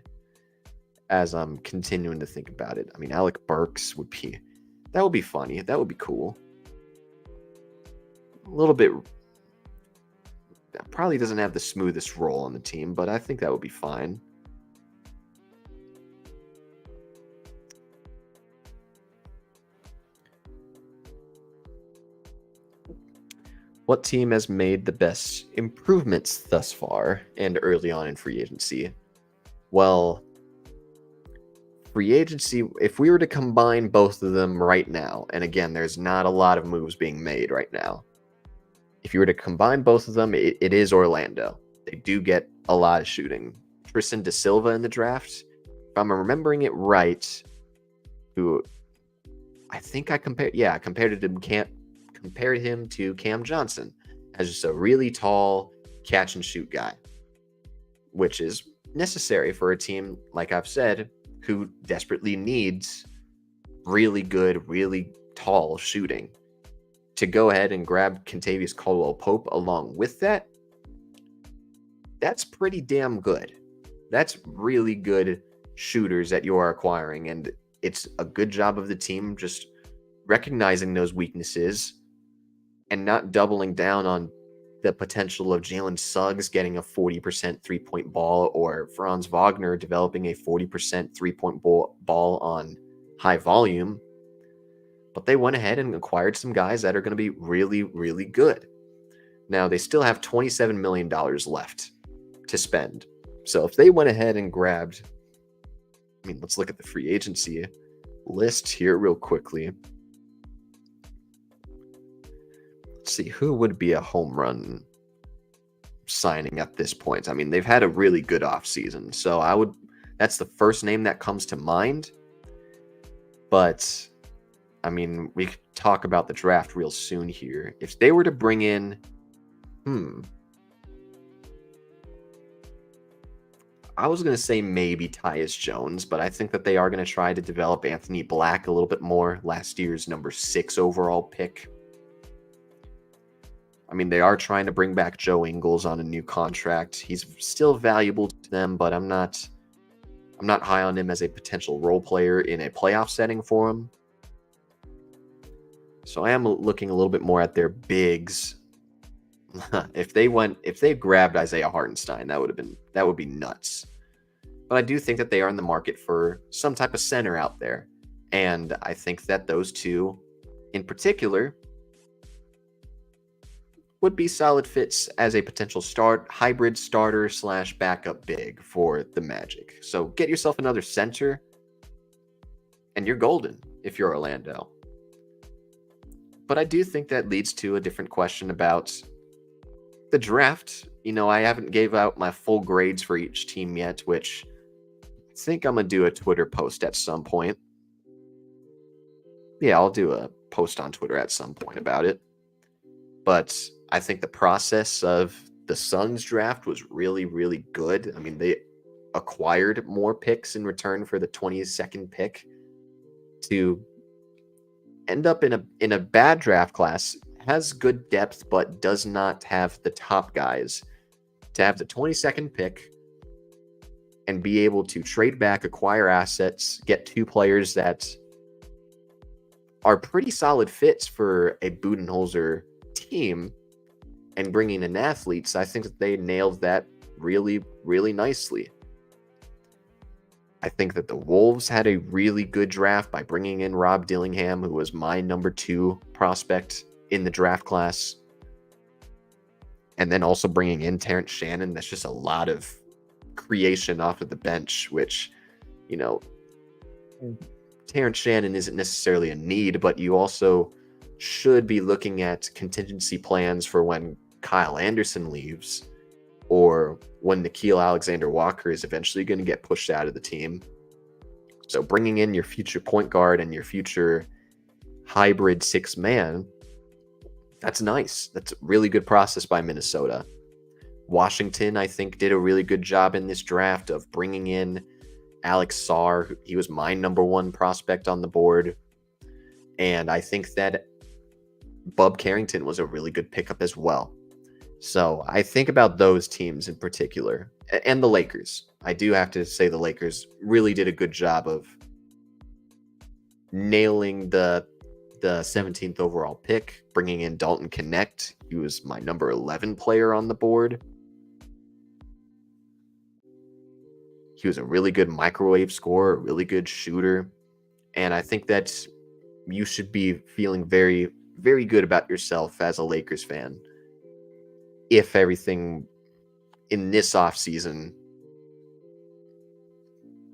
as I'm continuing to think about it. I mean, Alec Burks would be funny. That would be cool. A little bit, probably doesn't have the smoothest role on the team, but I think that would be fine. What team has made the best improvements thus far and early on in free agency? Well, free agency, if we were to combine both of them right now, and again, there's not a lot of moves being made right now. If you were to combine both of them, it is Orlando. They do get a lot of shooting. Tristan Da Silva in the draft, if I'm remembering it right, who I think I compared him to Cam Johnson as just a really tall catch and shoot guy, which is necessary for a team, like I've said, who desperately needs really good, really tall shooting. To go ahead and grab Kentavious Caldwell-Pope along with that, that's pretty damn good. That's really good shooters that you are acquiring, and it's a good job of the team just recognizing those weaknesses and not doubling down on the potential of Jalen Suggs getting a 40% three-point ball or Franz Wagner developing a 40% three-point ball on high volume. But they went ahead and acquired some guys that are going to be really, really good. Now, they still have $27 million left to spend. So if they went ahead and grabbed, let's look at the free agency list here real quickly. Let's see, who would be a home run signing at this point? They've had a really good offseason, so that's the first name that comes to mind. But we could talk about the draft real soon here. If they were to bring in, I was going to say maybe Tyus Jones, but I think that they are going to try to develop Anthony Black a little bit more, last year's number 6 overall pick. They are trying to bring back Joe Ingles on a new contract. He's still valuable to them, but I'm not high on him as a potential role player in a playoff setting for him. So I am looking a little bit more at their bigs. If they grabbed Isaiah Hartenstein, that would be nuts. but I do think that they are in the market for some type of center out there. And I think that those two in particular would be solid fits as a potential hybrid starter slash backup big for the Magic. So get yourself another center and you're golden if you're Orlando. But I do think that leads to a different question about the draft. I haven't gave out my full grades for each team yet, which I think I'm going to do a Twitter post at some point. Yeah, I'll do a post on Twitter at some point about it. But I think the process of the Suns draft was really, really good. I mean, they acquired more picks in return for the 22nd pick to end up in a bad draft class. Has good depth, but does not have the top guys. To have the 22nd pick and be able to trade back, acquire assets, get two players that are pretty solid fits for a Budenholzer team, and bringing in athletes, I think that they nailed that really, really nicely. I think that the Wolves had a really good draft by bringing in Rob Dillingham, who was my number 2 prospect in the draft class. And then also bringing in Terrence Shannon. That's just a lot of creation off of the bench, which, Terrence Shannon isn't necessarily a need, but you also should be looking at contingency plans for when Kyle Anderson leaves or when Nickeil Alexander-Walker is eventually going to get pushed out of the team. So bringing in your future point guard and your future hybrid 6-man, that's nice. That's a really good process by Minnesota. Washington, I think, did a really good job in this draft of bringing in Alex Sarr. He was my number 1 prospect on the board. And I think that Bub Carrington was a really good pickup as well. So I think about those teams in particular, and the Lakers. I do have to say the Lakers really did a good job of nailing the 17th overall pick, bringing in Dalton Connect. He was my number 11 player on the board. He was a really good microwave scorer, a really good shooter. And I think that you should be feeling very, very good about yourself as a Lakers fan if everything in this offseason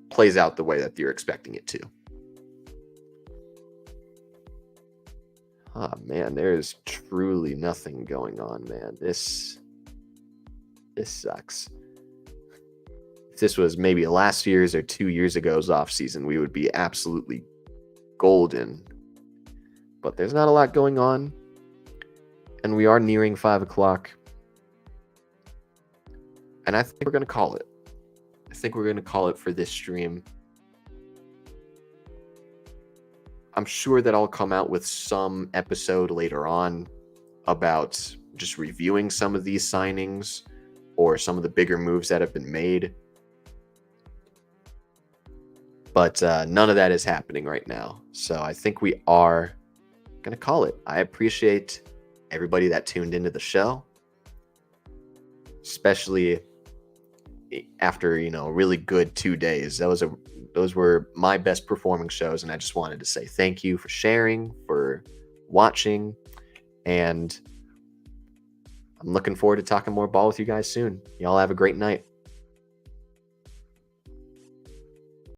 plays out the way that you're expecting it to. Oh, man, there's truly nothing going on, man. This sucks. If this was maybe last year's or 2 years ago's offseason, we would be absolutely golden. But there's not a lot going on, and we are nearing 5 o'clock. And I think we're going to call it. I think we're going to call it for this stream. I'm sure that I'll come out with some episode later on about just reviewing some of these signings or some of the bigger moves that have been made. But none of that is happening right now. So I think we are going to call it. I appreciate everybody that tuned into the show, especially after, a really good 2 days. Those were my best performing shows, and I just wanted to say thank you for sharing, for watching, and I'm looking forward to talking more ball with you guys soon. Y'all have a great night.